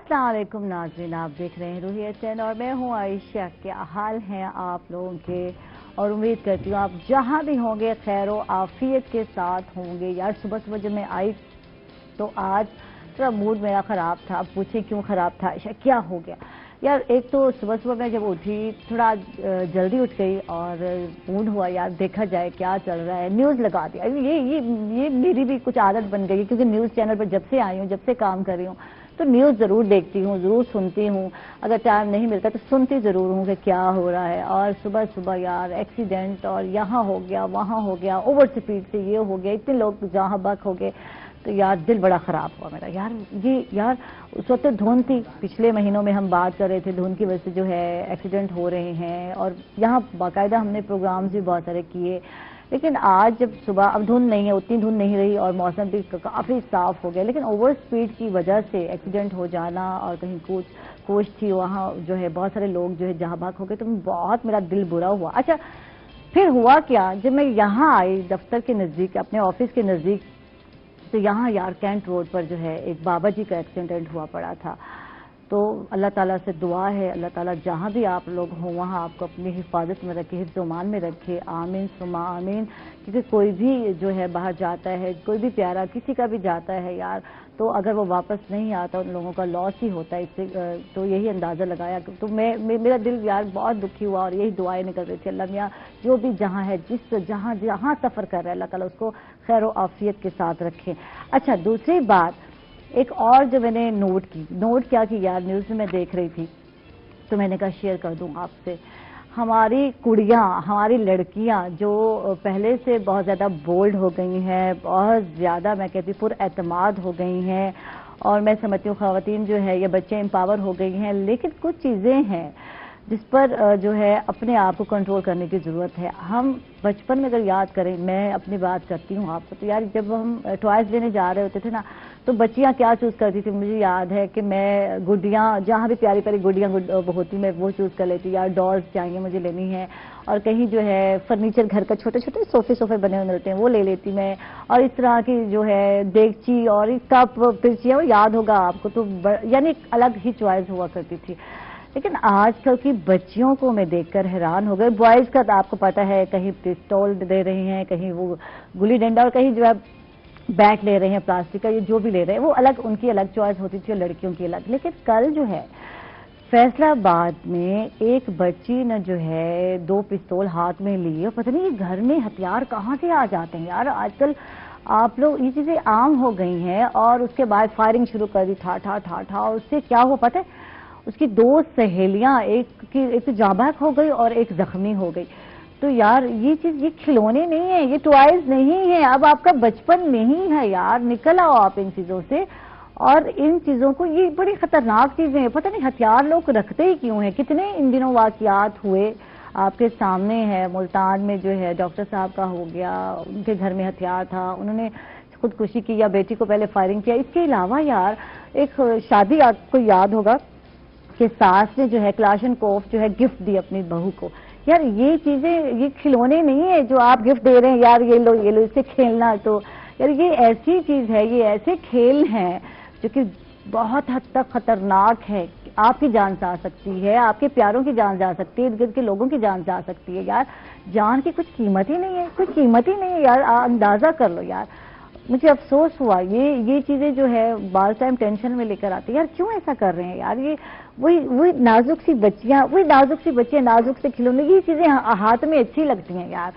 अस्सलाम वालेकुम नाज़रीन, आप देख रहे हैं रूही हसन और मैं हूं आयशा। क्या हाल हैं आप लोगों के? और उम्मीद करती हूँ आप जहां भी होंगे खैर व आफियत के साथ होंगे। यार सुबह सुबह जब मैं आई तो आज थोड़ा मूड मेरा ख़राब था। अब पूछे क्यों ख़राब था आयशा, क्या हो गया? यार एक तो सुबह सुबह मैं जब उठी थोड़ा जल्दी उठ गई और मूड हुआ यार देखा जाए क्या चल रहा है, न्यूज़ लगा दिया। ये मेरी भी कुछ आदत बन गई क्योंकि न्यूज़ चैनल पर जब से आई हूँ, जब से काम कर रही हूँ तो न्यूज़ ज़रूर देखती हूँ, ज़रूर सुनती हूँ। अगर टाइम नहीं मिलता तो सुनती ज़रूर हूँ कि क्या हो रहा है। और सुबह सुबह यार एक्सीडेंट और यहाँ हो गया वहाँ हो गया, ओवर स्पीड से ये हो गया, इतने लोग जहाँ बक हो गए तो यार दिल बड़ा ख़राब हुआ मेरा। यार उस वक्त धुंध थी, पिछले महीनों में हम बात कर रहे थे धुंध की वजह से जो है एक्सीडेंट हो रहे हैं और यहाँ बाकायदा हमने प्रोग्राम्स भी बहुत सारे किए। लेकिन आज जब सुबह अब धुंध नहीं है, उतनी धुंध नहीं रही और मौसम भी काफ़ी साफ हो गया, लेकिन ओवर स्पीड की वजह से एक्सीडेंट हो जाना और कहीं कोच थी वहाँ जो है बहुत सारे लोग जो है जहाँ भाग हो गए तो बहुत मेरा दिल बुरा हुआ। अच्छा फिर हुआ क्या, जब मैं यहाँ आई दफ्तर के नज़दीक, अपने ऑफिस के नज़दीक, तो यहाँ यार कैंट रोड पर जो है एक बाबा जी का एक्सीडेंट हुआ पड़ा था। तो अल्लाह ताला से दुआ है अल्लाह ताला जहाँ भी आप लोग हों वहाँ आपको अपनी हिफाजत में रखे, हिफ्ज़-ओ-मान में रखे, आमीन सुमा आमीन। क्योंकि कोई भी जो है बाहर जाता है, कोई भी प्यारा किसी का भी जाता है यार, तो अगर वो वापस नहीं आता उन लोगों का लॉस ही होता है। इससे तो यही अंदाज़ा लगाया। तो मेरा दिल यार बहुत दुखी हुआ और यही दुआएं निकल रही थी, अल्लाह मियाँ जो भी जहाँ है, जहाँ जहाँ सफ़र कर रहा है, अल्लाह ताला उसको खैर व आफियत के साथ रखे। अच्छा दूसरी बात एक और जो मैंने नोट क्या की यार, न्यूज़ में मैं देख रही थी तो मैंने कहा शेयर कर दूं आपसे। हमारी कुड़ियाँ, हमारी लड़कियाँ जो पहले से बहुत ज़्यादा बोल्ड हो गई हैं, बहुत ज़्यादा मैं कहती पुरएतमाद हो गई हैं और मैं समझती हूँ ख़वातीन जो है ये बच्चे एम्पावर हो गई हैं। लेकिन कुछ चीज़ें हैं जिस पर जो है अपने आप को कंट्रोल करने की ज़रूरत है। हम बचपन में अगर याद करें, मैं अपनी बात करती हूँ आपको, तो यार जब हम टॉयज़ लेने जा रहे होते थे ना तो बच्चियाँ क्या चूज़ करती थी, मुझे याद है कि मैं गुड्डियाँ, जहाँ भी प्यारी प्यारी गुड्डियाँ होती मैं वो चूज़ कर लेती। यार डॉल्स चाहिए मुझे लेनी है, और कहीं जो है फर्नीचर घर का छोटे छोटे सोफे बने हुए मिलते हैं वो ले लेती मैं। और इस तरह की जो है देगची और कप पिरचियाँ, वो याद होगा आपको, तो यानी अलग ही चॉइस हुआ करती थी। लेकिन आजकल की बच्चियों को मैं देखकर हैरान हो गई। बॉयज़ का तो आपको पता है कहीं पिस्तौल दे रही हैं, कहीं वो गुली डंडा, और कहीं जो है बैट ले रहे हैं प्लास्टिक का, ये जो भी ले रहे हैं वो अलग, उनकी अलग चॉइस होती थी और लड़कियों की अलग। लेकिन कल जो है फैसलाबाद में एक बच्ची ने जो है 2 पिस्तौल हाथ में लिए, पता नहीं घर में हथियार कहाँ से आ जाते हैं यार आजकल। आप लोग ये चीज़ें आम हो गई हैं और उसके बाद फायरिंग शुरू कर दी, ठा ठा ठा ठा। और उससे क्या हुआ पता है, उसकी 2 सहेलियां, एक तो जाबाक हो गई और एक जख्मी हो गई। तो यार ये चीज, ये खिलौने नहीं है, ये टॉयज नहीं है, अब आपका बचपन नहीं है यार, निकल आओ आप इन चीजों से। और इन चीजों को, ये बड़ी खतरनाक चीजें हैं, पता नहीं हथियार लोग रखते ही क्यों हैं। कितने इन दिनों वाकयात हुए आपके सामने है, मुल्तान में जो है डॉक्टर साहब का हो गया, उनके घर में हथियार था, उन्होंने खुदकुशी की या बेटी को पहले फायरिंग किया। इसके अलावा यार एक शादी आपको याद होगा कि सास ने जो है क्लाशनकोफ जो है गिफ्ट दी अपनी बहू को। यार ये चीजें, ये खिलौने नहीं है जो आप गिफ्ट दे रहे हैं, यार ये लो इससे खेलना। तो यार ये ऐसी चीज है, ये ऐसे खेल हैं जो कि बहुत हद तक खतरनाक है। आपकी जान जा सकती है, आपके प्यारों की जान जा सकती है, इर्द गिर्द के लोगों की जान जा सकती है। यार जान की कुछ कीमत ही नहीं है, कुछ कीमत ही नहीं है यार, अंदाजा कर लो यार। मुझे अफसोस हुआ, ये चीजें जो है बाल टाइम टेंशन में लेकर आती है। यार क्यों ऐसा कर रहे हैं यार, ये वही नाजुक सी बच्चियां, नाजुक से खिलौने, ये चीजें हाथ में अच्छी लगती हैं यार।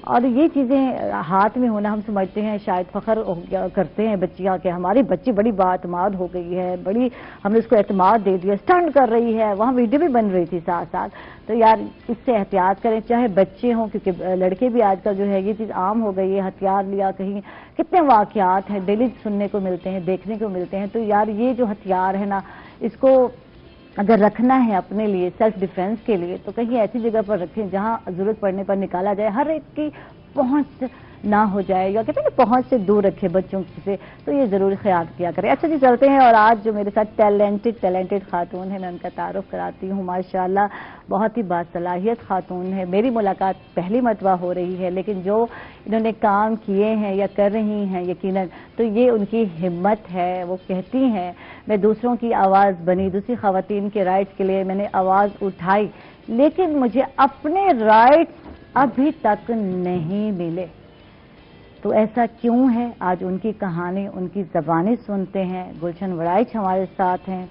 और ये चीजें हाथ में होना हम समझते हैं शायद फख्र करते हैं बच्चियां के, हमारी बच्ची बड़ी बातमाद हो गई है, बड़ी हमने उसको एतमाद दे दिया, स्टंट कर रही है, वहाँ वीडियो भी बन रही थी साथ साथ। तो यार इससे एहतियात करें, चाहे बच्चे हों, क्योंकि लड़के भी आजकल जो है ये चीज़ आम हो गई है, हथियार लिया कहीं, कितने वाकयात हैं डेली सुनने को मिलते हैं, देखने को मिलते हैं। तो यार ये जो हथियार है ना, इसको अगर रखना है अपने लिए सेल्फ डिफेंस के लिए तो कहीं ऐसी जगह पर रखें जहां जरूरत पड़ने पर निकाला जाए। हर एक की पहुंच ना हो जाए, या कहते हैं कि पहुंच से दूर रखे बच्चों से, तो ये जरूर ख्याल किया करें। अच्छा जी, चलते हैं। और आज जो मेरे साथ टैलेंटेड खातून है, मैं उनका तारुफ कराती हूँ। माशाल्लाह बहुत ही बासलाहियत खातून है। मेरी मुलाकात पहली मरतबा हो रही है, लेकिन जो इन्होंने काम किए हैं या कर रही हैं यकीनन, तो ये उनकी हिम्मत है। वो कहती हैं मैं दूसरों की आवाज़ बनी, दूसरी ख़वातीन के राइट्स के लिए मैंने आवाज़ उठाई, लेकिन मुझे अपने राइट्स अभी तक नहीं मिले। तो ऐसा क्यों है? आज उनकी कहानी, उनकी ज़बानी सुनते हैं। गुलशन वड़ाइच हमारे साथ हैं,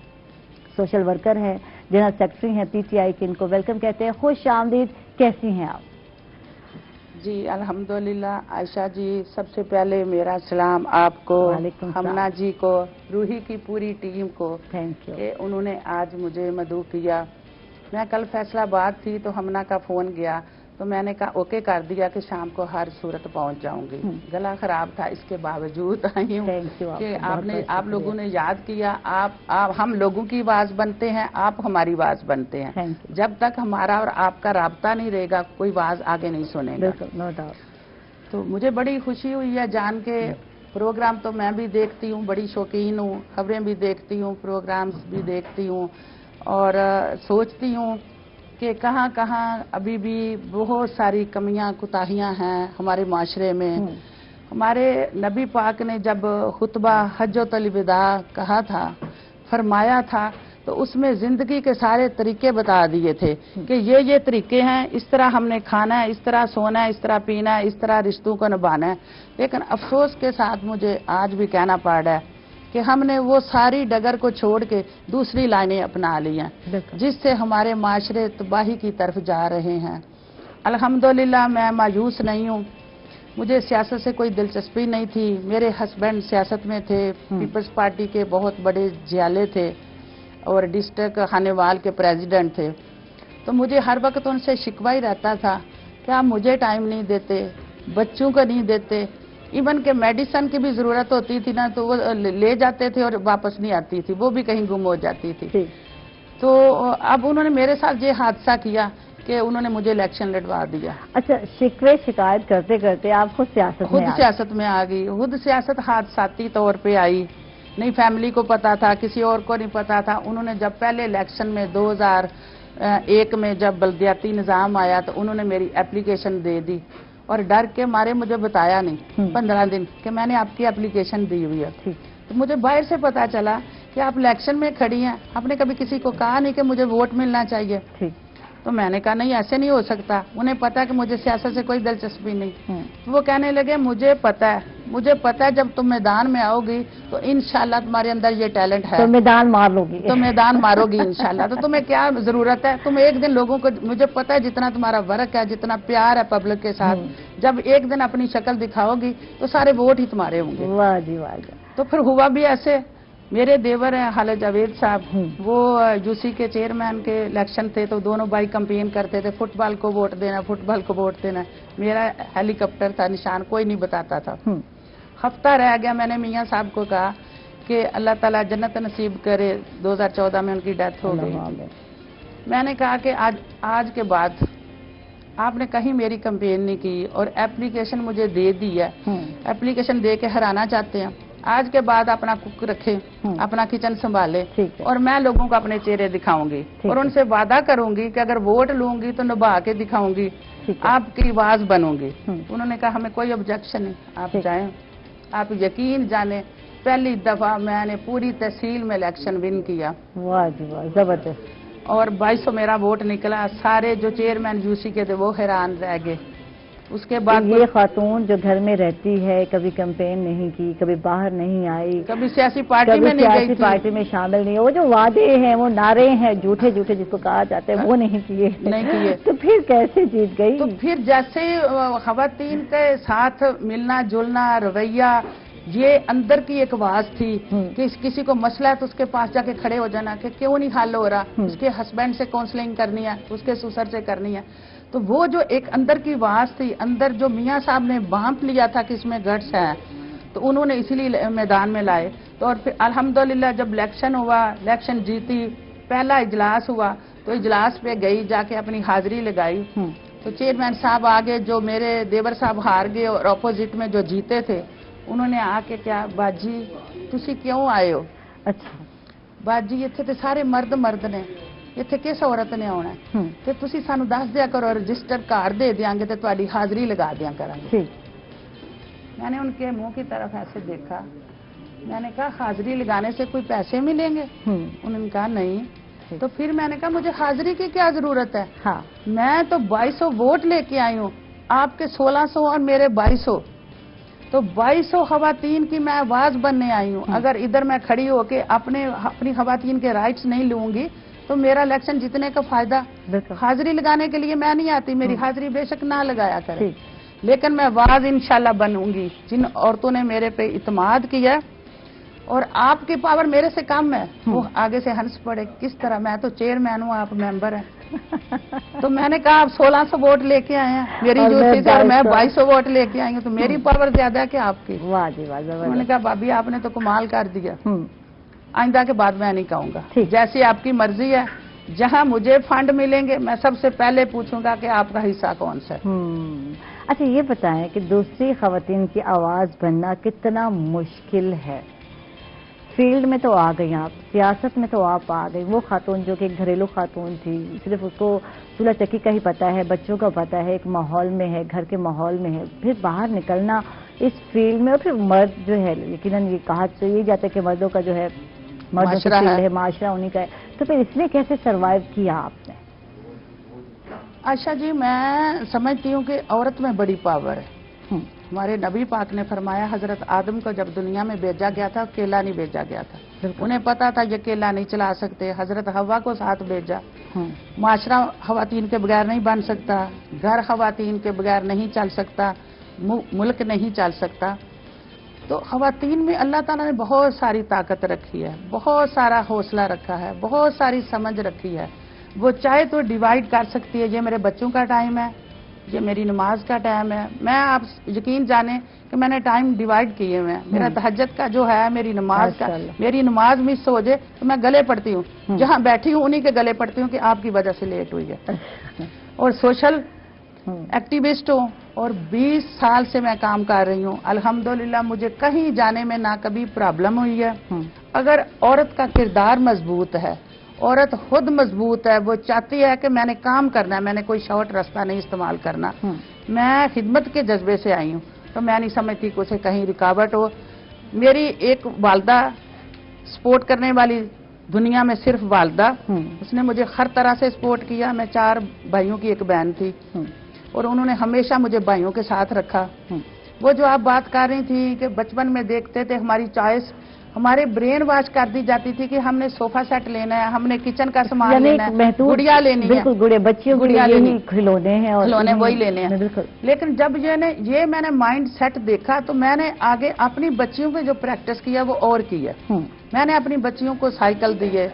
सोशल वर्कर हैं, जनरल सेक्रेटरी हैं पीटीआई की। इनको वेलकम कहते हैं। खुश आमदीद। कैसी हैं आप? जी अल्हम्दुलिल्लाह आयशा जी, सबसे पहले मेरा सलाम आपको, हमना जी को, रूही की पूरी टीम को। थैंक यू कि उन्होंने आज मुझे मदऊ किया। मैं कल फैसलाबाद थी तो हमना का फ़ोन गया, तो मैंने कहा ओके कर दिया कि शाम को हर सूरत पहुंच जाऊंगी। गला खराब था, इसके बावजूद आई हूँ कि आप लोगों ने याद किया। आप हम लोगों की आवाज़ बनते हैं, आप हमारी आवाज़ बनते हैं। जब तक हमारा और आपका राब्ता नहीं रहेगा, कोई आवाज़ आगे नहीं सुनेगा। No doubt. तो मुझे बड़ी खुशी हुई है जान के। प्रोग्राम तो मैं भी देखती हूँ, बड़ी शौकीन हूँ, खबरें भी देखती हूँ, प्रोग्राम्स भी देखती हूँ, और सोचती हूँ कि कहाँ कहाँ अभी भी बहुत सारी कमियां कुताहियां हैं हमारे माशरे में। हमारे नबी पाक ने जब खुतबा हज्जतुल विदा कहा था, फरमाया था, तो उसमें जिंदगी के सारे तरीके बता दिए थे कि ये तरीके हैं, इस तरह हमने खाना है, इस तरह सोना है, इस तरह पीना है, इस तरह रिश्तों को निभाना है। लेकिन अफसोस के साथ मुझे आज भी कहना पड़ रहा है कि हमने वो सारी डगर को छोड़ के दूसरी लाइनें अपना ली हैं, जिससे हमारे माशरे तबाही की तरफ जा रहे हैं। अल्हम्दुलिल्लाह मैं मायूस नहीं हूँ। मुझे सियासत से कोई दिलचस्पी नहीं थी। मेरे हस्बैंड सियासत में थे, पीपल्स पार्टी के बहुत बड़े जियाले थे और डिस्ट्रिक्ट खानेवाल के प्रेसिडेंट थे। तो मुझे हर वक्त उनसे शिकवा ही रहता था कि आप मुझे टाइम नहीं देते, बच्चों को नहीं देते। इवन के मेडिसिन की भी जरूरत होती थी ना, तो वो ले जाते थे और वापस नहीं आती थी, वो भी कहीं गुम हो जाती थी। तो अब उन्होंने मेरे साथ ये हादसा किया कि उन्होंने मुझे इलेक्शन लड़वा दिया। अच्छा, शिकवे शिकायत करते करते आप खुद सियासत में आ गई। खुद सियासत हादसाती तौर पे आई, नहीं फैमिली को पता था, किसी और को नहीं पता था। उन्होंने जब पहले इलेक्शन में 2001 में जब बल्दियाती निज़ाम आया, तो उन्होंने मेरी एप्लीकेशन दे दी और डर के मारे मुझे बताया नहीं 15 दिन कि मैंने आपकी एप्लीकेशन दी हुई है। तो मुझे बाहर से पता चला कि आप इलेक्शन में खड़ी हैं, आपने कभी किसी को कहा नहीं कि मुझे वोट मिलना चाहिए। तो मैंने कहा नहीं, ऐसे नहीं हो सकता। उन्हें पता कि मुझे सियासत से कोई दिलचस्पी नहीं। तो वो कहने लगे मुझे पता है जब तुम मैदान में आओगी तो इंशाल्लाह तुम्हारे अंदर ये टैलेंट है, तो मैदान मारोगी इंशाल्लाह। तो तुम्हें क्या जरूरत है, तुम एक दिन लोगों को, मुझे पता है जितना तुम्हारा वर्क है, जितना प्यार है पब्लिक के साथ, जब एक दिन अपनी शक्ल दिखाओगी तो सारे वोट ही तुम्हारे होंगे। वाह जी वाह। तो फिर हुआ भी ऐसे। मेरे देवर हैं खालिद जावेद साहब, वो यूसी के चेयरमैन के इलेक्शन थे, तो दोनों भाई कंपेन करते थे, फुटबॉल को वोट देना, फुटबॉल को वोट देना। मेरा हेलीकॉप्टर था निशान, कोई नहीं बताता था। हफ्ता रह गया, मैंने मियाँ साहब को कहा कि अल्लाह ताला जन्नत नसीब करे। 2014 में उनकी डेथ हो गई। मैंने कहा कि आज के बाद आपने कहीं मेरी कंपेन नहीं की और एप्लीकेशन मुझे दे दी है, एप्लीकेशन दे के हराना चाहते हैं। आज के बाद अपना कुक रखे, अपना किचन संभाले, और मैं लोगों को अपने चेहरे दिखाऊंगी और उनसे वादा करूंगी कि अगर वोट लूंगी तो निभा के दिखाऊंगी, आपकी आवाज बनूंगी। उन्होंने कहा हमें कोई ऑब्जेक्शन नहीं, आप जाएं। आप यकीन जाने, पहली दफा मैंने पूरी तहसील में इलेक्शन विन किया। वाह जी वाह, जबरदस्त। और 2200 मेरा वोट निकला। सारे जो चेयरमैन यूसी के थे वो हैरान रह गए। उसके बाद ये खातून जो घर में रहती है, कभी कैंपेन नहीं की, कभी बाहर नहीं आई, कभी सियासी पार्टी में नहीं गई, पार्टी में शामिल नहीं, वो जो वादे हैं, वो नारे हैं झूठे झूठे जिसको कहा जाता है, वो नहीं किए। तो फिर कैसे जीत गई? तो फिर जैसे खवातीन के साथ मिलना जुलना, रवैया, ये अंदर की एक आवाज थी कि किसी को मसला है तो उसके पास जाके खड़े हो जाना कि क्यों नहीं हल हो रहा, उसके हस्बैंड से काउंसलिंग करनी है, उसके ससुर से करनी है। तो वो जो एक अंदर की आवाज थी, अंदर जो मियाँ साहब ने बांप लिया था कि इसमें गट्स है, तो उन्होंने इसीलिए मैदान में लाए। तो और फिर अल्हम्दुलिल्लाह जब इलेक्शन हुआ, इलेक्शन जीती, पहला इजलास हुआ, तो इजलास पे गई, जाके अपनी हाजिरी लगाई तो चेयरमैन साहब आगे, जो मेरे देवर साहब हार गए और अपोजिट में जो जीते थे, उन्होंने आके क्या, बाजी तुसी क्यों आए हो? अच्छा। बाजी ਇੱਥੇ ਤੇ ਸਾਰੇ ਮਰਦ ਨੇ, ਇੱਥੇ ਕਿਸ ਔਰਤ ਨੇ ਆਉਣਾ ਹੈ? ਤੇ ਤੁਸੀਂ ਸਾਨੂੰ ਦੱਸ ਦਿਆ ਕਰੋ, ਰਜਿਸਟਰ ਕਾਰ दे देंगे तो ਤੁਹਾਡੀ हाजिरी लगा दिया करेंगे। मैंने उनके मुंह की तरफ ऐसे देखा, मैंने कहा हाजिरी लगाने से कोई पैसे मिलेंगे? उन्होंने कहा नहीं। तो फिर मैंने कहा मुझे हाजिरी की क्या जरूरत है? हाँ। मैं तो 2200 वोट लेके आई हूँ, आपके 1600 और मेरे 2200, तो 2200 खवातीन की मैं आवाज बनने आई हूँ। अगर इधर मैं खड़ी होके अपनी खवातीन के राइट्स नहीं लूंगी तो मेरा इलेक्शन जीतने का फायदा? हाजिरी लगाने के लिए मैं नहीं आती, मेरी हाजिरी बेशक ना लगाया करे, लेकिन मैं आवाज इंशाल्लाह बनूंगी। जिन औरतों ने मेरे पे इत्मीनान किया और आपकी पावर मेरे से कम है, वो आगे से हंस पड़े। किस तरह? मैं तो चेयरमैन हूँ, आप मेंबर हैं। तो मैंने कहा आप 1600 वोट लेके आए हैं मेरी ड्यूटी से, और मैं 2200 वोट लेके आई हूँ, तो मेरी पावर ज्यादा है क्या आपकी? वाह जी वाह, जबरदस्त। उन्होंने कहा भाभी आपने तो कमाल कर दिया, आइंदा के बाद मैं नहीं कहूँगा, जैसी आपकी मर्जी है। जहाँ मुझे फंड मिलेंगे मैं सबसे पहले पूछूंगा कि आपका हिस्सा कौन सा है। अच्छा ये बताएं कि दूसरी खवातीन की आवाज बनना कितना मुश्किल है? फील्ड में तो आ गई आप, सियासत में तो आप आ गई, वो खातून जो कि एक घरेलू खातून थी, सिर्फ उसको चूल्हा चक्की का ही पता है, बच्चों का पता है, एक माहौल में है, घर के माहौल में है, फिर बाहर निकलना इस फील्ड में, और फिर मर्द जो है, यकीनन ये कहा तो ये जाता है कि मर्दों का जो है, मर्दों की फील्ड है, माशरा उन्हीं का है, तो फिर इसमें कैसे सरवाइव किया आपने? आशा जी, मैं समझती हूँ कि औरत में बड़ी पावर है। हमारे नबी पाक ने फरमाया, हजरत आदम को जब दुनिया में भेजा गया था अकेला नहीं भेजा गया था, उन्हें पता था ये अकेला नहीं चला सकते। हजरत हवा को साथ भेजा। माशरा खवातीन के बगैर नहीं बन सकता, घर खवातीन के बगैर नहीं चल सकता, मुल्क नहीं चल सकता। तो खवातीन में अल्लाह ताला ने बहुत सारी ताकत रखी है, बहुत सारा हौसला रखा है, बहुत सारी समझ रखी है। वो चाहे तो डिवाइड कर सकती है, ये मेरे बच्चों का टाइम है, ये मेरी नमाज का टाइम है। मैं, आप यकीन जाने कि मैंने टाइम डिवाइड किए हुए हैं। मेरा तहज्जुद का जो है, मेरी नमाज का, मेरी नमाज मिस हो जाए तो मैं गले पड़ती हूँ, जहाँ बैठी हूँ उन्हीं के गले पड़ती हूँ कि आपकी वजह से लेट हुई है। और सोशल एक्टिविस्ट हूँ और 20 साल से मैं काम कर रही हूँ। अल्हम्दुलिल्लाह मुझे कहीं जाने में ना कभी प्रॉब्लम हुई है। अगर औरत का किरदार मजबूत है, औरत खुद मजबूत है, वो चाहती है कि मैंने काम करना है, मैंने कोई शॉर्ट रास्ता नहीं इस्तेमाल करना, मैं खिदमत के जज्बे से आई हूँ, तो मैं नहीं समझती कि उसे कहीं रुकावट हो। मेरी एक वालदा, सपोर्ट करने वाली दुनिया में सिर्फ वालदा, उसने मुझे हर तरह से सपोर्ट किया। मैं 4 भाइयों की एक बहन थी और उन्होंने हमेशा मुझे भाइयों के साथ रखा। वो जो आप बात कर रही थी कि बचपन में देखते थे, हमारी चॉइस हमारे ब्रेन वॉश कर दी जाती थी कि हमने सोफा सेट लेना है, हमने किचन का सामान लेना है, गुड़िया लेनी है, बिल्कुल गुड़िया, बच्चियों गुड़िया लेनी, खिलौने हैं और खिलौने वही लेने हैं। लेकिन जब ये मैंने माइंड सेट देखा तो मैंने आगे अपनी बच्चियों पे जो प्रैक्टिस किया वो और की है। मैंने अपनी बच्चियों को साइकिल दिए,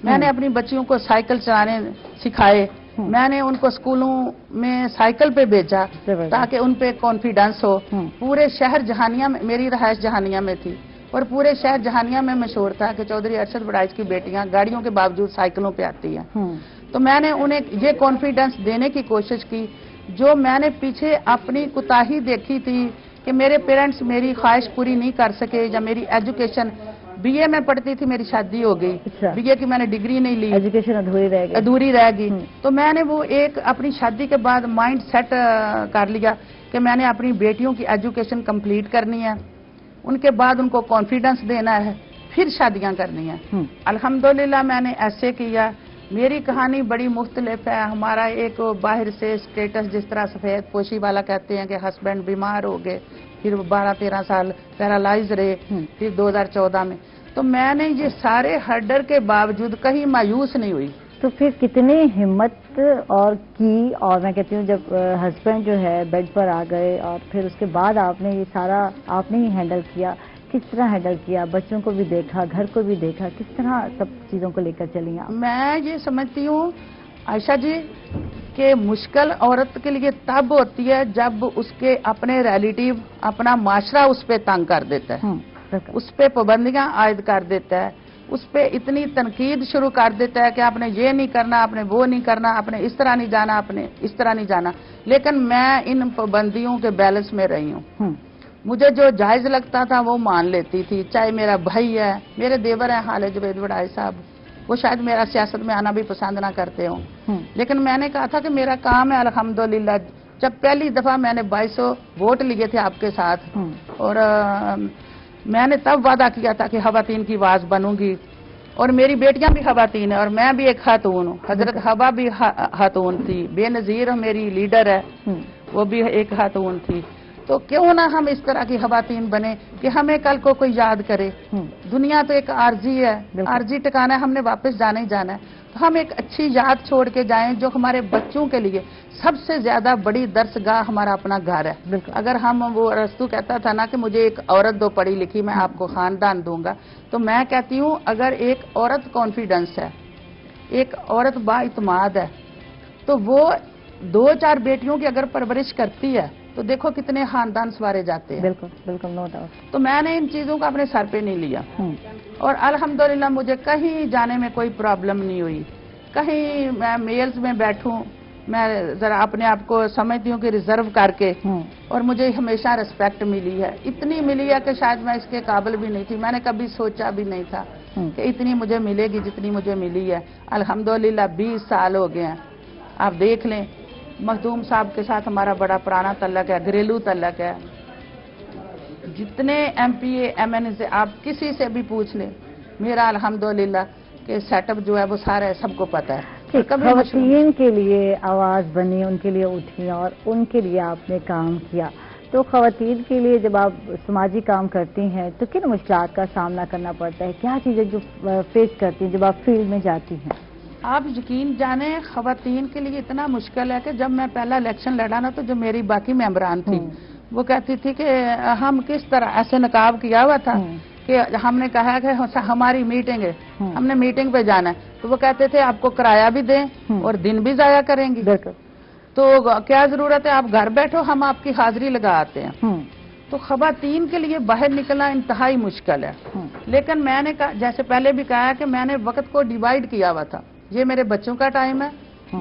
मैंने अपनी बच्चियों को साइकिल चलाने सिखाए, मैंने उनको स्कूलों में साइकिल पे भेजा ताकि उन पे कॉन्फिडेंस हो। पूरे शहर जहानिया में, मेरी रहायश जहानिया में थी और पूरे शहर जहानिया में मशहूर था कि चौधरी अरशद बड़ाइच की बेटियां गाड़ियों के बावजूद साइकिलों पे आती हैं। तो मैंने उन्हें ये कॉन्फिडेंस देने की कोशिश की। जो मैंने पीछे अपनी कुताही देखी थी कि मेरे पेरेंट्स मेरी ख्वाहिश पूरी नहीं कर सके, या मेरी एजुकेशन, बीए में पढ़ती थी, मेरी शादी हो गई, बीए की मैंने डिग्री नहीं ली, एजुकेशन अधूरी रह गई। तो मैंने वो एक अपनी शादी के बाद माइंड सेट कर लिया कि मैंने अपनी बेटियों की एजुकेशन कंप्लीट करनी है, उनके बाद उनको कॉन्फिडेंस देना है, फिर शादियां करनी है। अल्हम्दुलिल्लाह मैंने ऐसे किया। मेरी कहानी बड़ी मुख्तलिफ है। हमारा एक बाहर से स्टेटस, जिस तरह सफेद पोशी वाला कहते हैं कि हस्बैंड बीमार हो गए, फिर 12-13 साल पैरालाइज रहे, फिर 2014 में। तो मैंने ये सारे हर्डर के बावजूद कहीं मायूस नहीं हुई। तो फिर कितनी हिम्मत और की, और मैं कहती हूँ जब हस्बैंड जो है बेड पर आ गए और फिर उसके बाद आपने ये सारा आपने ही हैंडल किया, किस तरह हैंडल किया? बच्चों को भी देखा, घर को भी देखा, किस तरह सब चीजों को लेकर चली आप? मैं ये समझती हूँ आयशा जी कि मुश्किल औरत के लिए तब होती है जब उसके अपने रिलेटिव, अपना माशरा उस पर तंग कर देता है, उस पर पाबंदियां आयद कर देता है, उस पे इतनी तनकीद शुरू कर देता है कि आपने ये नहीं करना, आपने वो नहीं करना, आपने इस तरह नहीं जाना, आपने इस तरह नहीं जाना। लेकिन मैं इन पाबंदियों के बैलेंस में रही हूँ। मुझे जो जायज लगता था वो मान लेती थी, चाहे मेरा भाई है, मेरे देवर हैं खालिद जुबैद वड़ाई साहब, वो शायद मेरा सियासत में आना भी पसंद ना करते हो, लेकिन मैंने कहा था कि मेरा काम है अल्हम्दुलिल्लाह। जब पहली दफा मैंने 2200 वोट लिए थे आपके साथ, और मैंने तब वादा किया था कि खवातीन की आवाज बनूंगी, और मेरी बेटियां भी खवातीन है और मैं भी एक खातून हूँ। हजरत हवा भी खातून थी, बेनजीर मेरी लीडर है, वो भी एक खातून थी। तो क्यों ना हम इस तरह की खवातीन बने कि हमें कल को कोई याद करे। दुनिया तो एक आरजी है, आरजी ठिकाना है, हमने वापस जाना ही जाना है। तो हम एक अच्छी याद छोड़ के जाएं जो हमारे बच्चों के लिए सबसे ज्यादा बड़ी दर्सगाह हमारा अपना घर है। अगर हम, वो रस्तू कहता था ना कि मुझे एक औरत दो पढ़ी लिखी, मैं आपको खानदान दूंगा, तो मैं कहती हूँ अगर एक औरत कॉन्फिडेंस है, एक औरत बाइतमाद है, तो वो 2-4 बेटियों की अगर परवरिश करती है तो देखो कितने खानदान सवारे जाते हैं। बिल्कुल बिल्कुल, नो डाउट। तो मैंने इन चीजों को अपने सर पे नहीं लिया, और अल्हम्दुलिल्लाह मुझे कहीं जाने में कोई प्रॉब्लम नहीं हुई। कहीं मैं मेल्स में बैठूं, मैं जरा अपने आप को समझती हूँ कि रिजर्व करके, और मुझे हमेशा रिस्पेक्ट मिली है, इतनी मिली है कि शायद मैं इसके काबिल भी नहीं थी। मैंने कभी सोचा भी नहीं था कि इतनी मुझे मिलेगी जितनी मुझे मिली है। अल्हम्दुलिल्लाह 20 साल हो गए हैं। आप देख लें, मखदूम साहब के साथ हमारा बड़ा पुराना तल्लक है, घरेलू तल्लक है। जितने एमपीए एमएनए से आप किसी से भी पूछ लें, मेरा अल्हम्दुलिल्लाह के सेटअप जो है वो सारा है, सबको पता है। खवातीन के लिए आवाज बनी, उनके लिए उठी और उनके लिए आपने काम किया। तो खवातीन के लिए जब आप समाजी काम करती हैं तो किन मुश्किलात का सामना करना पड़ता है? क्या चीजें जो फेस करती हैं जब आप फील्ड में जाती हैं? आप यकीन जाने, खवातीन के लिए इतना मुश्किल है कि जब मैं पहला इलेक्शन लड़ा ना, तो जो मेरी बाकी मेंबरान थी वो कहती थी कि हम किस तरह, ऐसे नकाब किया हुआ था कि हमने कहा कि हमारी मीटिंग है, हमने मीटिंग पे जाना है, तो वो कहते थे आपको किराया भी दें और दिन भी जाया करेंगी, तो क्या जरूरत है, आप घर बैठो, हम आपकी हाजिरी लगा आते हैं। तो खवातीन के लिए बाहर निकलना इंतहाई मुश्किल है। लेकिन मैंने कहा, जैसे पहले भी कहा कि मैंने वक्त को डिवाइड किया हुआ था, ये मेरे बच्चों का टाइम है,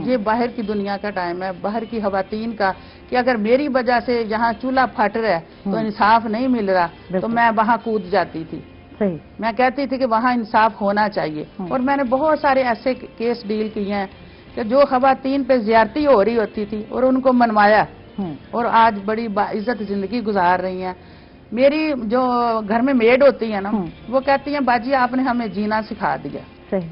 ये बाहर की दुनिया का टाइम है, बाहर की खवातीन का, कि अगर मेरी वजह से यहाँ चूल्हा फट रहा है तो इंसाफ नहीं मिल रहा, तो मैं वहाँ कूद जाती थी। सही। मैं कहती थी कि वहाँ इंसाफ होना चाहिए। और मैंने बहुत सारे ऐसे केस डील किए हैं कि जो खवातीन पे ज्यादती हो रही होती थी और उनको मनवाया, और आज बड़ी बाइज्जत जिंदगी गुजार रही हैं। मेरी जो घर में मेड होती है ना, वो कहती हैं बाजी आपने हमें जीना सिखा दिया। सही।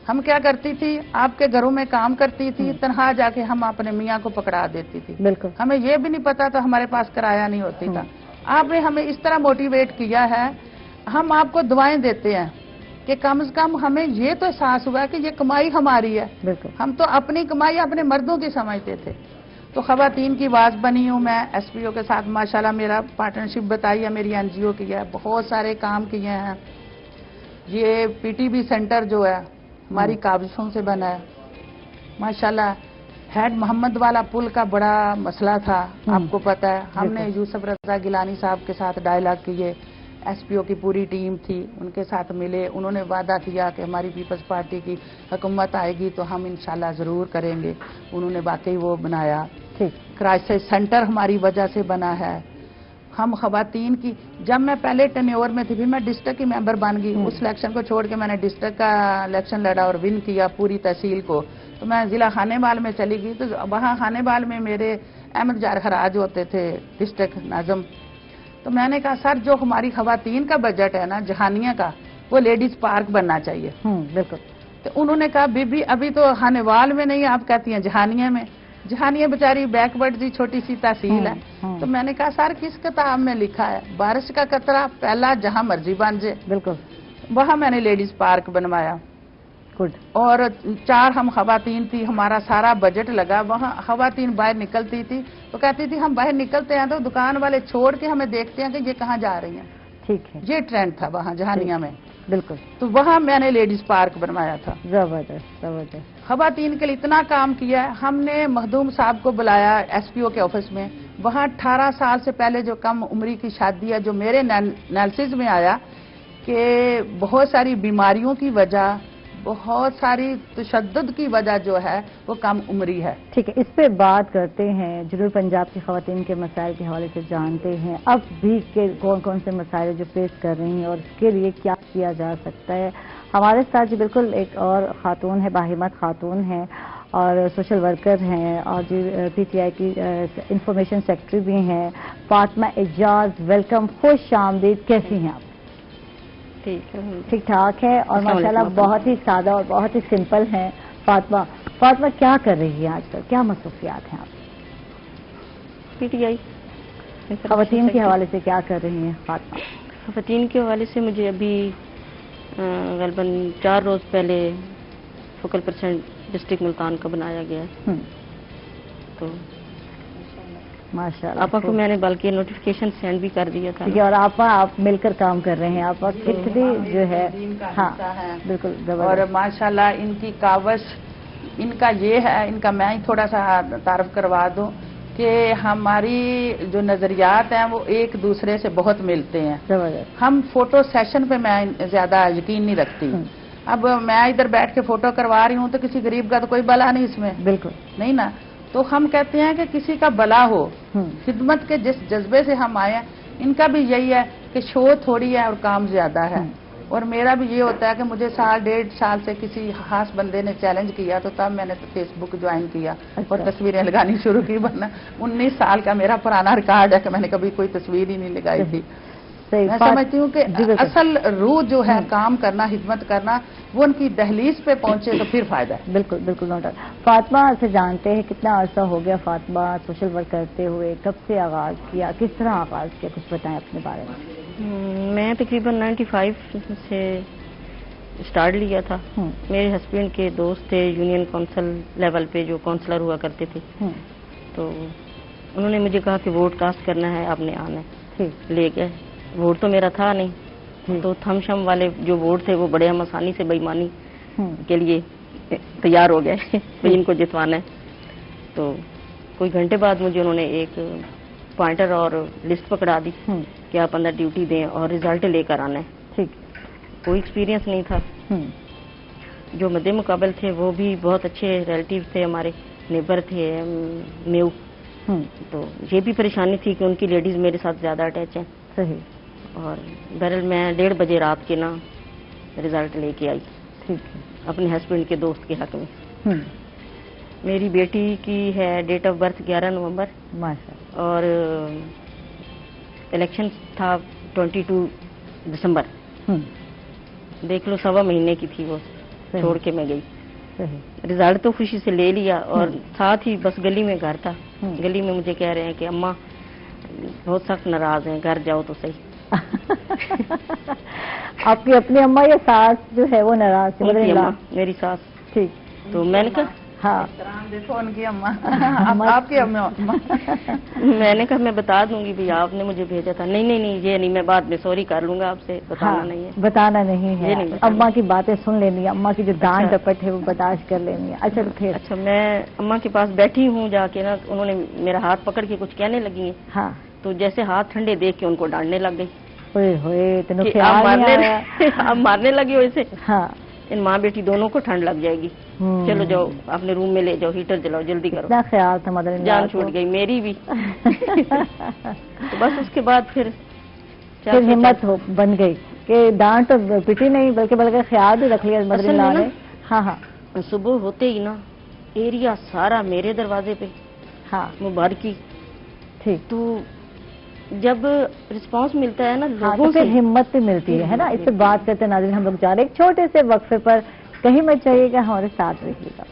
हम क्या करती थी, आपके घरों में काम करती थी, तनहा जाके हम अपने मियाँ को पकड़ा देती थी। बिल्कुल। हमें ये भी नहीं पता था, हमारे पास किराया नहीं होती था। आपने हमें इस तरह मोटिवेट किया है, हम आपको दुआएं देते हैं कि कम से कम हमें ये तो एहसास हुआ कि ये कमाई हमारी है। बिल्कुल। हम तो अपनी कमाई अपने मर्दों की समझते थे। तो खवातीन की आवाज बनी हूँ मैं, एसपीओ के साथ माशाल्लाह मेरा पार्टनरशिप बताई है, मेरी एनजीओ की है, बहुत सारे काम किए हैं। ये पीटीबी सेंटर जो है हमारी काबिशों से बना है माशाल्लाह। हेड मोहम्मद वाला पुल का बड़ा मसला था, आपको पता है, हमने यूसुफ रजा गिलानी साहब के साथ डायलॉग किए, एसपीओ की पूरी टीम थी, उनके साथ मिले, उन्होंने वादा किया कि हमारी पीपल्स पार्टी की हुकूमत आएगी तो हम इंशाल्लाह जरूर करेंगे। उन्होंने वाकई वो बनाया। क्राइसिस सेंटर हमारी वजह से बना है। हम खवातीन की, जब मैं पहले टेन्योर में थी, फिर मैं डिस्ट्रिक्ट की मेंबर बन गई, उस इलेक्शन को छोड़ के मैंने डिस्ट्रिक्ट का इलेक्शन लड़ा और विन किया पूरी तहसील को। तो मैं जिला खानेवाल में चली गई, तो वहाँ खानेवाल में मेरे अहमद जार खराज होते थे, डिस्ट्रिक्ट नाजम। तो मैंने कहा सर जो हमारी खवातीन का बजट है ना जहानिया का, वो लेडीज पार्क बनना चाहिए। बिल्कुल। तो उन्होंने कहा बीबी अभी तो खानेवाल में नहीं, आप कहती हैं जहानिया में। जहानिया बेचारी बैकवर्ड जी छोटी सी तहसील है। तो मैंने कहा सर किस किताब में लिखा है, बारिश का कतरा पहला जहां मर्जी बन जाए। बिल्कुल। वहां मैंने लेडीज पार्क बनवाया। गुड। और 4 हम खवातीन थी, हमारा सारा बजट लगा। वहां खवातीन बाहर निकलती थी तो कहती थी हम बाहर निकलते हैं तो दुकान वाले छोड़ के हमें देखते हैं कि ये कहाँ जा रही हैं। ठीक है। ये ट्रेंड था वहाँ जहानिया में। बिल्कुल। तो वहाँ मैंने लेडीज पार्क बनवाया था। जबरदस्त जबरदस्त। खवातीन के लिए इतना काम किया है। हमने मखदूम साहब को बुलाया एसपीओ के ऑफिस में, वहाँ 18 साल से पहले जो कम उम्री की शादी है, जो मेरे एनालिसिस में आया کہ بہت ساری بیماریوں کی وجہ، بہت ساری تشدد کی وجہ جو ہے وہ کم عمری ہے. ٹھیک ہے، اس پہ بات کرتے ہیں. جنوبی پنجاب کی خواتین کے مسائل کے حوالے سے جانتے ہیں اب بھی کہ کون کون سے مسائل جو فیس کر رہی ہیں اور اس کے لیے کیا کیا جا سکتا ہے. ہمارے ساتھ بالکل ایک اور خاتون ہے، باہمت خاتون ہیں اور سوشل ورکر ہیں اور پی ٹی آئی کی انفارمیشن سیکرٹری بھی ہیں. فاطمہ اعجاز، ویلکم، خوش آمدید. کیسی ہیں آپ؟ ٹھیک ٹھاک ہے اور ماشاءاللہ بہت ہی سادہ اور بہت ہی سمپل ہیں. فاطمہ کیا کر رہی ہے آج کل، کیا مصروفیات ہیں آپ؟ پی ٹی آئی خواتین کے حوالے سے کیا کر رہی ہیں فاطمہ؟ خواتین کے حوالے سے مجھے ابھی غالباً 4 روز پہلے فوکل پرسن ڈسٹرکٹ ملتان کا بنایا گیا ہے. تو ماشاءاللہ آپا کو میں نے بلکہ نوٹیفیکیشن سینڈ بھی کر دیا تھا. ٹھیک ہے، اور آپ مل کر کام کر رہے ہیں. آپ کتنی جو ہے ہاں بالکل، اور ماشاءاللہ ان کی کاوش، ان کا یہ ہے، ان کا میں ہی تھوڑا سا تعارف کروا دوں کہ ہماری جو نظریات ہیں وہ ایک دوسرے سے بہت ملتے ہیں. ہم فوٹو سیشن پہ میں زیادہ یقین نہیں رکھتی. اب میں ادھر بیٹھ کے فوٹو کروا رہی ہوں تو کسی غریب کا تو کوئی بلا نہیں اس میں، بالکل نہیں نا. تو ہم کہتے ہیں کہ کسی کا بلا ہو، خدمت کے جس جذبے سے ہم آئے ہیں. ان کا بھی یہی ہے کہ شو تھوڑی ہے اور کام زیادہ ہے. اور میرا بھی یہ ہوتا ہے کہ مجھے 1.5 سال سے کسی خاص بندے نے چیلنج کیا تو تب میں نے فیس بک جوائن کیا اور تصویریں لگانی شروع کی. ورنہ 19 سال کا میرا پرانا ریکارڈ ہے کہ میں نے کبھی کوئی تصویر ہی نہیں لگائی تھی. میں سمجھتی ہوں کہ اصل روح جو ہے کام کرنا، خدمت کرنا، وہ ان کی دہلیز پہ پہنچے تو پھر فائدہ ہے. بالکل نوٹر. فاطمہ سے جانتے ہیں کتنا عرصہ ہو گیا فاطمہ سوشل ورک کرتے ہوئے، کب سے آغاز کیا، کس طرح آغاز کیا، کچھ بتائیں اپنے بارے میں. میں تقریباً 95 سے اسٹارٹ لیا تھا. میرے ہسبینڈ کے دوست تھے یونین کونسل لیول پہ جو کونسلر ہوا کرتے تھے، تو انہوں نے مجھے کہا کہ ووٹ کاسٹ کرنا ہے، آپ نے آنا ہے. لے گئے. ووٹ تو میرا تھا نہیں، تو تھم شم والے جو ووٹ تھے وہ بڑے ہم آسانی سے بےایمانی کے لیے تیار ہو گئے کہ ان کو جتوانا ہے. تو کوئی گھنٹے بعد مجھے انہوں نے ایک پوائنٹر اور لسٹ پکڑا دی کہ آپ اندر ڈیوٹی دیں اور ریزلٹ لے کر آنا ہے. کوئی ایکسپیرینس نہیں تھا. جو مد مقابل تھے وہ بھی بہت اچھے ریلیٹیو تھے، ہمارے نیبر تھے میو. تو یہ بھی پریشانی تھی کہ ان کی لیڈیز میرے ساتھ زیادہ اٹیچ ہیں. صحیح. اور بہرحال میں 1:30 بجے رات کے نا ریزلٹ لے کے آئی اپنے ہسبینڈ کے دوست کے حق میں. میری بیٹی کی ہے ڈیٹ آف برتھ 11 نومبر اور الیکشن تھا 22 دسمبر. دیکھ لو 1.25 مہینے کی تھی وہ چھوڑ کے میں گئی. ریزلٹ تو خوشی سے لے لیا اور ساتھ ہی بس گلی میں گھر تھا. گلی میں مجھے کہہ رہے ہیں کہ اماں بہت سخت ناراض ہیں، گھر جاؤ تو صحیح. آپ کی اپنی اماں یا ساس جو ہے وہ ناراض تھی؟ میری ساس. ٹھیک. تو میں نے کہا ہاں دیکھو ان کی اماں، آپ کی اماں. میں نے کہا میں بتا دوں گی بھی آپ نے مجھے بھیجا تھا. نہیں یہ نہیں، میں بعد میں سوری کر لوں گا، آپ سے بتانا نہیں ہے. بتانا نہیں ہے. اماں کی باتیں سن لینی ہے، اماں کی جو ڈانٹ ڈپٹ ہے وہ برداشت کر لینی ہے. اچھا پھر اچھا میں اماں کے پاس بیٹھی ہوں جا کے نا، انہوں نے میرا ہاتھ پکڑ کے کچھ کہنے لگی ہیں. ہاں تو جیسے ہاتھ ٹھنڈے دیکھ کے ان کو ڈانٹنے لگ گئی. آپ مارنے لگی ویسے. ہاں ان ماں بیٹی دونوں کو ٹھنڈ لگ جائے گی، چلو جاؤ اپنے روم میں لے جاؤ، ہیٹر جلاؤ، جلدی کرو. اتنا خیال تھا مدر جان چھوٹ گئی میری بھی. تو بس اس کے بعد پھر ہمت بن گئی کہ ڈانٹ تو پٹی نہیں بلکہ خیال بھی رکھ لیا مدر اللہ نے. ہاں صبح ہوتے ہی نا ایریا سارا میرے دروازے پہ مبارکی. ٹھیک. تو جب رسپانس ملتا ہے نا لوگوں سے، ہمت بھی ملتی ہے نا. اس سے بات کرتے ناظرین ہم لوگ جا رہے ایک چھوٹے سے وقفے پر، کہیں مت چاہیے گا، ہمارے ساتھ رہیے گا.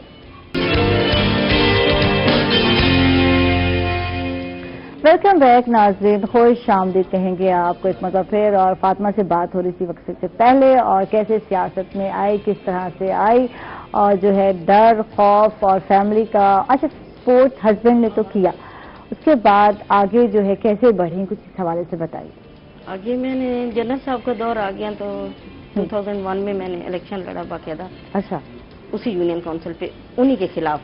ویلکم بیک ناظرین، خوش آمدید کہیں گے آپ کو ایک مرتبہ پھر. اور فاطمہ سے بات ہو رہی تھی وقفے سے پہلے اور کیسے سیاست میں آئی، کس طرح سے آئی اور جو ہے ڈر، خوف اور فیملی کا. اچھا سپورٹ ہسبینڈ نے تو کیا، اس کے بعد آگے جو ہے کیسے بڑھیں، کچھ اس حوالے سے بتائیے. آگے میں نے جنرل صاحب کا دور آ گیا تو 2001 میں نے الیکشن لڑا باقاعدہ. اچھا. اسی یونین کونسل پہ انہی کے خلاف.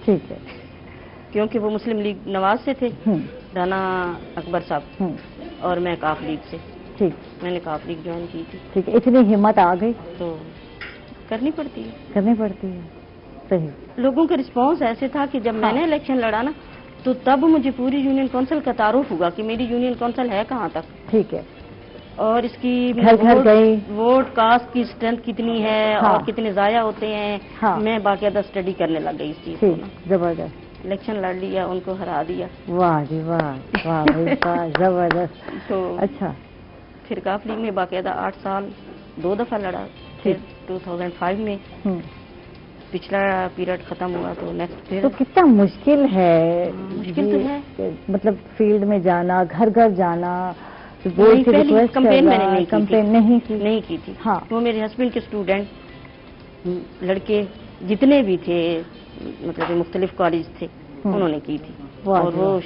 ٹھیک ہے. کیونکہ وہ مسلم لیگ نواز سے تھے، رانا اکبر صاحب، اور میں کاف لیگ سے. ٹھیک मैंने काफ लीग ज्वाइन की थी। ٹھیک ہے، اتنی ہمت آ گئی، तो करनी पड़ती है। کرنی پڑتی ہے، صحیح، लोगों का रिस्पांस ऐसे था कि जब मैंने इलेक्शन लड़ा ना, तो तब मुझे पूरी यूनियन काउंसिल का तारुफ हुआ कि मेरी यूनियन काउंसिल है कहाँ तक, ٹھیک ہے، और इसकी گھر گھر گئی، वोट कास्ट की स्ट्रेंथ कितनी है ہاں، और कितने जाया होते हैं। ہاں، मैं बाकायदा स्टडी करने लग गई इस चीज को ٹھیک، ना। زبردست، इलेक्शन लड़ लिया, उनको हरा दिया। واہ جی واہ، واہ بھائی واہ، زبردست، تو اچھا، پھر کاف لیگ میں باقاعدہ 8 سال 2 دفعہ لڑا. پھر 2005 میں پچھلا پیریڈ ختم ہوا تو نیکسٹ پھر تو کتنا مشکل ہے، مشکل تو ہے، مطلب فیلڈ میں جانا، گھر گھر جانا، نہیں، پہلی کمپین میں نے کمپین نہیں کی، نہیں کی تھی. ہاں، وہ میرے ہسبینڈ کے اسٹوڈنٹ لڑکے جتنے بھی تھے، مطلب مختلف کالج تھے، انہوں نے کی تھی. اور وہ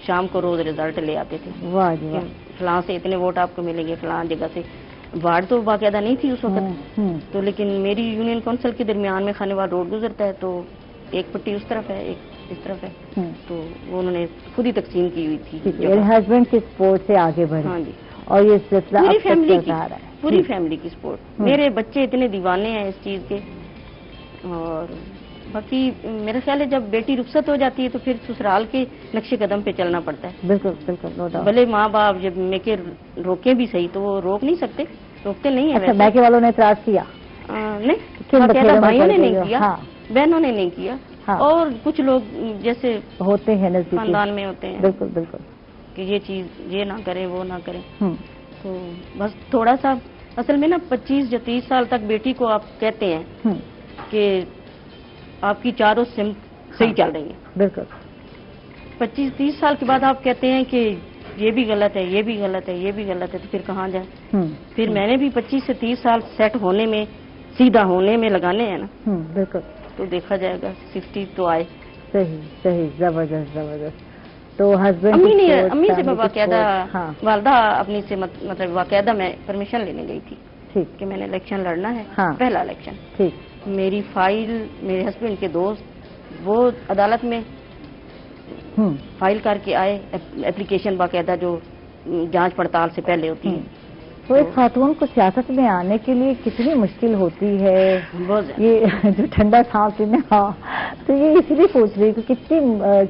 شام کو روز ریزلٹ لے آتے تھے، واہ جی واہ، فلاں سے اتنے ووٹ آپ کو ملیں گے، فلاں جگہ سے. وارڈ تو باقاعدہ نہیں تھی اس وقت، تو لیکن میری یونین کونسل کے درمیان میں خانے وار روڈ گزرتا ہے، تو ایک پٹی اس طرف ہے، ایک اس طرف ہے، تو وہ انہوں نے خود ہی تقسیم کی ہوئی تھی. ہسبینڈ کی سپورٹ سے آگے بڑھے. ہاں جی، اور یہ سلسلہ پوری اب تک فیملی کی، چلتا آ رہا ہے. پوری فیملی کی سپورٹ. میرے بچے اتنے دیوانے ہیں اس چیز کے. اور باقی میرا خیال ہے جب بیٹی رخصت ہو جاتی ہے تو پھر سسرال کے نقش قدم پہ چلنا پڑتا ہے. بالکل بالکل، نو ڈاؤٹ. بھلے ماں باپ جب میں کے روکیں بھی صحیح تو وہ روک نہیں سکتے، روکتے نہیں ہیں. اچھا، میکے والوں نے اعتراض کیا؟ نہیں، باقاعدہ بھائیوں نے نہیں کیا، بہنوں نے نہیں کیا، اور کچھ لوگ جیسے ہوتے ہیں نزدیکی خاندان میں ہوتے ہیں، بالکل بالکل، کہ یہ چیز یہ نہ کریں وہ نہ کریں. تو بس تھوڑا سا اصل میں نا 25 یا 30 سال تک بیٹی کو آپ کہتے ہیں کہ آپ کی چاروں سمت صحیح چل رہی ہیں. بالکل. 25-30 سال کے بعد آپ کہتے ہیں کہ یہ بھی غلط ہے، یہ بھی غلط ہے، یہ بھی غلط ہے، تو پھر کہاں جائیں؟ پھر میں نے بھی 25 سے 30 سال سیٹ ہونے میں، سیدھا ہونے میں لگانے ہیں نا. بالکل. تو دیکھا جائے گا 60 تو آئے. صحیح صحیح، زبردست زبردست. تو ہسبینڈ امی سے میں باقاعدہ والدہ اپنی سے مطلب باقاعدہ میں پرمیشن لینے گئی تھی کہ میں نے الیکشن لڑنا ہے، پہلا الیکشن. ٹھیک. میری فائل میرے ہسبینڈ کے دوست وہ عدالت میں فائل کر کے آئے، اپلیکیشن باقاعدہ جو جانچ پڑتال سے پہلے ہوتی ہے. تو ایک خاتون کو سیاست میں آنے کے لیے کتنی مشکل ہوتی ہے، یہ جو ٹھنڈا سانس لینا. تو یہ اس لیے پوچھ رہی کہ کتنی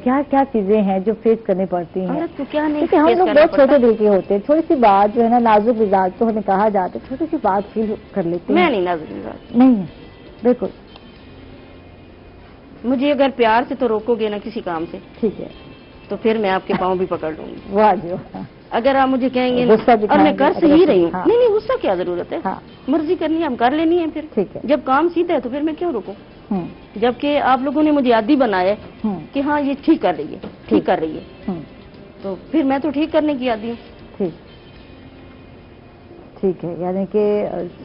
کیا کیا چیزیں ہیں جو فیس کرنی پڑتی ہیں. کیونکہ ہم لوگ بہت چھوٹے دل کے ہوتے ہیں، تھوڑی سی بات جو ہے نا نازک مزاج تو ہمیں کہا جاتا ہے، چھوٹی سی بات فیل کر لیتے ہیں. میں نہیں نازک مزاج نہیں ہے، بالکل. مجھے اگر پیار سے تو روکو گے نا کسی کام سے، ٹھیک ہے، تو پھر میں آپ کے پاؤں بھی پکڑ لوں گی. واہ جی. اگر آپ مجھے کہیں گے اور میں کر صحیح رہی ہوں، نہیں نہیں غصہ کیا ضرورت ہے، مرضی کرنی ہے ہم کر لینی ہے. پھر جب کام سیدھا ہے تو پھر میں کیوں روکوں؟ جبکہ آپ لوگوں نے مجھے عادی بنایا ہے کہ ہاں یہ ٹھیک کر رہی ہے، ٹھیک کر رہی ہے، تو پھر میں تو ٹھیک کرنے کی عادی ہوں. ٹھیک ہے، یعنی کہ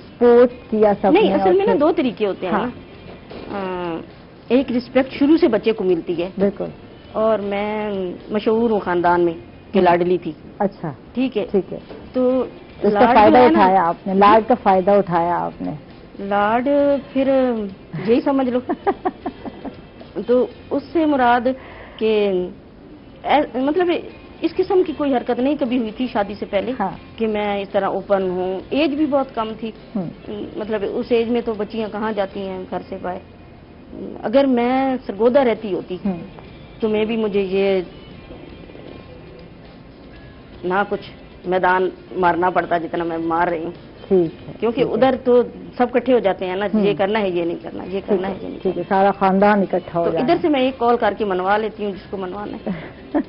سپورٹ کیا سب نہیں. اصل میں نا 2 طریقے ہوتے ہیں نا. ایک رسپیکٹ شروع سے بچے کو ملتی ہے. بالکل. اور میں مشہور ہوں خاندان میں کہ لاڈلی تھی. اچھا، ٹھیک ہے ٹھیک ہے. تو اس کا فائدہ اٹھایا آپ نے، لاڈ کا فائدہ اٹھایا آپ نے. لاڈ پھر یہی سمجھ لو. تو اس سے مراد کہ مطلب اس قسم کی کوئی حرکت نہیں کبھی ہوئی تھی شادی سے پہلے کہ میں اس طرح اوپن ہوں. ایج بھی بہت کم تھی، مطلب اس ایج میں تو بچیاں کہاں جاتی ہیں گھر سے باہر. اگر میں سرگودا رہتی ہوتی تو میں بھی مجھے یہ نہ کچھ میدان مارنا پڑتا جتنا میں مار رہی ہوں. ٹھیک ہے، کیونکہ ادھر تو سب کٹھے ہو جاتے ہیں نا، یہ کرنا ہے یہ نہیں کرنا، یہ کرنا ہے یہ نہیں. ٹھیک ہے، سارا خاندان اکٹھا ہو تو ادھر سے میں ایک کال کر کے منوا لیتی ہوں جس کو منوانا ہے.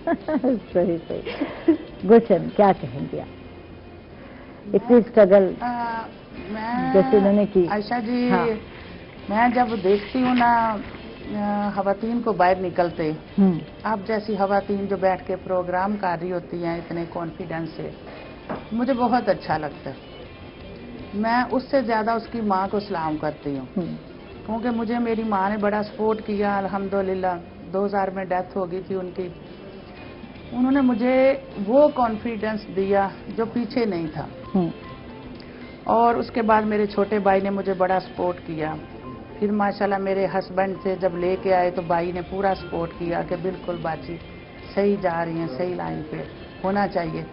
صحیح صحیح. گلشن کیا کہیں گے آپ اتنی اسٹرگل جیسے انہوں نے کی؟ عائشہ جی، میں جب دیکھتی ہوں نا خواتین کو باہر نکلتے، آپ جیسی خواتین جو بیٹھ کے پروگرام کر رہی ہوتی ہیں اتنے کانفیڈنس سے، مجھے بہت اچھا لگتا ہے. میں اس سے زیادہ اس کی ماں کو سلام کرتی ہوں، کیونکہ مجھے میری ماں نے بڑا سپورٹ کیا. الحمدللہ 2000 میں ڈیتھ ہو گئی تھی ان کی. انہوں نے مجھے وہ کانفیڈنس دیا جو پیچھے نہیں تھا. اور اس کے بعد میرے چھوٹے بھائی نے مجھے بڑا سپورٹ کیا. پھر ماشاءاللہ میرے ہسبینڈ سے جب لے کے آئے تو بھائی نے پورا سپورٹ کیا کہ بالکل باجی صحیح جا رہی ہیں، صحیح لائن پہ ہونا چاہیے.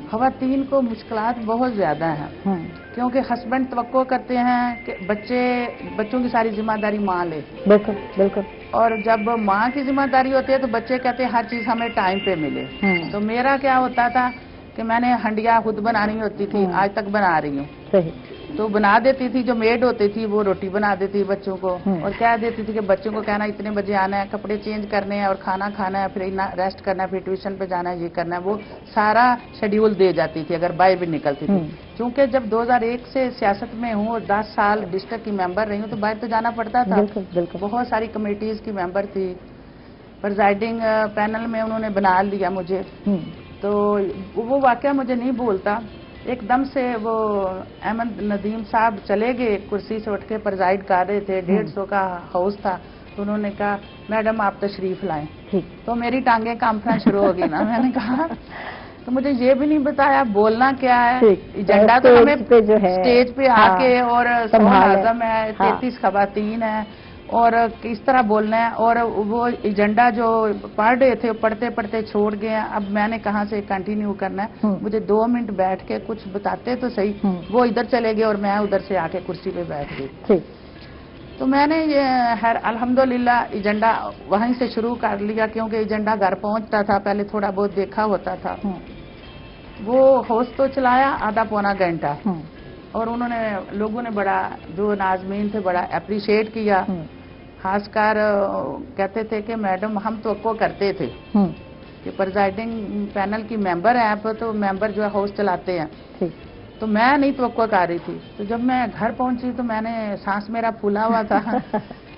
ख़वातीन को मुश्किलात बहुत ज़्यादा हैं, क्योंकि हस्बैंड तवक्को करते हैं कि बच्चों की सारी जिम्मेदारी माँ ले। बिल्कुल बिल्कुल। और जब माँ की जिम्मेदारी होती है तो बच्चे कहते हैं हर चीज़ हमें टाइम पे मिले। तो मेरा क्या होता था कि मैंने हंडिया खुद बनानी होती थी, आज तक बना रही हूँ। सही। तो बना देती थी, जो मेड होती थी वो रोटी बना देती बच्चों को, और कह देती थी कि बच्चों को कहना इतने बजे आना है, कपड़े चेंज करने हैं और खाना खाना है, फिर रेस्ट करना है, फिर ट्यूशन पे जाना है, ये करना है, वो सारा शेड्यूल दे जाती थी अगर बाहर भी निकलती थी। क्योंकि जब 2001 से सियासत में हूँ और 10 साल डिस्ट्रिक्ट की मेंबर रही हूँ तो बाहर तो जाना पड़ता था। बिल्कुल बिल्कुल। बहुत सारी कमेटीज की मेंबर थी, प्रिजाइडिंग पैनल में उन्होंने बना लिया मुझे। तो वो वाकया मुझे नहीं भूलता। एकदम से वो अहमद नदीम साहब चले गए, कुर्सी से उठ के प्रिजाइड कर रहे थे, 150 का हाउस था, तो उन्होंने कहा मैडम आप तशरीफ लाएं। तो मेरी टांगें कांपना शुरू हो गई ना। मैंने कहा तो मुझे ये भी नहीं बताया बोलना क्या है, एजेंडा तो हमें स्टेज पे आके और 100 नाज़म है, 33 खवातीन है और किस तरह बोलना है, और वो एजेंडा जो पढ़ रहे थे पढ़ते पढ़ते छोड़ गए हैं। अब मैंने कहाँ से कंटिन्यू करना है, मुझे 2 मिनट बैठ के कुछ बताते तो सही। वो इधर चले गए और मैं उधर से आके कुर्सी पे बैठ गई। तो मैंने ये अल्हम्दुलिल्लाह एजेंडा वहीं से शुरू कर लिया, क्योंकि एजेंडा घर पहुंचता था, पहले थोड़ा बहुत देखा होता था। वो हाउस तो चलाया आधा पौना घंटा, और उन्होंने लोगों ने बड़ा, जो नाज़मीन थे बड़ा अप्रिशिएट किया। खासकर कहते थे कि मैडम हम तो करते थे कि प्रिजाइडिंग पैनल की मेंबर हैं आप, तो मेंबर जो है हाउस चलाते हैं। तो मैं नहीं तो कर रही थी। तो जब मैं घर पहुंची तो मैंने सांस मेरा फूला हुआ था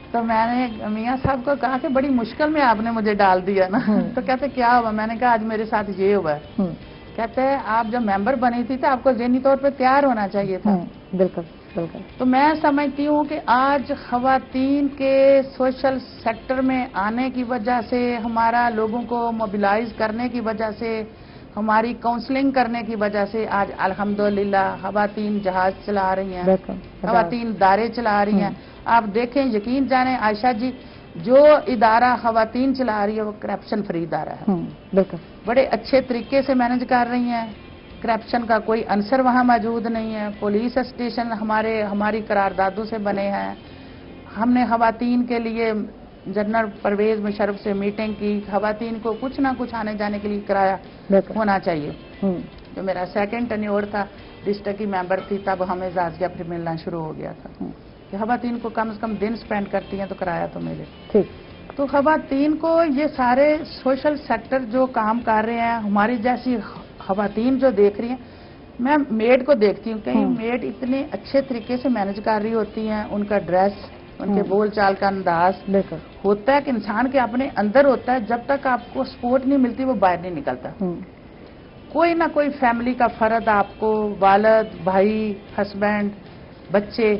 तो मैंने मियाँ साहब को कहा कि बड़ी मुश्किल में आपने मुझे डाल दिया ना। तो कहते क्या हुआ? मैंने कहा आज मेरे साथ ये हुआ है। कहते हैं आप जब मेंबर बनी थी तो आपको ज़हनी तौर पे तैयार होना चाहिए था। बिल्कुल बिल्कुल। तो मैं समझती हूँ कि आज खवातीन के सोशल सेक्टर में आने की वजह से, हमारा लोगों को मोबिलाइज करने की वजह से, हमारी काउंसलिंग करने की वजह से आज अल्हम्दुलिल्लाह खवातीन जहाज चला रही हैं, खवातीन इदारे चला रही हैं। आप देखें, यकीन जाने आयशा जी, जो इदारा खवातीन चला रही है वो करप्शन फ्री इदारा है। बिल्कुल। बड़े अच्छे तरीके से मैनेज कर रही हैं, करप्शन का कोई अंसर वहाँ मौजूद नहीं है। पुलिस स्टेशन हमारी करारदादों से बने हैं। हमने खवातीन के लिए जनरल परवेज मुशर्रफ से मीटिंग की, खवातीन को कुछ ना कुछ आने जाने के लिए किराया होना चाहिए। जो मेरा सेकंड टेन्योर था, डिस्ट्रिक्ट की मेंबर थी, तब हमें जाजिया फिर मिलना शुरू हो गया था कि खवातीन को कम से कम दिन स्पेंड करती हैं तो किराया तो मिले। ठीक। तो खवातीन को ये सारे सोशल सेक्टर जो काम कर रहे हैं, हमारी जैसी खवातीन जो देख रही हैं, मैं मेड को देखती हूँ, कई मेड इतने अच्छे तरीके से मैनेज कर रही होती हैं, उनका ड्रेस, उनके बोल चाल का अंदाज होता है कि इंसान के अपने अंदर होता है। जब तक आपको सपोर्ट नहीं मिलती वो बाहर नहीं निकलता। कोई ना कोई फैमिली का फर्द आपको, वालद, भाई, हस्बैंड, बच्चे,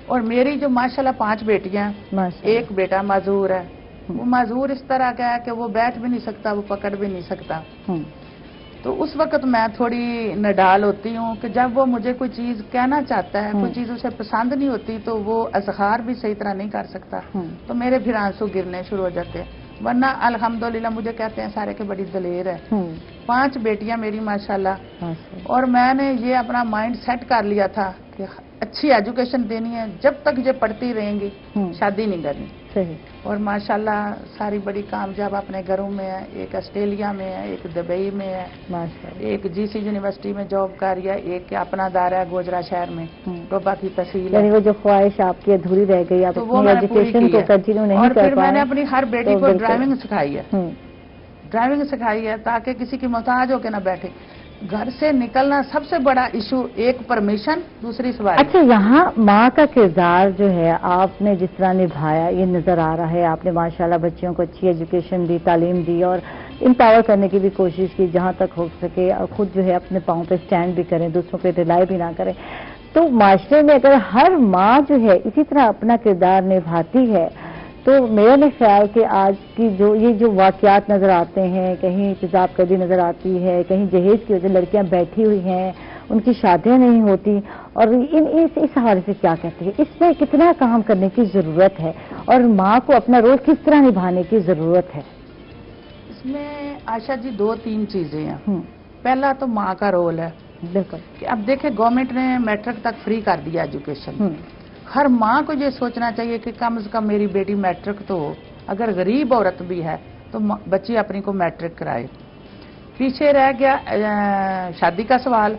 और मेरी जो माशाल्लाह 5 बेटियां, एक बेटा माजूर है। वो माजूर इस तरह का है कि वो बैठ भी नहीं सकता, वो पकड़ भी नहीं सकता। तो उस वक्त मैं थोड़ी नडाल होती हूँ कि जब वो मुझे कोई चीज़ कहना चाहता है, कोई चीज़ उसे पसंद नहीं होती, तो वो अज़हार भी सही तरह नहीं कर सकता, तो मेरे फिर आंसू गिरने शुरू हो जाते हैं। वरना अल्हम्दुलिल्लाह मुझे कहते हैं सारे के बड़ी दलेर है। 5 बेटियां मेरी माशाल्लाह, और मैंने ये अपना माइंड सेट कर लिया था कि अच्छी एजुकेशन देनी है, जब तक ये पढ़ती रहेंगी शादी नहीं करनी। सही। और माशाल्लाह सारी बड़ी कामयाब अपने घरों में है, एक ऑस्ट्रेलिया में है, एक दुबई में है, एक जीसी यूनिवर्सिटी में जॉब कर रही है, एक अपना दायरा है गोजरा शहर में, टोबा की तहसील है। वो जो ख्वाहिश आपकी अधूरी रह गई, आप तो वो एजुकेशन को कंटिन्यू नहीं कर पाए। और फिर मैंने अपनी हर बेटी को ड्राइविंग सिखाई है, ड्राइविंग सिखाई है ताकि किसी की मोहताज होकर ना बैठे। घर से निकलना सबसे बड़ा इशू, एक परमिशन, दूसरी सवारी। अच्छा, यहाँ माँ का किरदार जो है आपने जिस तरह निभाया ये नजर आ रहा है। आपने माशाल्लाह बच्चियों को अच्छी एजुकेशन दी, तालीम दी और एम्पावर करने की भी कोशिश की जहाँ तक हो सके, और खुद जो है अपने पाँव पे स्टैंड भी करें, दूसरों पे रिलाई भी ना करें। तो माशरे में अगर हर माँ जो है इसी तरह अपना किरदार निभाती है तो मेरा नहीं ख्याल कि आज की जो वाक़यात नज़र आते हैं, कहीं तेज़ाब कदी नज़र आती है, कहीं जहेज की वजह लड़कियां बैठी हुई हैं, उनकी शादियां नहीं होती, और इस हवाले से क्या कहते हैं, इसमें कितना काम करने की ज़रूरत है और माँ को अपना रोल किस तरह निभाने की ज़रूरत है? इसमें आशा जी 2-3 चीज़ें हैं। पहला तो माँ का रोल है बिल्कुल। कि अब देखें गवर्नमेंट ने मैट्रिक तक फ्री कर दिया एजुकेशन। हर माँ को ये सोचना चाहिए कि कम से कम मेरी बेटी मैट्रिक तो हो। अगर गरीब औरत भी है तो बच्ची अपनी को मैट्रिक कराए। पीछे रह गया शादी का सवाल,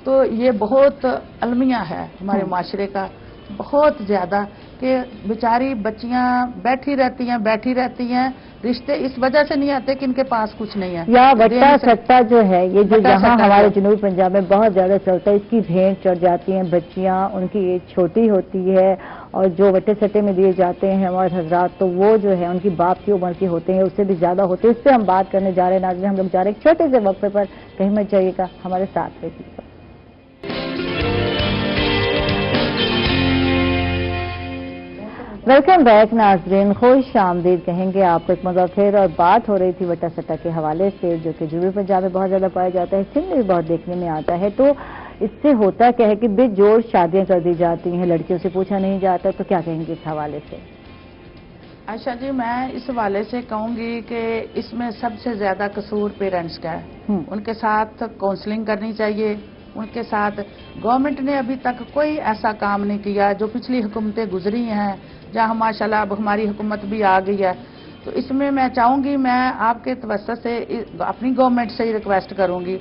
तो ये बहुत अलमिया है हमारे माशरे का, बहुत ज्यादा, कि बेचारी बच्चियां बैठी रहती हैं, रिश्ते इस वजह से नहीं आते कि इनके पास कुछ नहीं है। या वट्टा सट्टा जो है, ये जो यहाँ हमारे जनूबी पंजाब में बहुत ज्यादा चलता है, इसकी भेंट चढ़ जाती हैं बच्चियां, उनकी एज छोटी होती है और जो वट्टे सट्टे में दिए जाते हैं हमारे हजरात, तो वो जो है उनकी बाप की उम्र के होते हैं, उससे भी ज्यादा होते हैं। इस पर हम बात करने जा रहे हैं। नाज़रीन, हम लोग जा रहे हैं छोटे से वक्फे पर, कहीं मत जाइएगा, हमारे साथ रहिएगा। वेलकम बैक नाजरीन, खुश आमदीद कहेंगे आपको एक मज़ा फिर। और बात हो रही थी वट्टा सट्टा के हवाले से, जो कि जनूबी पंजाब में बहुत ज़्यादा पाया जाता है, सिंध में भी बहुत देखने में आता है। तो इससे होता क्या है कि बेजोड़ शादियां कर दी जाती हैं, लड़कियों से पूछा नहीं जाता, तो क्या कहेंगे इस हवाले से? आयशा जी, मैं इस हवाले से कहूँगी कि इसमें सबसे ज़्यादा कसूर पेरेंट्स का है। उनके साथ काउंसलिंग करनी चाहिए, उनके साथ गवर्नमेंट ने अभी तक कोई ऐसा काम नहीं किया। जो पिछली हुकूमतें गुजरी हैं, जहाँ माशाल्लाह अब हमारी हुकूमत भी आ गई है, तो इसमें मैं चाहूँगी, मैं आपके तवज्जो से अपनी गवर्नमेंट से ही रिक्वेस्ट करूँगी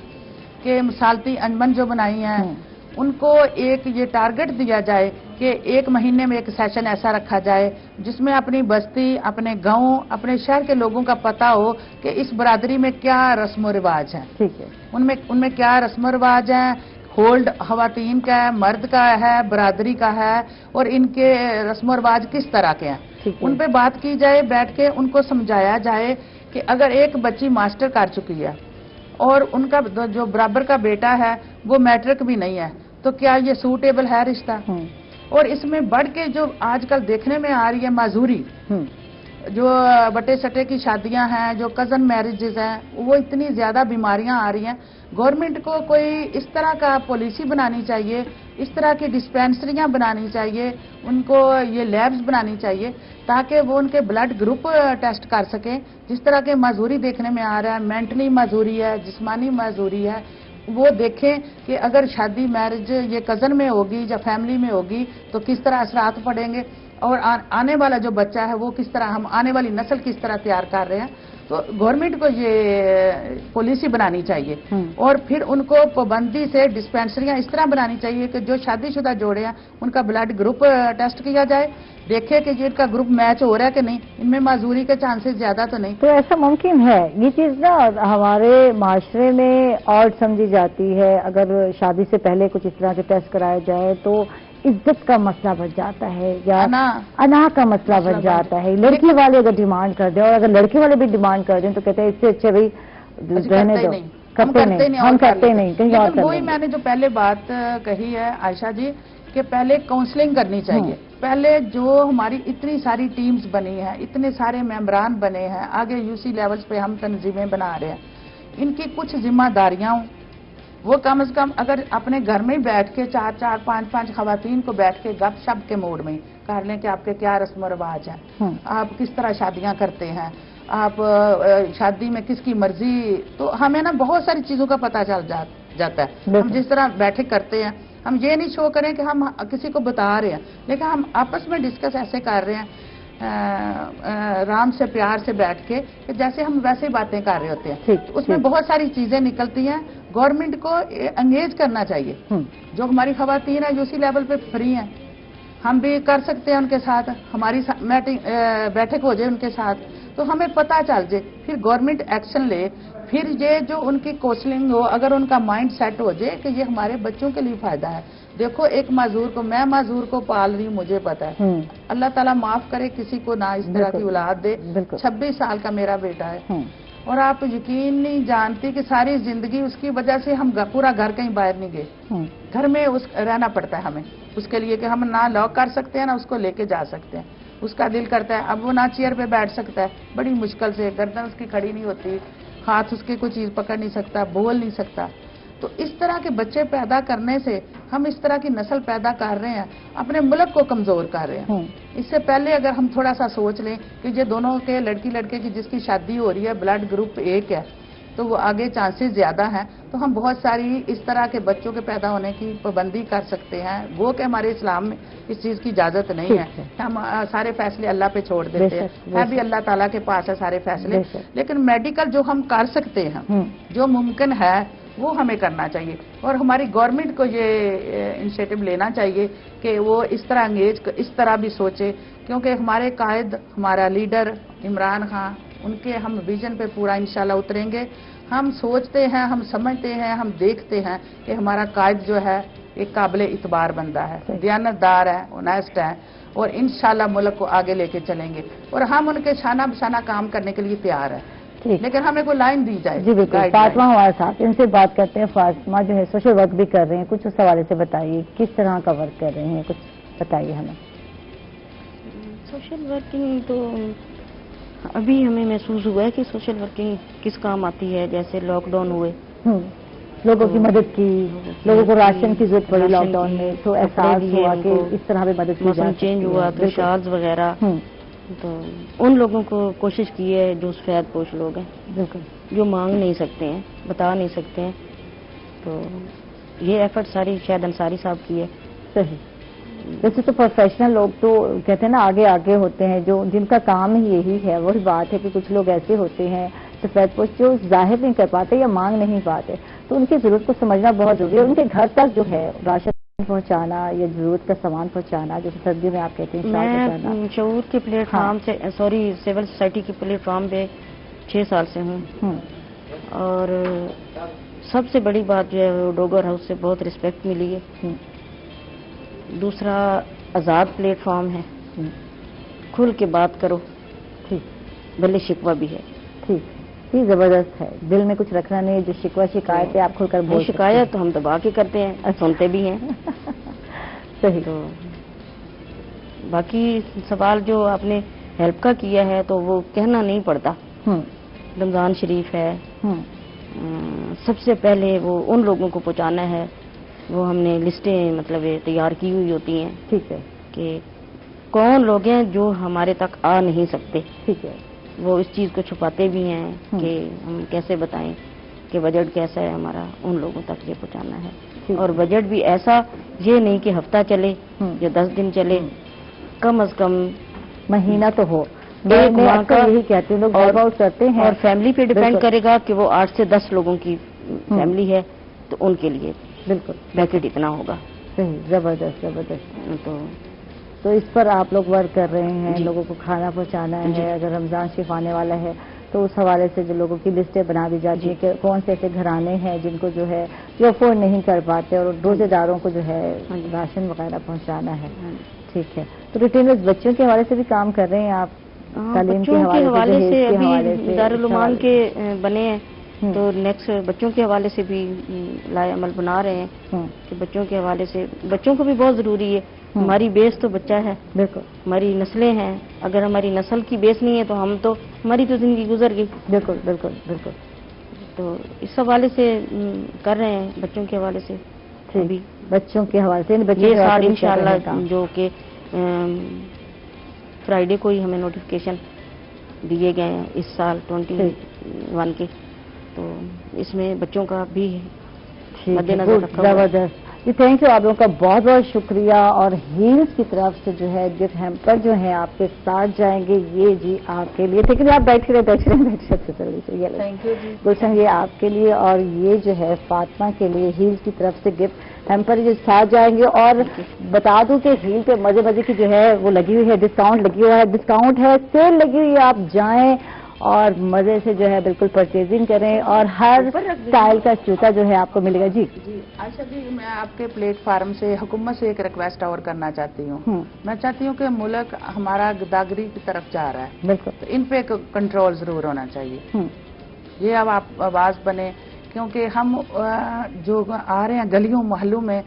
कि मिसालती अंजमन जो बनाई हैं, उनको एक ये टारगेट दिया जाए कि एक महीने में एक सेशन ऐसा रखा जाए जिसमें अपनी बस्ती, अपने गांव, अपने शहर के लोगों का पता हो कि इस बरादरी में क्या रस्म रिवाज है। ठीक है, उनमें क्या रस्म रिवाज है, होल्ड खवातीन का है, मर्द का है, बरादरी का है, और इनके रस्म रिवाज किस तरह के हैं। उन पे बात की जाए, बैठ के उनको समझाया जाए कि अगर एक बच्ची मास्टर कर चुकी है और उनका जो बराबर का बेटा है वो मैट्रिक भी नहीं है, तो क्या ये सूटेबल है रिश्ता? और इसमें बढ़ के जो आजकल देखने में आ रही है माजूरी, जो बटे सटे की शादियां हैं, जो कजन मैरिजेस हैं, वो इतनी ज्यादा बीमारियां आ रही हैं। गवर्नमेंट को कोई इस तरह का पॉलिसी बनानी चाहिए, इस तरह की डिस्पेंसरियां बनानी चाहिए, उनको ये लैब्स बनानी चाहिए ताकि वो उनके ब्लड ग्रुप टेस्ट कर सकें। जिस तरह के माजूरी देखने में आ रहा है, मेंटली माजूरी है, जिस्मानी माजूरी है, वो देखें कि अगर शादी मैरिज ये कजन में होगी या फैमिली में होगी तो किस तरह असरात पड़ेंगे, और आने वाला जो बच्चा है वो किस तरह, हम आने वाली नस्ल किस तरह तैयार कर रहे हैं। तो गवर्नमेंट को ये पॉलिसी बनानी चाहिए और फिर उनको पाबंदी से डिस्पेंसरियां इस तरह बनानी चाहिए कि जो शादीशुदा जोड़े हैं उनका ब्लड ग्रुप टेस्ट किया जाए, देखे कि ये इनका ग्रुप मैच हो रहा है कि नहीं, इनमें माजूरी के चांसेस ज्यादा तो नहीं। तो ऐसा मुमकिन है? ये चीज ना हमारे माशरे में और समझी जाती है, अगर शादी से पहले कुछ इस तरह के टेस्ट कराया जाए तो इज्जत का मसला बन जाता है, या अना का मसला बन जाता है। लड़की वाले अगर डिमांड कर दें, और अगर लड़के वाले भी डिमांड कर दें तो कहते हैं इससे अच्छे भाई रहने दो, करते नहीं कहीं और। वही मैंने जो पहले बात कही है आयशा जी, कि पहले काउंसलिंग करनी चाहिए। पहले जो हमारी इतनी सारी टीम्स बनी हैं, इतने सारे मेंबरान बने हैं, आगे यूसी लेवल्स पे हम तंजीमें बना रहे हैं, इनकी कुछ जिम्मेदारियां वो कम से कम अगर अपने घर में ही बैठ के 4-4, 5-5 खवातीन को बैठ के गपशप के मोड में कर लें कि आपके क्या रस्म रिवाज है, आप किस तरह शादियां करते हैं, आप शादी में किसकी मर्जी, तो हमें ना बहुत सारी चीजों का पता चल जाता है। हम जिस तरह बैठक करते हैं, हम ये नहीं शो करें कि हम किसी को बता रहे हैं, लेकिन हम आपस में डिस्कस ऐसे कर रहे हैं आराम से प्यार से बैठ के जैसे हम वैसे बातें कर रहे होते हैं। उसमें बहुत सारी चीजें निकलती हैं। गवर्नमेंट को एंगेज करना चाहिए। जो हमारी खवातीन है यूसी लेवल पे फ्री हैं, हम भी कर सकते हैं उनके साथ, हमारी बैठक हो जाए उनके साथ, तो हमें पता चल जाए, फिर गवर्नमेंट एक्शन ले, फिर ये जो उनकी काउंसलिंग हो, अगर उनका माइंड सेट हो जाए कि ये हमारे बच्चों के लिए फायदा है। देखो एक माजूर को, मैं माजूर को पाल रही हूँ, मुझे पता है, अल्लाह ताला माफ करे किसी को ना इस तरह की औलाद दे। 26 साल का मेरा बेटा है और आप यकीन नहीं जानती कि सारी जिंदगी उसकी वजह से हम पूरा घर कहीं बाहर नहीं गए, घर में रहना पड़ता है हमें उसके लिए कि हम ना लॉक कर सकते हैं ना उसको लेके जा सकते हैं। उसका दिल करता है, अब वो ना चेयर पे बैठ सकता है, बड़ी मुश्किल से, गर्दन उसकी खड़ी नहीं होती, हाथ उसके कोई चीज पकड़ नहीं सकता, बोल नहीं सकता। तो इस तरह के बच्चे पैदा करने से हम इस तरह की नस्ल पैदा कर रहे हैं, अपने मुल्क को कमजोर कर रहे हैं। इससे पहले अगर हम थोड़ा सा सोच लें कि ये दोनों के लड़की लड़के की जिसकी शादी हो रही है ब्लड ग्रुप एक है, تو وہ آگے چانسز زیادہ ہیں. تو ہم بہت ساری اس طرح کے بچوں کے پیدا ہونے کی پابندی کر سکتے ہیں. وہ کہ ہمارے اسلام میں اس چیز کی اجازت نہیں ہے. ہم سارے فیصلے اللہ پہ چھوڑ دیتے ہیں بھی اللہ تعالیٰ کے پاس ہے سارے فیصلے. لیکن میڈیکل جو ہم کر سکتے ہیں جو ممکن ہے وہ ہمیں کرنا چاہیے. اور ہماری گورنمنٹ کو یہ انیشیٹو لینا چاہیے کہ وہ اس طرح انگیج اس طرح بھی سوچے. کیونکہ ہمارے قائد ہمارا لیڈر عمران خان ان کے ہم ویژن پہ پورا انشاءاللہ اتریں گے. ہم سوچتے ہیں ہم سمجھتے ہیں ہم دیکھتے ہیں کہ ہمارا قائد جو ہے ایک قابل اعتبار بندہ ہے, دیانتدار ہے, اونیسٹ ہے اور انشاءاللہ ملک کو آگے لے کے چلیں گے. اور ہم ان کے شانہ بشانہ کام کرنے کے لیے تیار ہیں. لیکن ہمیں کوئی لائن دی جائے. جی بالکل. فاطمہ ہمارے ساتھ ان سے بات کرتے ہیں. فاطمہ جو ہے سوشل ورک بھی کر رہے ہیں, کچھ اس حوالے سے بتائیے کس طرح کا ورک کر رہے ہیں, کچھ بتائیے ہمیں. سوشل ورکنگ تو ابھی ہمیں محسوس ہوا ہے کہ سوشل ورکنگ کس کام آتی ہے. جیسے لاک ڈاؤن ہوئے, لوگوں کی مدد کی, لوگوں کو راشن کی ضرورت پڑی لاک ڈاؤن میں, تو احساس ہوا کہ اس طرح بھی مدد کی. موسم چینج ہوا تو شالز وغیرہ, تو ان لوگوں کو کوشش کی ہے جو سفید پوش لوگ ہیں, بالکل, جو مانگ نہیں سکتے ہیں, بتا نہیں سکتے ہیں. تو یہ ایفرٹ ساری شاید انصاری صاحب کی ہے. صحیح. ویسے تو پروفیشنل لوگ تو کہتے ہیں نا آگے آگے ہوتے ہیں, جو جن کا کام ہی یہی ہے. وہی بات ہے کہ کچھ لوگ ایسے ہوتے ہیں سفید پوش جو ظاہر نہیں کر پاتے یا مانگ نہیں پاتے, تو ان کی ضرورت کو سمجھنا بہت ضروری ہے. ان کے گھر تک جو ہے راشن پہنچانا یا ضرورت کا سامان پہنچانا, جیسے سردیوں میں آپ کہتے ہیں میں شعور کے پلیٹ فارم سے سول سوسائٹی کے پلیٹ فارم پہ 6 سال سے ہوں. اور سب سے بڑی بات جو ہے وہ ڈوگر ہاؤس سے بہت رسپیکٹ ملی ہے. دوسرا آزاد پلیٹ فارم ہے, کھل کے بات کرو, بھلے شکوہ بھی ہے. ٹھیک, یہ زبردست ہے. دل میں کچھ رکھنا نہیں, جو شکوہ شکایت ہے آپ کھل کر بول. شکایت تو ہم دبا کے کرتے ہیں, سنتے بھی ہیں. صحیح. تو باقی سوال جو آپ نے ہیلپ کا کیا ہے تو وہ کہنا نہیں پڑتا. رمضان شریف ہے, سب سے پہلے وہ ان لوگوں کو پہنچانا ہے. وہ ہم نے لسٹیں مطلب تیار کی ہوئی ہوتی ہیں. ٹھیک ہے. کہ کون لوگ ہیں جو ہمارے تک آ نہیں سکتے. ٹھیک ہے. وہ اس چیز کو چھپاتے بھی ہیں کہ ہم کیسے بتائیں کہ بجٹ کیسا ہے ہمارا, ان لوگوں تک یہ پہنچانا ہے. اور بجٹ بھی ایسا, یہ نہیں کہ ہفتہ چلے یا 10 دن چلے, کم از کم مہینہ تو ہو. ایک ماہ کا یہی کہتے ہیں لوگ ہیلپ آؤٹ کرتے ہیں. اور فیملی پہ ڈیپینڈ کرے گا کہ وہ 8 سے 10 لوگوں کی فیملی ہے تو ان کے لیے بالکل پیکٹ اتنا ہوگا. صحیح. زبردست زبردست. تو اس پر آپ لوگ ورک کر رہے ہیں, لوگوں کو کھانا پہنچانا ہے. اگر رمضان شریف آنے والا ہے تو اس حوالے سے جو لوگوں کی لسٹیں بنا دی جاتی ہے کہ کون سے ایسے گھرانے ہیں جن کو جو ہے جو افورڈ نہیں کر پاتے, اور روزے داروں کو جو ہے راشن وغیرہ پہنچانا ہے. ٹھیک ہے. تو روٹین میں بچوں کے حوالے سے بھی کام کر رہے ہیں آپ؟ تعلیم کے حوالے سے ابھی دارالعلومان کے بنے ہیں, تو نیکسٹ بچوں کے حوالے سے بھی لائے عمل بنا رہے ہیں کہ بچوں کے حوالے سے, بچوں کو بھی بہت ضروری ہے. ہماری بیس تو بچہ ہے. بالکل. ہماری نسلیں ہیں, اگر ہماری نسل کی بیس نہیں ہے تو ہماری تو زندگی گزر گئی. بالکل بالکل بالکل. تو اس حوالے سے کر رہے ہیں بچوں کے حوالے سے. ابھی بچوں کے حوالے سے یہ سال انشاءاللہ جو کہ فرائیڈے کو ہی ہمیں نوٹیفکیشن دیے گئے ہیں اس سال 21 کے, تو اس میں بچوں کا بھی مد نظر رکھا ہوا ہے. زبردست. جی تھینک یو. آپ لوگوں کا بہت بہت شکریہ. اور ہیلز کی طرف سے جو ہے گفٹ ہیمپر جو ہے آپ کے ساتھ جائیں گے, یہ جی آپ کے لیے. لیکن آپ بیٹھ رہے تھینک یو جی. گلشن یہ آپ کے لیے, اور یہ جو ہے فاطمہ کے لیے ہیلز کی طرف سے گفٹ ہیمپر جو ساتھ جائیں گے. اور بتا دوں کہ ہیل پہ مزے مزے کی جو ہے وہ لگی ہوئی ہے, ڈسکاؤنٹ لگی ہوا ہے, ڈسکاؤنٹ ہے, سیل لگی ہوئی ہے. آپ جائیں اور مزے سے جو ہے بالکل پرچیزنگ کریں, اور ہر اسٹائل کا جوتا جو ہے آپ کو ملے گا. جی عائشہ جی, میں آپ کے پلیٹ فارم سے حکومت سے ایک ریکویسٹ اور کرنا چاہتی ہوں. میں چاہتی ہوں کہ ملک ہمارا گداگری کی طرف جا رہا ہے. بالکل. تو ان پہ کنٹرول ضرور ہونا چاہیے. یہ اب آپ آواز بنے, کیونکہ ہم جو آ رہے ہیں گلیوں محلوں میں,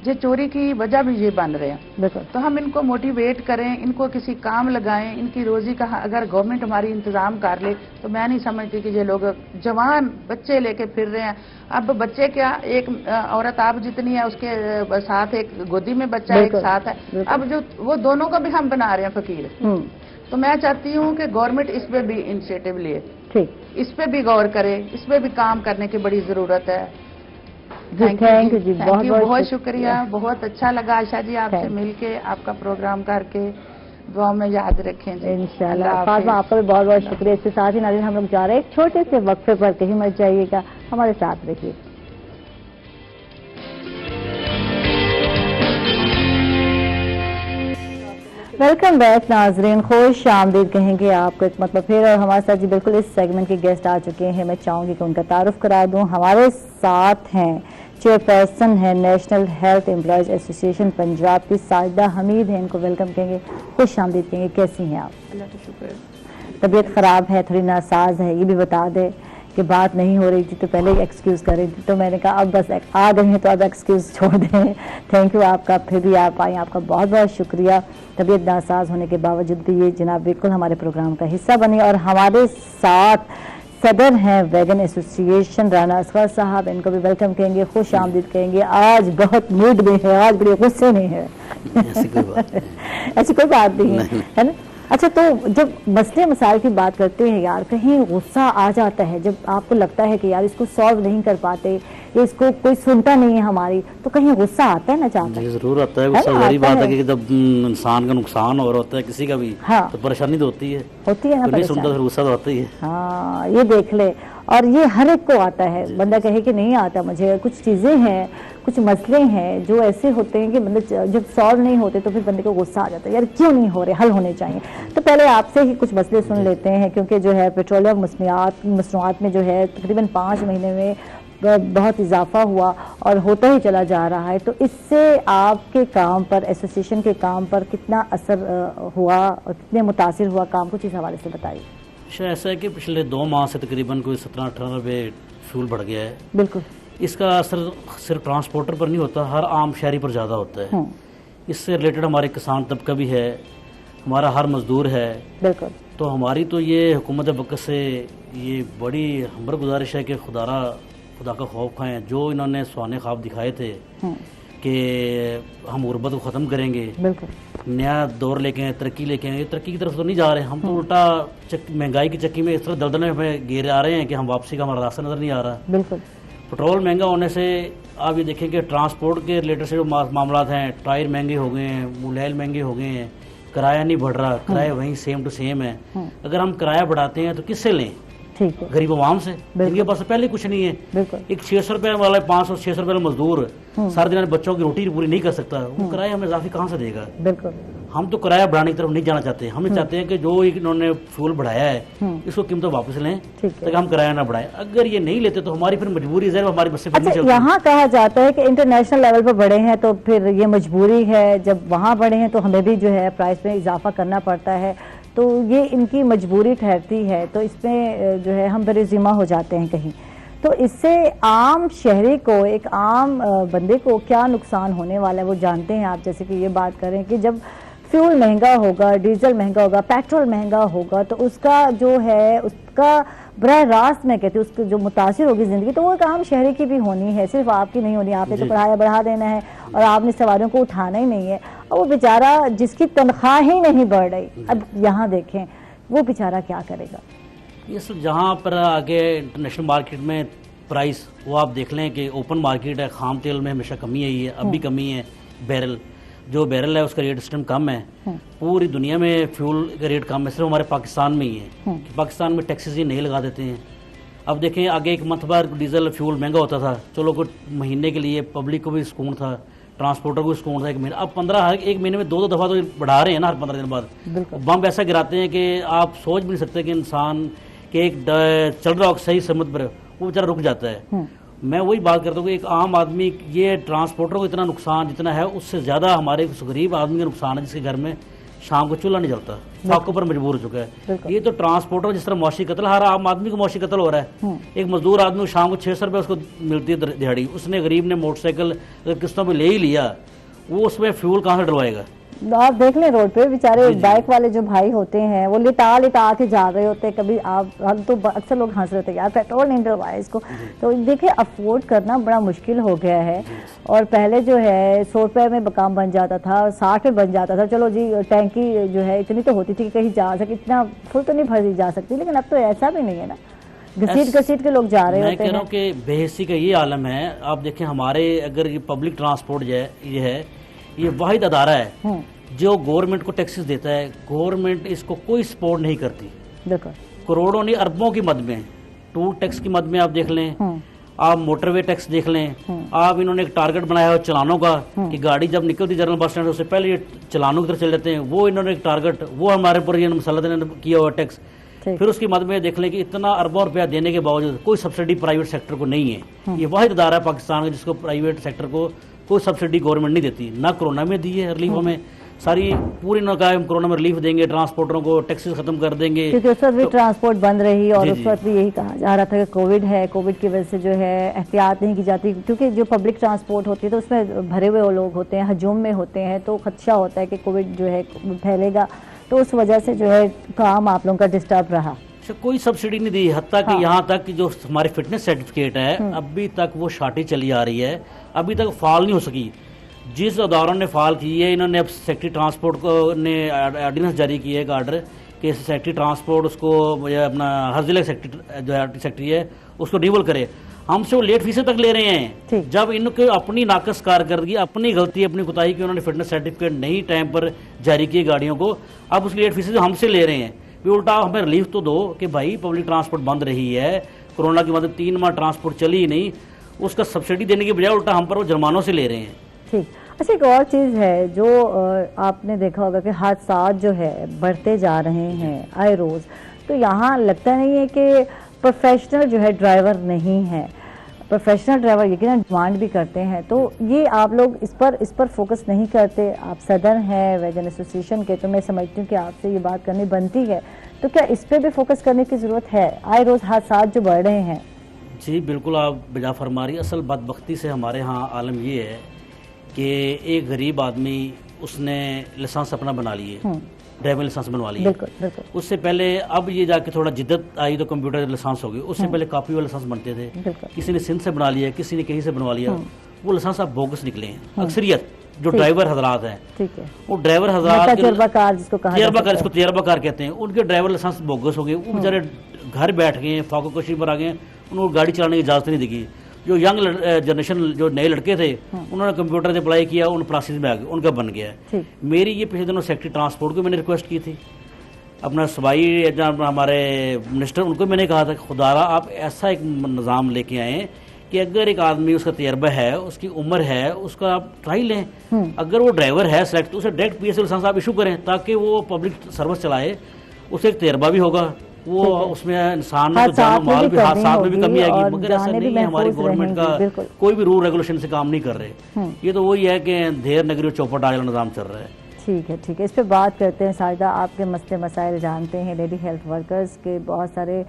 یہ چوری کی وجہ بھی یہ بن رہے ہیں. تو ہم ان کو موٹیویٹ کریں, ان کو کسی کام لگائیں, ان کی روزی کا اگر گورنمنٹ ہماری انتظام کر لے تو میں نہیں سمجھتی کہ یہ لوگ جوان بچے لے کے پھر رہے ہیں. اب بچے کیا, ایک عورت آپ جتنی ہے اس کے ساتھ ایک گودی میں بچہ ایک ساتھ ہے, اب جو وہ دونوں کو بھی ہم بنا رہے ہیں فقیر. تو میں چاہتی ہوں کہ گورنمنٹ اس پہ بھی انیشیٹو لے، ٹھیک، اس پہ بھی غور کرے، اس پہ بھی کام کرنے کی بڑی ضرورت ہے. تھینک یو جی، بہت شکریہ. بہت اچھا لگا عائشہ جی آپ سے مل کے، آپ کا پروگرام کر کے. دعا میں یاد رکھیں جی. انشاءاللہ. فاطمہ آپ کا بھی بہت بہت شکریہ. اس کے ساتھ ہی ناظرین ہم لوگ جا رہے ہیں ایک چھوٹے سے وقفے پر، کہیں مت جائیے گا، ہمارے ساتھ رہیے. ویلکم بیک ناظرین، خوش آمدید کہیں گے آپ کو ایک مرتبہ پھر. اور ہمارے ساتھ جی بالکل اس سیگمنٹ کے گیسٹ آ چکے ہیں. میں چاہوں گی کہ ان کا تعارف کرا دوں. ہمارے ساتھ ہیں چیئرپرسن ہے نیشنل ہیلتھ امپلائیز ایسوسی ایشن پنجاب کی ساجدہ حمید ہیں. ان کو ویلکم کہیں گے، خوش آمدید کہیں گے. کیسی ہیں آپ؟ اللہ کا شکر. طبیعت خراب ہے، تھوڑی ناساز ہے، یہ بھی بتا دیں کہ بات نہیں ہو رہی تھی تو پہلے ایکسکیوز کر رہی تھی، تو میں نے کہا اب بس آ گئی ہیں تو اب ایکسکیوز چھوڑ دیں. تھینک یو آپ کا، پھر بھی آپ آئیں، آپ کا بہت بہت شکریہ. طبیعت ناساز ہونے کے باوجود بھی یہ جناب بالکل ہمارے پروگرام کا حصہ بنی. اور ہمارے ساتھ صدر ہیں ویگن ایسوسی ایشن رانا اصغر صاحب. ان کو بھی ویلکم کہیں گے، خوش آمدید کہیں گے. آج بہت موڈ میں ہے، آج بڑے غصے میں ہے. ایسی کوئی بات نہیں ہے نا. اچھا، تو جب مسئلے مسائل کی بات کرتے ہیں یار، کہیں غصہ آ جاتا ہے جب آپ کو لگتا ہے کہ یار اس کو سالو نہیں کر پاتے، اس کو کوئی سنتا نہیں ہے ہماری، تو کہیں غصہ آتا ہے نا؟ چاہتا ہے ضرور آتا ہے غصہ. ظاہری بات ہے کہ جب انسان کا نقصان ہو رہا ہوتا ہے کسی کا بھی تو پریشانی تو ہوتی ہے نا. نہیں سنتا پھر غصہ تو آتا ہی ہے. ہاں، یہ دیکھ لے. اور یہ ہر ایک کو آتا ہے. بندہ کہے کہ نہیں آتا مجھے، کچھ چیزیں ہیں، کچھ مسئلے ہیں جو ایسے ہوتے ہیں کہ مطلب جب سالو نہیں ہوتے تو پھر بندے کو غصہ آ جاتا ہے، یار کیوں نہیں ہو رہے، حل ہونے چاہیے. تو پہلے آپ سے ہی کچھ مسئلے سن لیتے ہیں، کیونکہ جو ہے پیٹرولیم مصنوعات میں جو ہے تقریباً 5 مہینے میں بہت اضافہ ہوا اور ہوتا ہی چلا جا رہا ہے. تو اس سے آپ کے کام پر، ایسوسی ایشن کے کام پر کتنا اثر ہوا اور کتنے متاثر ہوا کام، کچھ اس حوالے سے بتائیے. ایسا ہے کہ پچھلے 2 ماہ سے تقریباً کوئی 17-18 روپے فیول بڑھ گیا ہے. بالکل. اس کا اثر صرف ٹرانسپورٹر پر نہیں ہوتا، ہر عام شہری پر زیادہ ہوتا ہے. اس سے ریلیٹڈ ہمارے کسان طبقہ بھی ہے، ہمارا ہر مزدور ہے. بالکل. تو ہماری تو یہ حکومت وقت سے یہ بڑی ہمبر گزارش ہے کہ خدا کا خوف کھائیں. جو انہوں نے سہانے خواب دکھائے تھے کہ ہم غربت کو ختم کریں گے، نیا دور لے کے آئے، ترقی لے کے آئے، یہ ترقی کی طرف تو نہیں جا رہے. ہم تو الٹا مہنگائی کی چکی میں اس طرح دلدل میں گھیرے آ رہے ہیں کہ ہم واپسی کا ہمارا راستہ نظر نہیں آ رہا. بالکل. پٹرول مہنگا ہونے سے آپ یہ دیکھیں کہ ٹرانسپورٹ کے ریلیٹڈ سے جو معاملات ہیں، ٹائر مہنگے ہو گئے ہیں، مولائل مہنگے ہو گئے ہیں، کرایہ نہیں بڑھ رہا، کرایہ وہیں سیم ٹو سیم ہے. اگر ہم کرایہ بڑھاتے ہیں تو کس سے لیں؟ غریب عوام سے، جن کے پاس پہلے کچھ نہیں ہے. ایک 600 روپے والا 500-600 روپے والا مزدور سارے دن بچوں کی روٹی پوری نہیں کر سکتا، وہ کرایہ ہمیں اضافی کہاں سے دے گا؟ بالکل. ہم تو کرایہ بڑھانے کی طرف نہیں جانا چاہتے. ہم چاہتے ہیں کہ جو انہوں نے فیول بڑھایا ہے اس کو قیمتیں واپس لیں تاکہ ہم کرایہ نہ بڑھائیں. اگر یہ نہیں لیتے تو ہماری پھر مجبوری ہے، ہماری بسیں پھر نہیں چلتی. یہاں کہا جاتا ہے کہ انٹرنیشنل لیول پر بڑھے ہیں تو پھر یہ مجبوری ہے، جب وہاں بڑھے ہیں تو ہمیں بھی جو ہے پرائس میں اضافہ کرنا پڑتا ہے، تو یہ ان کی مجبوری ٹھہرتی ہے. تو اس میں جو ہے ہم بر ذمہ ہو جاتے ہیں کہیں. تو اس سے عام شہری کو، ایک عام بندے کو کیا نقصان ہونے والا ہے وہ جانتے ہیں آپ. جیسے کہ یہ بات کریں کہ جب فیول مہنگا ہوگا، ڈیزل مہنگا ہوگا، پیٹرول مہنگا ہوگا، تو اس کا جو ہے اس کا براہ راست میں کہتی ہوں اس کی جو متاثر ہوگی زندگی، تو وہ ایک عام شہری کی بھی ہونی ہے، صرف آپ کی نہیں ہونی. آپ نے تو کرایہ بڑھا دینا ہے اور آپ نے سواریوں کو اٹھانا ہی نہیں ہے. اور وہ بیچارہ جس کی تنخواہ ہی نہیں بڑھ رہی، اب یہاں دیکھیں وہ بیچارہ کیا کرے گا. یہ جہاں پر آگے انٹرنیشنل مارکیٹ میں پرائس وہ آپ دیکھ لیں کہ اوپن مارکیٹ ہے، خام تیل میں ہمیشہ کمی آئی ہے، اب بھی کمی ہے. بیرل ہے اس کا ریٹ اس ٹائم کم ہے. پوری دنیا میں فیول کا ریٹ کم ہے، صرف ہمارے پاکستان میں ہی ہے. پاکستان میں ٹیکسز ہی نہیں لگا دیتے ہیں. اب دیکھیں آگے ایک منتھ بعد ڈیزل فیول مہنگا ہوتا تھا، چلو کچھ مہینے کے لیے پبلک کو بھی سکون تھا، ٹرانسپورٹر کو بھی سکون تھا. ایک مہینہ اب 15 ایک مہینے میں 2 دفعہ تو بڑھا رہے ہیں نا، ہر 15 دن بعد بم ایسا گراتے ہیں کہ آپ سوچ بھی نہیں سکتے کہ انسان کے ایک چل رہا ہو صحیح سمت پر وہ بیچارہ رک جاتا ہے. میں وہی بات کرتا ہوں کہ ایک عام آدمی یہ ٹرانسپورٹر کو اتنا نقصان جتنا ہے اس سے زیادہ ہمارے غریب آدمی کا نقصان ہے جس کے گھر میں شام کو چولہا نہیں جلتا، فاقوں پر مجبور ہو چکا ہے. یہ تو ٹرانسپورٹر جس طرح معاشی قتل، ہر عام آدمی کو معاشی قتل ہو رہا ہے. ایک مزدور آدمی کو شام کو 600 روپے اس کو ملتی ہے دہاڑی، اس نے غریب نے موٹر سائیکل اگر قسطوں پہ لے ہی لیا، وہ اس میں فیول کہاں سے ڈلوائے گا؟ آپ دیکھ لیں روڈ پہ بیچارے بائک والے جو بھائی ہوتے ہیں وہ لٹا لٹا کے جا رہے ہوتے ہیں. کبھی آپ ہم تو اکثر لوگ ہنس رہے ہوتے ہیں یار پیٹرول نہیں ڈلوایا اس کو. تو دیکھیں افورڈ کرنا بڑا مشکل ہو گیا ہے. اور پہلے جو ہے 100 روپے میں مقام بن جاتا تھا, 60 میں بن جاتا تھا. چلو جی ٹینکی جو ہے اتنی تو ہوتی تھی کہ کہیں جا سکے, اتنا فل تو نہیں بھری جا سکتی, لیکن اب تو ایسا بھی نہیں ہے نا, گھسیٹ کے لوگ جا رہے ہوتے ہیں. میں کہہ رہا ہوں کہ بے حسی کا یہ عالم ہے. آپ دیکھیں ہمارے اگر یہ پبلک ٹرانسپورٹ یہ ہے یہ واحد ادارہ ہے جو گورنمنٹ کو ٹیکسز دیتا ہے. گورنمنٹ اس کو کوئی سپورٹ نہیں کرتی. کروڑوں نہیں اربوں کی مد میں, ٹول ٹیکس کی مد میں آپ دیکھ لیں, آپ موٹر وے ٹیکس دیکھ لیں, آپ انہوں نے ایک ٹارگٹ بنایا ہو چلانوں کا کہ گاڑی جب نکلتی جنرل بس اسٹینڈ اس سے پہلے یہ چلانوں کی طرف چل جاتے ہیں. وہ انہوں نے ایک ٹارگٹ, وہ ہمارے پر یہ مسلط نے کیا ہوا ٹیکس. پھر اس کی مد میں دیکھ لیں کہ اتنا اربوں روپیہ دینے کے باوجود کوئی سبسڈی پرائیویٹ سیکٹر کو نہیں ہے. یہ واحد ادارہ ہے پاکستان کا جس کو پرائیویٹ سیکٹر کو کوئی سبسڈی گورنمنٹ نہیں دیتی. نہ کرونا میں دی ہے ریلیفوں میں, ساری پوری انہوں نے کہا ہم کرونا میں ریلیف دیں گے, ٹرانسپورٹروں کو ٹیکسز ختم کر دیں گے, کیونکہ اس وقت بھی ٹرانسپورٹ بند رہی اور اس وقت بھی یہی کہا جا رہا تھا کہ کووڈ ہے, کووڈ کی وجہ سے جو ہے احتیاط نہیں کی جاتی, کیونکہ جو پبلک ٹرانسپورٹ ہوتی ہے تو اس میں بھرے ہوئے لوگ ہوتے ہیں, ہجوم میں ہوتے ہیں, تو خدشہ ہوتا ہے کہ کووڈ جو ہے پھیلے گا, تو اس وجہ سے جو ہے کام آپ لوگوں کا ڈسٹرب رہا. کوئی سبسڈی نہیں دی, حتیٰ کہ یہاں تک جو ہماری فٹنس سرٹیفکیٹ ہے ابھی تک وہ شارٹی چلی آ رہی ہے, ابھی تک فعال نہیں ہو سکی. جس اداروں نے فعال کی ہے انہوں نے اب سیکٹری ٹرانسپورٹ کو نے آرڈیننس جاری کی ہے, ایک آرڈر کہ سیکٹری ٹرانسپورٹ اس کو اپنا ہر ضلع جو سیکٹری ہے اس کو ریول کرے. ہم سے وہ لیٹ فیسیں تک لے رہے ہیں, جب ان کو اپنی ناقص کارکردگی, اپنی غلطی, اپنی کوتاہی کی انہوں نے فٹنس سرٹیفکیٹ نہیں ٹائم پر جاری کیے گاڑیوں کو, اب اس کی لیٹ فیسیں ہم سے لے رہے ہیں. الٹا ہمیں ریلیف تو دو کہ بھائی پبلک ٹرانسپورٹ بند رہی ہے, کورونا کی مدد 3 ماہ ٹرانسپورٹ چلی ہی نہیں, اس کا سبسڈی دینے کے بجائے الٹا ہم پر وہ جرمانوں سے لے رہے ہیں. ٹھیک. اچھا ایک اور چیز ہے جو آپ نے دیکھا ہوگا کہ حادثات جو ہے بڑھتے جا رہے ہیں آئے روز, تو یہاں لگتا نہیں ہے کہ پروفیشنل جو ہے ڈرائیور نہیں ہے. پروفیشنل ڈرائیور یقیناً ڈیمانڈ بھی کرتے ہیں, تو یہ آپ لوگ اس پر فوکس نہیں کرتے. آپ صدر ہیں ویگن ایسوسی ایشن کے, تو میں سمجھتی ہوں کہ آپ سے یہ بات کرنی بنتی ہے, تو کیا اس پہ بھی فوکس کرنے کی ضرورت ہے؟ آئے روز حادثات جو بڑھ رہے ہیں. جی بالکل آپ بجا فرما رہی. اصل بدبختی سے ہمارے ہاں عالم یہ ہے کہ ایک غریب آدمی اس نے لائسنس اپنا بنا لیے, ڈرائیونگ لائسنس بنوا لیے. اس سے پہلے اب یہ جا کے تھوڑا جدت آئی تو کمپیوٹر لائسنس ہو گئی. اس سے پہلے کاپی والے لائسنس بنتے تھے, کسی نے سندھ سے بنا لیا, کسی نے کہیں سے بنوا لیا. وہ لائسنس اب بوگس نکلے ہیں. اکثریت جو ڈرائیور حضرات ہیں وہ ڈرائیور حضرات تجربہ کار جس کو تجربہ کار کہتے ہیں, ان کے ڈرائیور لائسنس بوگس ہو گئے. وہ بیچارے گھر بیٹھ گئے, فاقہ کشی پر آ گئے, انہوں کو گاڑی چلانے کی اجازت نہیں دی گئی. جو ینگ جنریشن جو نئے لڑکے تھے انہوں نے کمپیوٹر سے اپلائی کیا, ان پروسیس میں آ گئے, ان کا بن گیا ہے. میری یہ پچھلے دنوں سیکٹری ٹرانسپورٹ کو میں نے ریکویسٹ کی تھی, اپنا صوبائی ہمارے منسٹر ان کو میں نے کہا تھا کہ خدا را آپ ایسا ایک نظام لے کے آئیں کہ اگر ایک آدمی اس کا تجربہ ہے, اس کی عمر ہے, اس کا آپ ٹرائی لیں. اگر وہ ڈرائیور ہے سلیکٹ تو اسے ڈائریکٹ پی ایس لائسنس آپ ایشو کریں تاکہ وہ پبلک سروس چلائے, اسے ایک تجربہ بھی ہوگا, وہ اس میں انسان جان و مال بھی, حادثات میں بھی کمی آئے گی. مگر ایسا نہیں ہے, ہماری گورنمنٹ کا کوئی بھی رول ریگولیشن سے کام نہیں کر رہے. یہ تو وہی ہے کہ دھیر نگری چوپٹ آگے نظام چل رہا ہے. ٹھیک ہے ٹھیک ہے, اس پہ بات کرتے ہیں. ساجدہ آپ کے مسئلے مسائل جانتے ہیں, لیڈی ہیلتھ ورکرز کے بہت سارے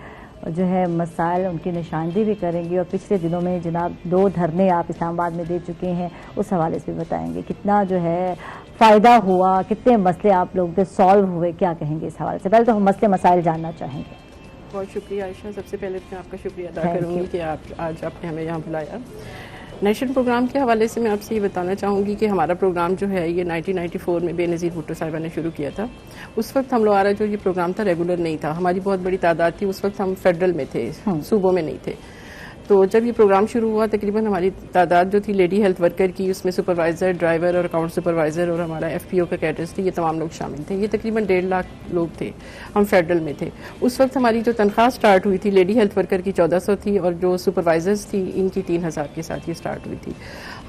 جو ہے مسائل, ان کی نشاندہی بھی کریں گی. اور پچھلے دنوں میں جناب 2 دھرنے آپ اسلام آباد میں دے چکے ہیں, اس حوالے سے بھی بتائیں گے کتنا جو ہے فائدہ ہوا, کتنے مسئلے آپ لوگ کے سالو ہوئے, کیا کہیں گے اس حوالے سے؟ پہلے تو ہم مسئلے مسائل جاننا چاہیں گے. بہت شکریہ عائشہ, سب سے پہلے میں آپ کا شکریہ ادا کروں گی کہ آج آپ نے ہمیں یہاں بلایا. نیشنل پروگرام کے حوالے سے میں آپ سے یہ بتانا چاہوں گی کہ ہمارا پروگرام جو ہے یہ 1994 میں بے نظیر بھٹو صاحبہ نے شروع کیا تھا. اس وقت ہم لوگوں جو یہ پروگرام تھا ریگولر نہیں تھا, ہماری بہت بڑی تعداد تھی. اس وقت ہم فیڈرل میں تھے, صوبوں میں نہیں تھے. تو جب یہ پروگرام شروع ہوا تقریباً ہماری تعداد جو تھی لیڈی ہیلتھ ورکر کی, اس میں سپروائزر, ڈرائیور اور اکاؤنٹ سپروائزر اور ہمارا ایف پی او کا کیڈرز تھے, یہ تمام لوگ شامل تھے. یہ تقریباً 1.5 لاکھ لوگ تھے. ہم فیڈرل میں تھے. اس وقت ہماری جو تنخواہ سٹارٹ ہوئی تھی لیڈی ہیلتھ ورکر کی 1400 تھی, اور جو سپروائزرز تھی ان کی 3000 کے ساتھ یہ سٹارٹ ہوئی تھی.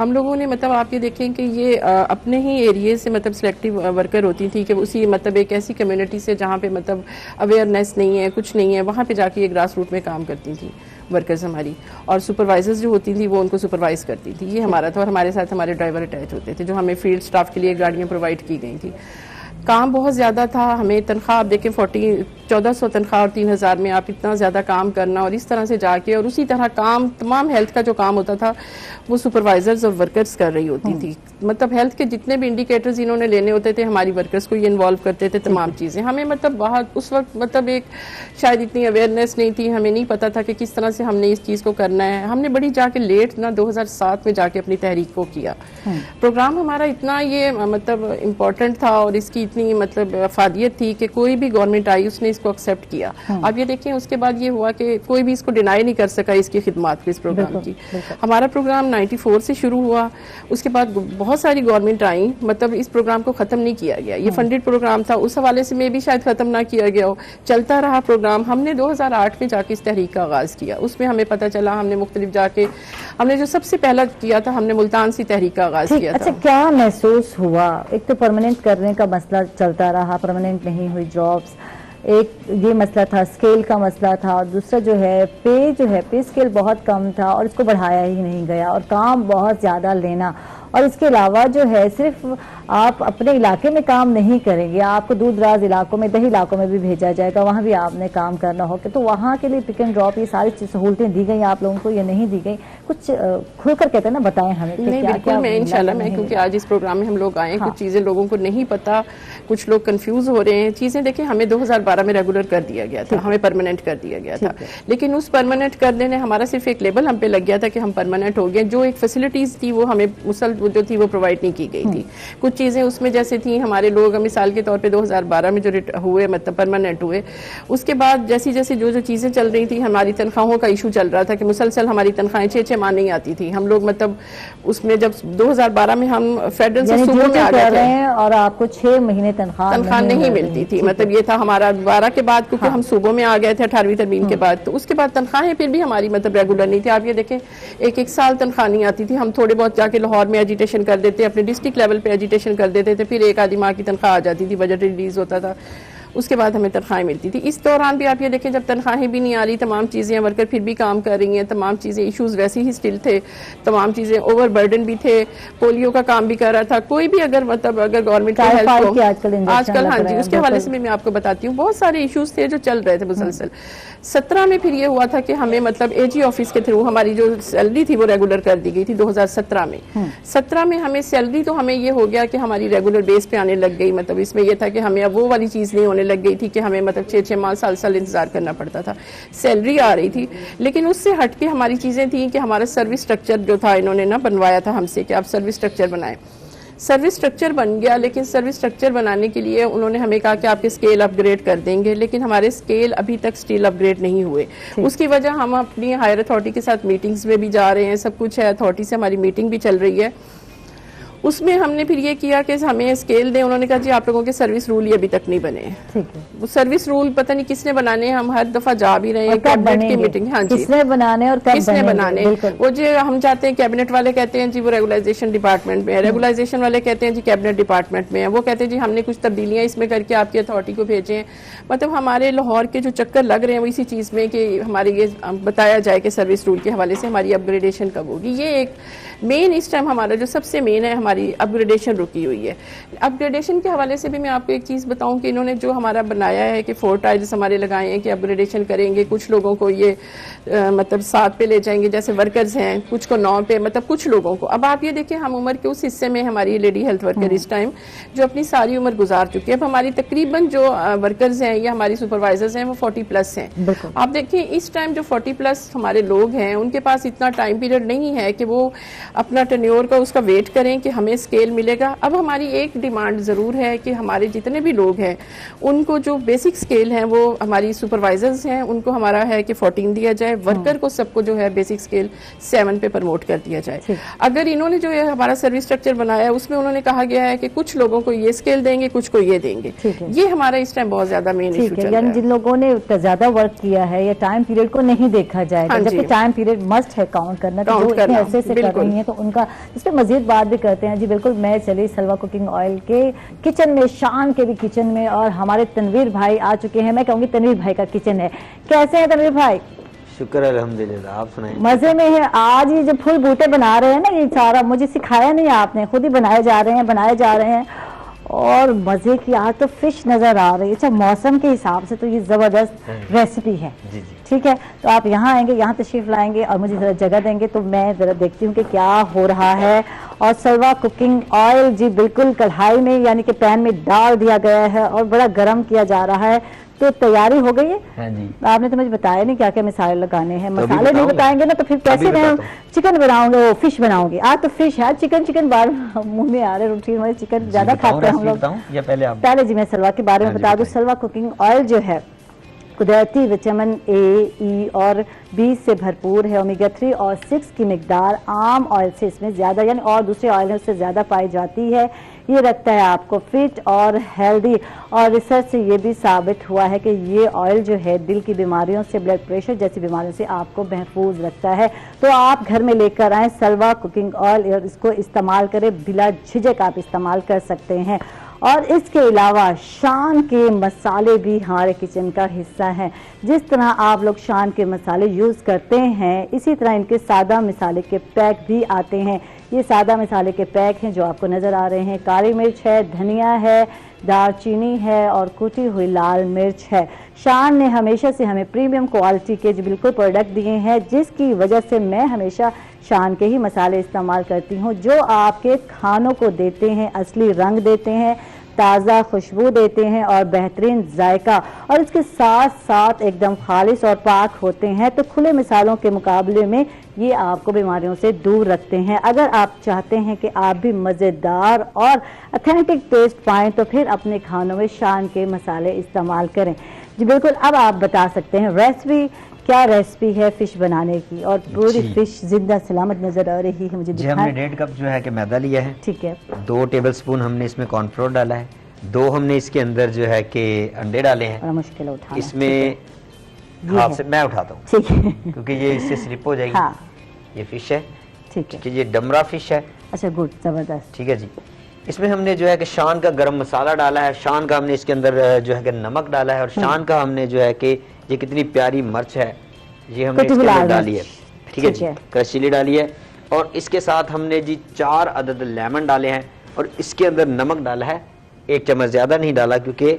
ہم لوگوں نے مطلب آپ یہ دیکھیں کہ یہ اپنے ہی ایریے سے مطلب سلیکٹیو ورکر ہوتی تھی کہ اسی مطلب ایک ایسی کمیونٹی سے جہاں پہ مطلب اویئرنیس نہیں ہے, کچھ نہیں ہے, وہاں پہ جا کے یہ گراس روٹ میں کام کرتی تھیں ورکرز ہماری. اور سپروائزرز جو ہوتی تھیں وہ ان کو سپروائز کرتی تھی. یہ ہمارا تھا. اور ہمارے ساتھ ہمارے ڈرائیور اٹیچ ہوتے تھے جو ہمیں فیلڈ سٹاف کے لیے گاڑیاں پرووائڈ کی گئی تھی. काम बहुत ज़्यादा था, हमें तनख्वाह आप देखें 1400 तनख्वाह और 3000 में आप इतना ज़्यादा काम करना और इस तरह से जाके, और उसी तरह काम तमाम हेल्थ का जो काम होता था वो सुपरवाइजर्स और वर्कर्स कर रही होती थी। मतलब हेल्थ के जितने भी इंडिकेटर्स इन्होंने लेने होते थे हमारी वर्कर्स को ये इन्वॉल्व करते थे तमाम चीज़ें। हमें मतलब बहुत उस वक्त मतलब एक शायद इतनी अवेयरनेस नहीं थी, हमें नहीं पता था कि किस तरह से हमने इस चीज़ को करना है। हमने बड़ी जाके लेट ना 2007 में जाके अपनी तहरीक को किया। प्रोग्राम हमारा इतना ये मतलब इम्पोर्टेंट था और इसकी इतनी मतलब अफादियत थी कि कोई भी गवर्नमेंट आई उसने इसको एक्सेप्ट किया। अब ये देखें उसके बाद ये हुआ कि कोई भी इसको डिनाई नहीं कर सका इसकी खिदमत को, इस प्रोग्राम की। हमारा प्रोग्राम 94 से शुरू हुआ, उसके बाद बहुत सारी गवर्नमेंट आई, मतलब इस प्रोग्राम को ख़त्म नहीं किया गया। ये फंडेड प्रोग्राम था, उस हवाले से में भी शायद ख़त्म ना किया गया हो, चलता रहा प्रोग्राम। हमने 2008 में जाके इस तहरीक का आगाज़ किया। उसमें हमें पता चला, हमने मुख्तलिफ जाके हमने जो सबसे पहला किया था हमने मुल्तान से तहरीक का आगाज़ किया था। अच्छा, क्या महसूस हुआ? एक तो परमानेंट करने का मसला चलता रहा, परमानेंट नहीं हुई जॉब्स, एक ये मसला था, स्केल का मसला था, और दूसरा जो है पे स्केल बहुत कम था और इसको बढ़ाया ही नहीं गया, और काम बहुत ज़्यादा लेना, और इसके अलावा जो है सिर्फ आप अपने इलाके में काम नहीं करेंगे, आपको दूर दराज इलाकों में, दही इलाकों में भी भेजा जाएगा, वहाँ भी आपने काम करना होगा। तो वहाँ के लिए पिक एंड ड्रॉप, ये सारी सहूलतें दी गई आप लोगों को या नहीं दी गई? कुछ खुलकर कहते हैं ना, बताएं हमें। नहीं, बिल्कुल मैं इंशाल्लाह, मैं क्योंकि आज इस प्रोग्राम में हम लोग आए हैं, कुछ चीज़ें लोगों को नहीं पता, कुछ लोग कंफ्यूज हो रहे हैं। चीज़ें देखें, हमें 2012 में रेगुलर कर दिया गया था, हमें परमानेंट कर दिया गया था, लेकिन उस परमानेंट कर देने हमारा सिर्फ एक लेबल हम पे लग गया था कि हम परमानेंट हो गए। जो एक फैसिलिटीज़ थी वो हमें मुसल जो थी वो प्रोवाइड नहीं की गई थी। कुछ चीज़ें उसमें जैसे थी, हमारे लोग मिसाल के तौर पे 2012 में जो हुए मतलब परमानेंट हुए, उसके बाद जैसी जैसी जो चीज़ें चल रही थी, हमारी तनख्वाहों का इशू चल रहा था कि मुसलसल हमारी तनख्वाहें 6 माह नहीं आती थी। हम लोग मतलब उसमें जब 2012 में हम फेडरल से सूबों में आ गए थे और आपको 6 महीने तनख्वाह नहीं मिलती थी। मतलब ये था हमारा 12 के बाद, क्योंकि हम सूबों में आ गए थे 18वीं तरमीम के बाद, तो उसके बाद तनख्वाहें फिर भी हमारी मतलब रेगुलर नहीं थी। आप ये देखें, एक साल तनख्वाह नहीं आती थी। हम थोड़े बहुत जाके लाहौर में एजिटेशन कर देते, अपने डिस्ट्रिक्ट लेवल पे एजिटेशन कर देते थे, फिर एक आधी माह की तनख्वाह आ जाती थी, बजट रिलीज होता था, उसके बाद हमें तनख्वाहें मिलती थी। इस दौरान भी आप ये देखें, जब तनख्वाहें भी नहीं आ रही, तमाम चीज़ें, वर्कर फिर भी काम कर रही हैं, तमाम चीज़ें, इश्यूज वैसे ही स्टिल थे, तमाम चीज़ें ओवर बर्डन भी थे, पोलियो का काम भी कर रहा था। कोई भी अगर मतलब अगर गवर्नमेंट को हेल्प आजकल, हाँ जी, उसके हवाले से मैं आपको बताती हूँ, बहुत सारे इश्यूज थे जो चल रहे थे मुसलसल। 17 में फिर ये हुआ था कि हमें मतलब एजी ऑफिस के थ्रू हमारी जो सैलरी थी वो रेगुलर कर दी गई थी 2017 में। 17 में हमें सैलरी तो हमें ये हो गया कि हमारी रेगुलर बेस पे आने लग गई। मतलब इसमें यह था कि हमें अब वो वाली चीज़ नहीं होने लग गई थी कि हमें मतलब 6 माह साल इंतजार करना पड़ता था। सैलरी आ रही थी, लेकिन उससे हट के हमारी चीज़ें थी कि हमारा सर्विस स्ट्रक्चर जो था इन्होंने ना बनवाया था हमसे कि आप सर्विस स्ट्रक्चर बनाएं। सर्विस स्ट्रक्चर बन गया, लेकिन सर्विस स्ट्रक्चर बनाने के लिए उन्होंने हमें कहा कि आपके स्केल अपग्रेड कर देंगे, लेकिन हमारे स्केल अभी तक स्टिल अपग्रेड नहीं हुए। उसकी वजह हम अपनी हायर अथॉरिटी के साथ मीटिंग्स में भी जा रहे हैं, सब कुछ है, अथॉरिटी से हमारी मीटिंग भी चल रही है। उसमें हमने फिर ये किया कि हमें स्केल दें। उन्होंने कहा जी आप लोगों के सर्विस रूल ही अभी तक नहीं बने। वो सर्विस रूल पता नहीं किसने बनाने हैं, हम हर दफा जा भी रहे हैं कैबिनेट की मीटिंग। हाँ जी, किसने बनाने और किसने बनाने, वो जो हम चाहते हैं, कैबिनेट वाले कहते हैं जी वो रेगुलाइजेशन डिपार्टमेंट में है, रेगुलाइजेशन वाले कहते हैं जी कैबिनेट डिपार्टमेंट में है, वो कहते हैं जी हमने कुछ तब्दीलियां इसमें करके आपकी अथॉरिटी को भेजे हैं। मतलब हमारे लाहौर के जो चक्कर लग रहे हैं वो इसी चीज़ में कि हमारे ये बताया जाए कि सर्विस रूल के हवाले से हमारी अपग्रेडेशन कब होगी। ये एक मेन इस टाइम हमारा जो सबसे मेन है, हमारी अपग्रेडेशन रुकी हुई है। अपग्रेडेशन के हवाले से भी मैं आपको एक चीज़ बताऊं कि इन्होंने जो हमारा बनाया है कि 4 टाइल्स हमारे लगाए हैं कि अपग्रेडेशन करेंगे, कुछ लोगों को ये मतलब 7 पे ले जाएंगे, जैसे वर्कर्स हैं, कुछ को 9 पे, मतलब कुछ लोगों को। अब आप ये देखिए, हम उम्र के उस हिस्से में हमारी लेडी हेल्थ वर्कर इस टाइम जो अपनी सारी उम्र गुजार चुकी है। अब हमारी तकरीबन जो वर्कर्स हैं या हमारी सुपरवाइजर्स हैं वो 40+ हैं। आप देखिए इस टाइम जो 40+ हमारे लोग हैं उनके पास इतना टाइम पीरियड नहीं है कि वो अपना टेन्योर का उसका वेट करें कि हमें स्केल मिलेगा। अब हमारी एक डिमांड ज़रूर है कि हमारे जितने भी लोग हैं उनको जो बेसिक स्केल हैं वो हमारी सुपरवाइजर्स हैं उनको हमारा है कि 14 दिया जाए, वर्कर को सबको जो है बेसिक स्केल 7 पे प्रमोट कर दिया जाए। अगर इन्होंने जो है हमारा सर्विस स्ट्रक्चर बनाया है उसमें उन्होंने कहा गया है कि कुछ लोगों को ये स्केल देंगे, कुछ को ये देंगे। ये हमारा इस टाइम बहुत ज्यादा मेन इशू चल रहा है। जिन लोगों ने ज्यादा वर्क किया है या टाइम पीरियड को नहीं देखा जाएगा, जबकि टाइम पीरियड मस्ट है काउंट करना, तो जो इतने ऐसे से कर रही हैं तो उनका इस पर मजीद बात भी करते हैं। जी बिल्कुल, मैं चली सलवा कुकिंग ऑयल के किचन में, शान के भी किचन में, और हमारे तनवीर भाई आ चुके हैं। मैं कहूँगी तनवीर भाई का किचन है। कैसे हैं तनवीर भाई? शुक्र अल्हम्दुलिल्लाह, आप सुनाइए। मजे में है। आज ये जो फूल बूटे बना रहे हैं ना, ये सारा मुझे सिखाया नहीं आपने, खुद ही बनाए जा रहे हैं اور مزے کی آج تو فش نظر آ رہی ہے. اچھا موسم کے حساب سے تو یہ زبردست ریسیپی ہے. جی جی ٹھیک ہے, تو آپ یہاں آئیں گے, یہاں تشریف لائیں گے اور مجھے ذرا جگہ دیں گے تو میں ذرا دیکھتی ہوں کہ کیا ہو رہا ہے. اور سلوا کوکنگ آئل جی بالکل کڑھائی میں یعنی کہ پین میں ڈال دیا گیا ہے اور بڑا گرم کیا جا رہا ہے. تو تیاری ہو گئی ہے. ہاں جی, آپ نے تو مجھے بتایا نہیں کیا کیا مسالے لگانے ہیں. تو ابھی مسالے نہیں بتاؤں گا. بتائیں گے نا تو پھر کیسے میں بتاتا ہوں. چکن بناؤں گے, وہ فش بناؤں گی. آج تو فش ہے, چکن بار منہ میں آ رہے روٹین میں چکن زیادہ کھاتے ہیں ہم لوگ. یا پہلے آپ پہلے جی میں سلوا کے بارے میں بتا دوں. سلوا کوکنگ آئل جو ہے قدرتی وٹامن اے, ای اور بی سے بھرپور ہے. اومیگا 3 اور 6 کی مقدار عام آئل سے اس میں زیادہ یعنی اور دوسرے آئل سے زیادہ پائی جاتی ہے. یہ رکھتا ہے آپ کو فٹ اور ہیلدی, اور ریسرچ سے یہ بھی ثابت ہوا ہے کہ یہ آئل جو ہے دل کی بیماریوں سے, بلڈ پریشر جیسی بیماریوں سے آپ کو محفوظ رکھتا ہے. تو آپ گھر میں لے کر آئیں سلوا کوکنگ آئل اور اس کو استعمال کریں, بلا جھجک آپ استعمال کر سکتے ہیں. اور اس کے علاوہ شان کے مسالے بھی ہمارے کچن کا حصہ ہیں. جس طرح آپ لوگ شان کے مسالے یوز کرتے ہیں اسی طرح ان کے سادہ مسالے کے پیک بھی آتے ہیں. یہ سادہ مسالے کے پیک ہیں جو آپ کو نظر آ رہے ہیں. کالی مرچ ہے, دھنیا ہے, دار چینی ہے اور کوٹی ہوئی لال مرچ ہے. شان نے ہمیشہ سے ہمیں پریمیم کوالٹی کے جو بالکل پروڈکٹ دیے ہیں, جس کی وجہ سے میں ہمیشہ شان کے ہی مسالے استعمال کرتی ہوں, جو آپ کے کھانوں کو دیتے ہیں اصلی رنگ, دیتے ہیں تازہ خوشبو, دیتے ہیں اور بہترین ذائقہ, اور اس کے ساتھ ساتھ ایک دم خالص اور پاک ہوتے ہیں. تو کھلے مسالوں کے مقابلے میں یہ آپ کو بیماریوں سے دور رکھتے ہیں. اگر آپ چاہتے ہیں کہ آپ بھی مزیدار اور اتھینٹک ٹیسٹ پائیں تو پھر اپنے کھانوں میں شان کے مسالے استعمال کریں. جی بالکل, اب آپ بتا سکتے ہیں ریسیپی کیا ریسیپی ہے فش بنانے کی, اور پوری فش زندہ سلامت نظر آ رہی ہے مجھے. جی ہم نے 1.5 کپ جو ہے کہ میدا لیا ہے. ٹھیک ہے. 2 ٹیبل سپون ہم نے اس میں کارن فلور ڈالا ہے. 2 ہم نے اس کے اندر جو ہے کہ انڈے ڈالے ہیں. بڑا مشکل اٹھانا اس میں ہاتھ سے میں اٹھاتا ہوں ٹھیک ہے کیونکہ یہ اس سے سلپ ہو جائے گی. ہاں یہ فش ہے, ٹھیک ہے. یہ ڈمرا فش ہے. اچھا گڈ, زبردست. ٹھیک ہے جی. اس میں ہم نے جو ہے کہ شان کا گرم مسالہ ڈالا ہے. شان کا ہم نے اس کے اندر جو ہے کہ نمک ڈالا ہے, اور شان کا ہم نے جو ہے کہ یہ کتنی پیاری مرچ ہے یہ ہم نے اس کے اندر ڈالی ہے. ٹھیک ہے جی, کرش چلی ڈالی ہے. اور اس کے ساتھ ہم نے جی 4 عدد لیمن ڈالے ہیں, اور اس کے اندر نمک ڈالا ہے. 1 چمچ زیادہ نہیں ڈالا کیونکہ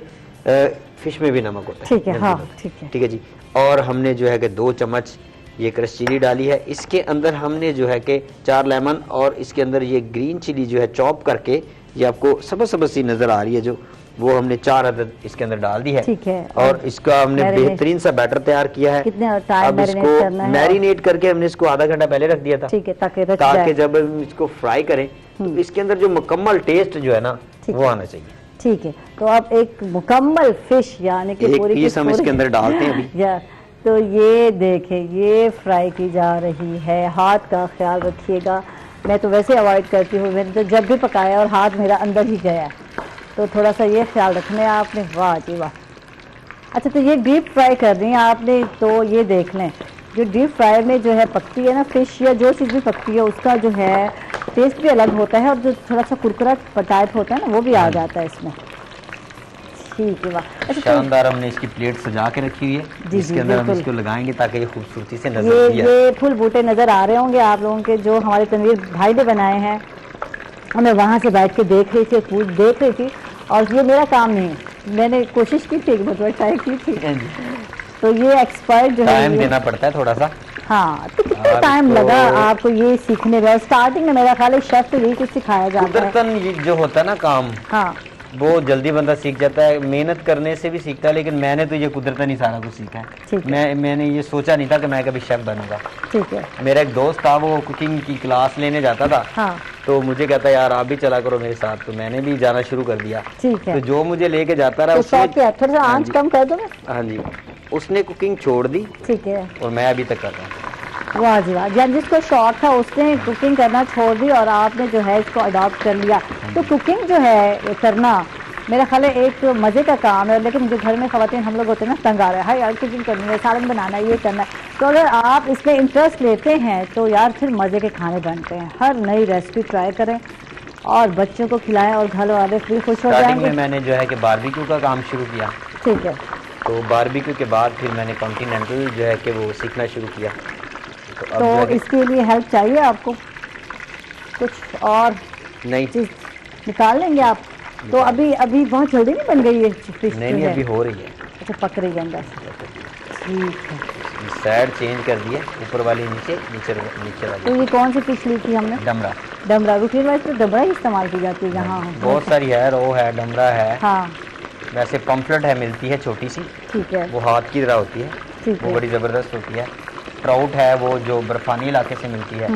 فش میں بھی نمک ہوتا ہے. ٹھیک ہے, ہاں ٹھیک ہے. ٹھیک ہے جی. اور ہم نے جو ہے کہ 2 چمچ یہ کرش چلی ڈالی ہے. اس کے اندر ہم نے جو ہے کہ 4 لیمن, اور اس کے اندر یہ گرین چلی جو ہے چاپ کر کے, یہ آپ کو سبز سبز سی نظر آ رہی ہے جو, وہ ہم نے 4 عدد اس کے اندر ڈال دی ہے. ٹھیک ہے. اور اس کا ہم نے بہترین سا بیٹر تیار کیا ہے. کتنے ٹائم اب اس کو میرینیٹ کر کے ہم نے اس کو آدھا گھنٹہ پہلے رکھ دیا تھا. ٹھیک ہے, تاکہ جب ہم اس کو فرائی کریں تو اس کے اندر جو مکمل ٹیسٹ جو ہے نا وہ آنا چاہیے. ٹھیک ہے. تو اب ایک مکمل فش یعنی کہ ایک پیس ہم اس کے اندر ڈالتے ہیں ابھی. تو یہ دیکھیں یہ فرائی کی جا رہی ہے. ہاتھ کا خیال رکھیے گا, میں تو ویسے اوائڈ کرتی ہوں, میں نے تو جب بھی پکایا اور ہاتھ میرا اندر ہی گیا, تو تھوڑا سا یہ خیال رکھنا ہے آپ نے. واہ جی واہ. اچھا تو یہ ڈیپ فرائی کر رہی ہیں آپ نے, تو یہ دیکھ لیں جو ڈیپ فرائی میں جو ہے پکتی ہے نا فش یا جو چیز بھی پکتی ہے اس کا جو ہے ٹیسٹ بھی الگ ہوتا ہے, اور جو تھوڑا سا کرکرا ٹائپ ہوتا ہے نا وہ بھی آ جاتا ہے اس میں. ٹھیک ہے. واہ شاندار. ہم نے اس کی پلیٹ سجا کے رکھی ہوئی ہے, جی اس کے اندر ہم اس کو لگائیں گے تاکہ یہ خوبصورتی سے نظر آئے. یہ پھول بوٹے نظر آ رہے ہوں گے آپ لوگوں کے جو ہمارے تنویر بھائی نے بنائے ہیں. میں وہاں سے بیٹھ کے دیکھ رہی تھی, پھول دیکھ رہی تھی, اور یہ میرا کام نہیں ہے, میں نے کوشش کی تھی, ایک مرتبہ ٹرائی کی تھی. تو یہ ایکسپرٹ جو ہے ٹائم دینا پڑتا ہے تھوڑا سا. ہاں تو کتنا ٹائم لگا آپ کو یہ سیکھنے میں؟ اسٹارٹنگ میں میرا خیال ہے شیف تو یہی کچھ سکھایا جاتا ہے. قدرتاً جو ہوتا ہے نا کام, ہاں وہ جلدی بندہ سیکھ جاتا ہے, محنت کرنے سے بھی سیکھتا ہے. لیکن میں نے تو یہ قدرتاً ہی سارا کچھ سیکھا ہے. میں نے یہ سوچا نہیں تھا کہ میں کبھی شیف بنوں گا. ٹھیک ہے. میرا ایک دوست تھا, وہ کوکنگ کی کلاس لینے جاتا تھا. ہاں تو مجھے کہتا یار آپ بھی چلا کرو میرے ساتھ, تو میں نے بھی جانا شروع کر دیا. ٹھیک ہے. تو جو مجھے لے کے جاتا رہا, تھوڑا سا آنچ کم کر دو. ہاں جی, اس نے کوکنگ چھوڑ دی. ٹھیک ہے. اور میں ابھی تک کر رہا ہوں. واہ جی واہ. جس کو شوق تھا اس نے کوکنگ کرنا چھوڑ دی اور آپ نے جو ہے اس کو اڈاپٹ کر لیا. تو کوکنگ جو ہے کرنا میرا خیال ہے ایک مزے کا کام ہے, لیکن جو گھر میں خواتین ہم لوگ ہوتے ہیں نا تنگ آ رہے ہیں, ہاں یار کوکنگ کرنی ہے, سالن بنانا ہے, یہ کرنا ہے. تو اگر آپ اس میں انٹرسٹ لیتے ہیں تو یار پھر مزے کے کھانے بنتے ہیں. ہر نئی ریسیپی ٹرائی کریں اور بچوں کو کھلائیں, اور گھر والے بھی خوش ہو جائیں گے. میں نے جو ہے کہ باربیکیو کا کام شروع کیا. ٹھیک ہے. تو باربیکیو کے بعد پھر میں نے کانٹینینٹل جو ہے کہ وہ سیکھنا شروع کیا. تو اس کے لیے ہیلپ چاہیے آپ کو, کچھ اور نہیں چیز نکال لیں گے آپ؟ तो अभी बहुत जल्दी नहीं बन गई ये फिश? नहीं, अभी हो रही है। अच्छा, पक रही है अंदर से, ठीक है। साइड चेंज कर दिए, ऊपर वाली नीचे, नीचे वाली। तो ये कौन सी फिश ली थी हमने? डमरा। रूटीन वाइज तो डमरा ही इस्तेमाल की जाती है यहाँ? बहुत सारी है, रो है, डमरा है। हाँ, वैसे पम्फलेट है, मिलती है छोटी सी, ठीक है, वो हाथ की तरह होती है, ठीक वो है। बड़ी ज़बरदस्त होती है। ट्राउट है, वो जो बर्फानी इलाके से मिलती है।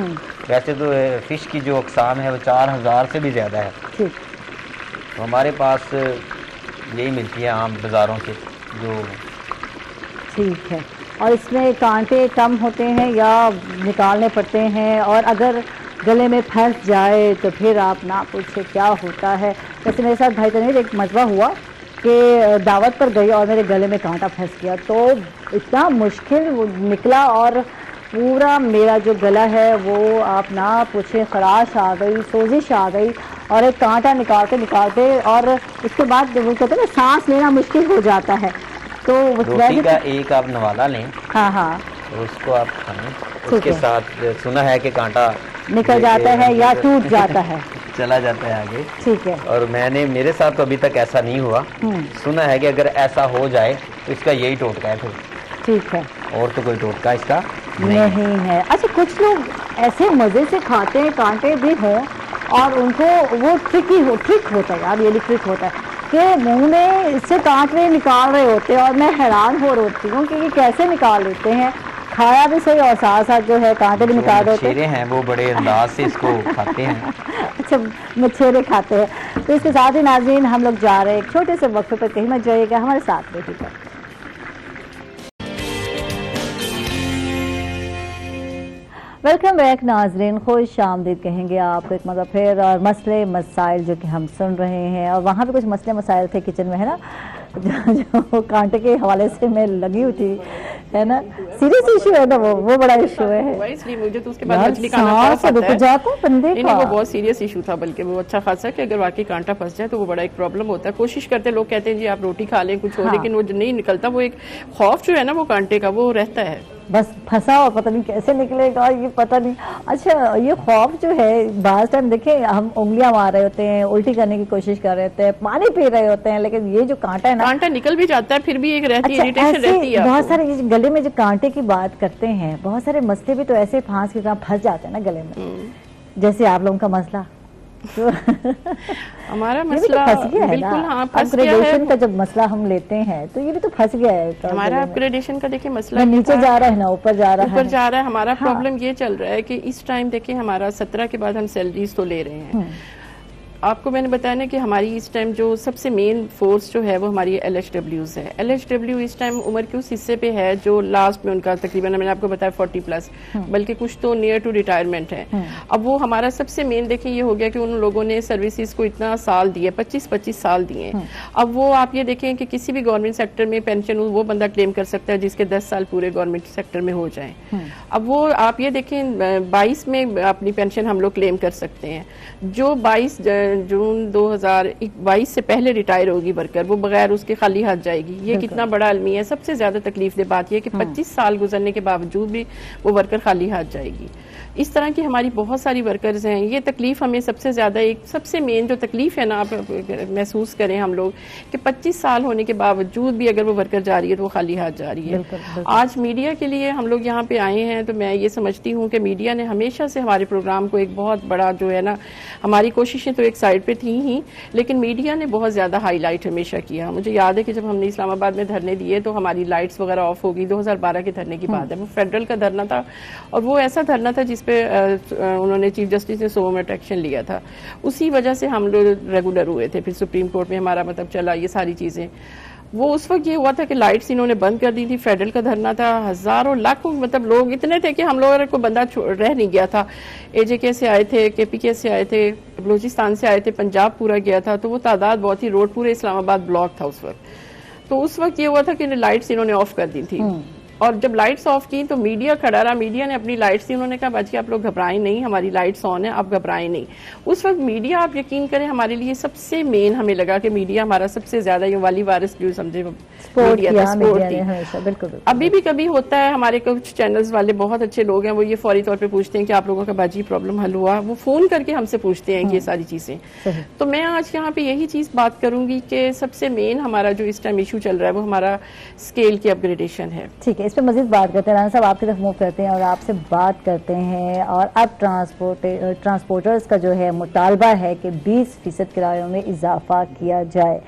वैसे तो फ़िश की जो अक़साम है वो 4000 से भी ज़्यादा है। ठीक, तो हमारे पास यही मिलती है आम बाज़ारों से जो। ठीक है। और इसमें कांटे कम होते हैं या निकालने पड़ते हैं? और अगर गले में फंस जाए तो फिर आप ना पूछे क्या होता है। वैसे मेरे साथ भाई तनवीर एक मसला हुआ कि दावत पर गई और मेरे गले में कांटा फंस गया, तो इतना मुश्किल वो निकला और पूरा मेरा जो गला है वो आप ना पूछे, खराश आ गई, सोजिश आ गई और एक कांटा निकालते और उसके बाद वो कहते हैं ना सांस लेना मुश्किल हो जाता है। तो रोटी का एक आप नवाला लें, हाँ, तो उसको आप खाएं, उसके साथ सुना है कि कांटा निकल जाता है या टूट जाता है, चला जाता है आगे। ठीक है। और मेरे साथ तो अभी तक ऐसा नहीं हुआ। सुना है कि अगर ऐसा हो जाए तो इसका यही टोटका है, ठीक है, और तो कोई टोटका इसका नहीं है। अच्छा, कुछ लोग ऐसे मजे से खाते हैं कांटे भी हों और उनको वो ट्रिक होता है यार, ये भी ट्रिक होता है कि मुंह में इससे कांटे निकाल रहे होते हैं और मैं हैरान हो रही हूँ कि ये कैसे निकाल लेते हैं। खाया भी सही और साथ साथ जो है कांटे भी निकाल रहे होते हैं, वो बड़े अंदाज से इसको खाते हैं। अच्छा, मछेरे खाते हैं। तो इसके साथ ही नाज़रीन हम लोग जा रहे हैं एक छोटे से वक्फे पर, कहीं मत जाइएगा, हमारे साथ रहिएगा। वेलकम बैक नाजरीन, खुश आमदीद कहेंगे आपको एक मरतबा फिर। और मसले मसाइल जो कि हम सुन रहे हैं, और वहाँ भी कुछ मसले मसाइल थे किचन में, है ना, जो कांटे के हवाले से मैं लगी हुई थी, है ना। सीरियस इशू है ना, वो बड़ा इशू है। इसलिए मुझे तो उसके बाद मछली खाना बंदे का वो बहुत सीरियस इशू था, बल्कि वो अच्छा खासा कि अगर वाकई कांटा फंस जाए तो वो बड़ा एक प्रॉब्लम होता है। कोशिश करते लोग कहते हैं जी आप रोटी खा लें कुछ हो, लेकिन वो नहीं निकलता। वो एक खौफ जो है ना वो कांटे का वो रहता है, बस फंसा और पता नहीं कैसे निकलेगा, ये पता नहीं। अच्छा, ये खौफ जो है, बाज़ टाइम देखें हम उंगलियां मार रहे होते हैं, उल्टी करने की कोशिश कर रहे होते हैं, पानी पी रहे होते हैं, लेकिन ये जो कांटा है ना, कांटा निकल भी जाता है फिर भी एक रहती है, इरिटेशन रहती है। बहुत सारे गले में जो कांटे की बात करते हैं, बहुत सारे मसले भी तो ऐसे फांस के साथ फंस जाते हैं ना गले में, जैसे आप लोगों का मसला। हमारा मसला तो फंस गया है बिल्कुल, ना। फंस गया है का जब मसला हम लेते हैं तो ये भी तो फंस गया है। हमारा अपग्रेडेशन का देखिए मसला नीचे जा रहा है ना ऊपर जा रहा है। हमारा प्रॉब्लम ये चल रहा है कि इस टाइम देखिए हमारा 17 के बाद हम सैलरीज तो ले रहे हैं। आपको मैंने बताया ना कि हमारी इस टाइम जो सबसे मेन फोर्स जो है वो हमारी LHWs है। LHW इस टाइम उम्र के उस हिस्से पे है जो लास्ट में उनका तकरीबन मैंने आपको बताया 40+, बल्कि कुछ तो नियर टू रिटायरमेंट है। अब वो हमारा सबसे मेन देखिए ये हो गया कि उन लोगों ने सर्विसेज को इतना साल दिए, 25-25 साल दिए। अब वो आप ये देखें कि किसी भी गवर्नमेंट सेक्टर में पेंशन वो बंदा क्लेम कर सकता है जिसके 10 साल पूरे गवर्नमेंट सेक्टर में हो जाए। अब वो आप ये देखें 22 में अपनी पेंशन हम लोग क्लेम कर सकते हैं। जो 22 जून 2022 से पहले रिटायर होगी वर्कर, वो बगैर उसके खाली हाथ जाएगी। ये कितना बड़ा अलमी है। सबसे ज्यादा तकलीफ दे बात यह कि 25 साल गुजरने के बावजूद भी वो वर्कर खाली हाथ जाएगी। इस तरह की हमारी बहुत सारी वर्कर्स हैं। ये तकलीफ हमें सबसे ज्यादा, एक सबसे मेन जो तकलीफ है ना, आप महसूस करें हम लोग कि 25 साल होने के बावजूद भी अगर वो वर्कर जा रही है तो वो खाली हाथ जा रही है। बिल्कुल। आज मीडिया के लिए हम लोग यहाँ पे आए हैं तो मैं ये समझती हूँ कि मीडिया ने हमेशा से हमारे प्रोग्राम को एक बहुत बड़ा जो है ना, हमारी कोशिशें तो एक साइड पे थी ही, लेकिन मीडिया ने बहुत ज्यादा हाईलाइट हमेशा किया। मुझे याद है कि जब हमने इस्लामाबाद में धरने दिए तो हमारी लाइट्स वगैरह ऑफ हो गई। 2012 के धरने की बात है, वो फेडरल का धरना था और वो ऐसा धरना था जिस पे उन्होंने चीफ जस्टिस ने 100 मिनट एक्शन लिया था। उसी वजह से हम लोग रेगुलर हुए थे। फिर सुप्रीम कोर्ट में हमारा मतलब चला, ये सारी चीजें। वो उस वक्त ये हुआ था कि लाइट्स इन्होंने बंद कर दी थी। फेडरल का धरना था, हजारों लाखों मतलब लोग इतने थे कि हम लोगों को बंदा रह नहीं गया था। AJK से आए थे, KPK से आए थे, बलूचिस्तान से आए थे, पंजाब पूरा गया था। तो वो तादाद बहुत ही, रोड पूरे इस्लामाबाद ब्लॉक था उस वक्त। तो उस वक्त ये हुआ था कि लाइट्स इन्होंने ऑफ कर दी थी। और जब लाइट्स ऑफ की तो मीडिया खड़ा रहा, मीडिया ने अपनी लाइट्स थी, उन्होंने कहा बाजी आप लोग घबराएं नहीं, हमारी लाइट्स ऑन है, आप घबराएं नहीं। उस वक्त मीडिया, आप यकीन करें, हमारे लिए सबसे मेन हमें लगा कि मीडिया हमारा सबसे ज्यादा ये वाली वायरस जो समझे मीडिया था, बिल्कुल। अभी भी कभी होता है, हमारे कुछ चैनल्स वाले बहुत अच्छे लोग हैं, वो ये फौरी तौर पे पूछते हैं कि आप लोगों का बाजी प्रॉब्लम हल हुआ, वो फोन करके हमसे पूछते हैं कि ये सारी चीजें। तो मैं आज यहाँ पे यही चीज बात करूंगी कि सबसे मेन हमारा जो इस टाइम इशू चल रहा है वो हमारा स्केल की अपग्रेडेशन है। ठीक है, इस पे मजीद बात करते हैं। राना साहब आपकी तरफ मूव करते हैं और आपसे बात करते हैं। और अब ट्रांसपोर्टर्स का जो है मुतालबा है कि 20% किरायों में इजाफा किया जाए,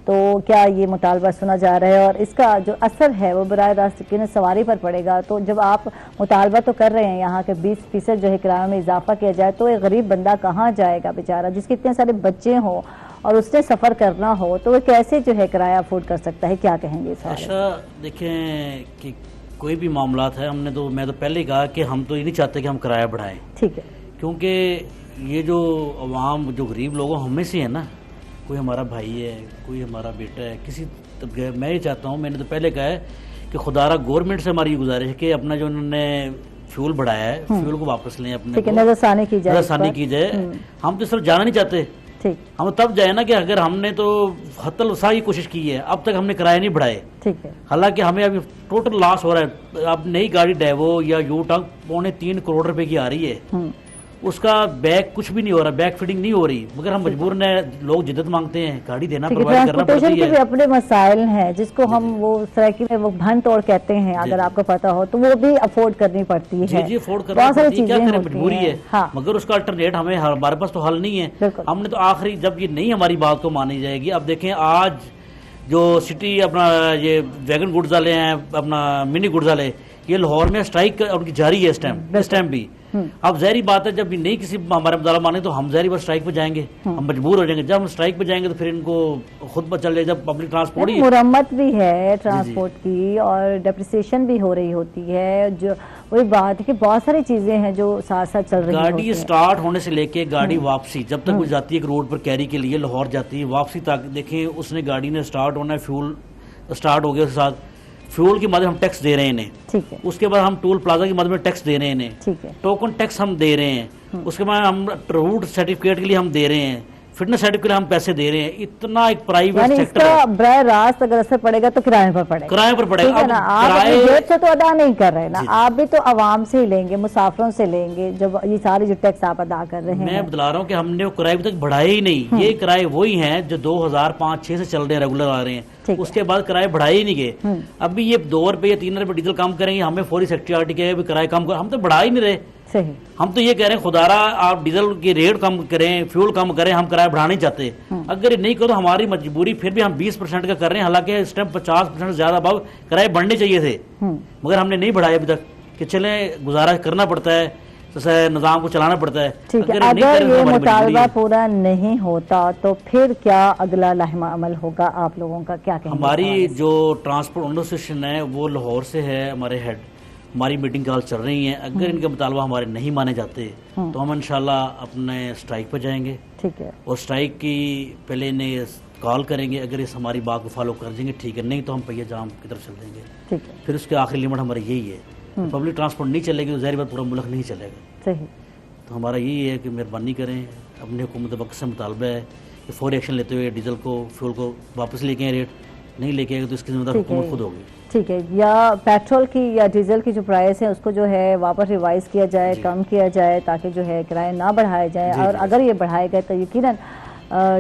तो क्या ये मुतालबा सुना जा रहा है और इसका जो असर है वो बराह रास्त किन सवारी पर पड़ेगा? तो जब आप मुतालबा तो कर रहे हैं यहाँ के 20% जो है किरायों में इजाफा किया जाए, तो एक गरीब बंदा कहाँ जाएगा बेचारा, जिसके इतने सारे बच्चे हों और उसने सफ़र करना हो, तो वो कैसे जो है किराया अफोर्ड कर सकता है? क्या कहेंगे इस बारे में? अच्छा देखें कि कोई भी मामला है, मैं तो पहले ही कहा कि हम तो ये नहीं चाहते कि हम किराया बढ़ाएं। ठीक है, क्योंकि ये जो अवाम, जो गरीब लोग हमें से है ना, कोई हमारा भाई है, कोई हमारा बेटा है, मैं ये चाहता हूँ, मैंने तो पहले कहा है कि खुदारा गवर्नमेंट से हमारी ये गुजारिश है कि अपना जो उन्होंने फ्यूल बढ़ाया है, फ्यूल को वापस लें, अपने नजरसानी की जाए। हम तो सिर्फ जाना नहीं चाहते, हम तब जाए ना कि अगर हमने तो हतल वसा की कोशिश की है, अब तक हमने किराया नहीं बढ़ाए। ठीक है, हालांकि हमें अभी टोटल लॉस हो रहा है। अब नई गाड़ी डेवो या यू टंग 3.25 करोड़ रुपए की आ रही है, उसका बैक कुछ भी नहीं हो रहा, बैक फिटिंग नहीं हो रही, मगर हम मजबूर ने, लोग जिद्दत मांगते हैं, गाड़ी देना प्रोवाइड करना पड़ती है। के भी अपने मसाइल हैं जिसको हम वो सराकी में वो भन तोड़ कहते हैं, अगर आपको पता हो तो वो भी अफोर्ड करनी पड़ती है। जी अफोर्ड करनी पड़ती है, क्या करें, मजबूरी है। हाँ। मगर उसका अल्टरनेट हमारे पास तो हल नहीं है। हमने तो आखिरी, जब ये नहीं हमारी बात को मानी जाएगी, अब देखें आज जो सिटी अपना ये वैगन गुड्स वाले हैं, अपना मिनी गुड्स वाले, ये लाहौर में स्ट्राइक उनकी जारी है इस टाइम भी। अब जहरी बात है, जब भी नहीं किसी हमारे मुताला माने तो हम जहरी बस स्ट्राइक पे जाएंगे, हम मजबूर हो जाएंगे। जब हम स्ट्राइक पे जाएंगे तो फिर इनको खुद पर चल जाए। जब पब्लिक ट्रांसपोर्ट ही मुरम्मत भी है ट्रांसपोर्ट की और डेप्रिसिएशन भी हो रही होती है, जो वही बात है कि बहुत सारी चीजें हैं जो साथ साथ चल रही हैं। गाड़ी स्टार्ट होने से लेके गाड़ी वापसी, जब तक वो जाती है एक रोड पर कैरी के लिए, लाहौर जाती है, वापसी तक देखें उसने गाड़ी ने स्टार्ट होना है, फ्यूल स्टार्ट हो गया, उसके साथ फ्यूल की मदद हम टैक्स दे रहे हैं इन्हें। ठीक है, उसके बाद हम टोल प्लाजा की मदद में टैक्स दे रहे हैं इन्हें। ठीक है, टोकन टैक्स हम दे रहे हैं, उसके बाद हम रूट सर्टिफिकेट के लिए हम दे रहे हैं, फिटनेस सर्टिफिकेट के लिए हम पैसे दे रहे हैं। इतना एक प्राइवेट सेक्टर है, बराह रास्त अगर असर पड़ेगा तो किराए पर पड़ेगा, किराए पर पड़ेगा। ना आप जेब से तो अदा नहीं कर रहे ना, आप भी तो आवाम से ही लेंगे, मुसाफिरों से लेंगे, जब ये सारे जो टैक्स आप अदा कर रहे हैं। मैं बता रहा हूँ कि हमने वो किराए तक बढ़ाए ही नहीं, ये किराए वही हैं जो 2005-6 से चल रहे हैं, रेगुलर आ रहे हैं, उसके बाद किराए बढ़ाए ही नहीं गए। अभी ये 2 रुपए या 3 रुपए डीजल कम करेंगे, हमें फौरी सेक्रेटरी के किराए कम कर, हम तो बढ़ा ही नहीं रहे। सही, हम तो ये कह रहे हैं खुदारा आप डीजल की रेट कम करें, फ्यूल कम करें, हम किराया बढ़ाना नहीं चाहते। अगर ये नहीं करो तो हमारी मजबूरी, फिर भी हम 20% का कर रहे हैं, हालांकि इस टाइम 50% से ज्यादा भाव किराए बढ़ने चाहिए थे, मगर हमने नहीं बढ़ाए अभी तक, कि चले गुजारा करना पड़ता है, निजाम को चलाना पड़ता है। अगर ये मुतालबा पूरा नहीं होता तो फिर क्या अगला लहमा अमल होगा आप लोगों का, क्या कहेंगे? हमारी जो ट्रांसपोर्ट एसोसिएशन है वो लाहौर से है, हमारे हेड, हमारी मीटिंग कॉल चल रही है। अगर इनके मुतालबा हमारे नहीं माने जाते तो हम इंशाल्लाह अपने स्ट्राइक पर जाएंगे। ठीक है, और स्ट्राइक की पहले इन्हें कॉल करेंगे, अगर इस हमारी बात को फॉलो कर देंगे ठीक है, नहीं तो हम पहिया जाम की तरफ चल देंगे। ठीक है, फिर उसके आखिरी लिमिट हमारी यही है, पब्लिक ट्रांसपोर्ट नहीं चलेगी तो ज़ाहिर बात पूरा मुल्क नहीं चलेगा। सही, तो हमारा यही है कि मेहरबानी करें, अपने हुकूमत वक्त से मुतालबा है कि फौरी एक्शन लेते हुए डीजल को, फ्यूल को वापस लेके आए, रेट नहीं लेके आएगा तो इसकी जिम्मेदार हुकूमत खुद होगी। ठीक है, या पेट्रोल की या डीजल की जो प्राइस है उसको जो है वापस रिवाइज किया जाए, कम किया जाए, ताकि जो है किराए ना बढ़ाए जाए। और अगर ये बढ़ाए गए तो यकीनन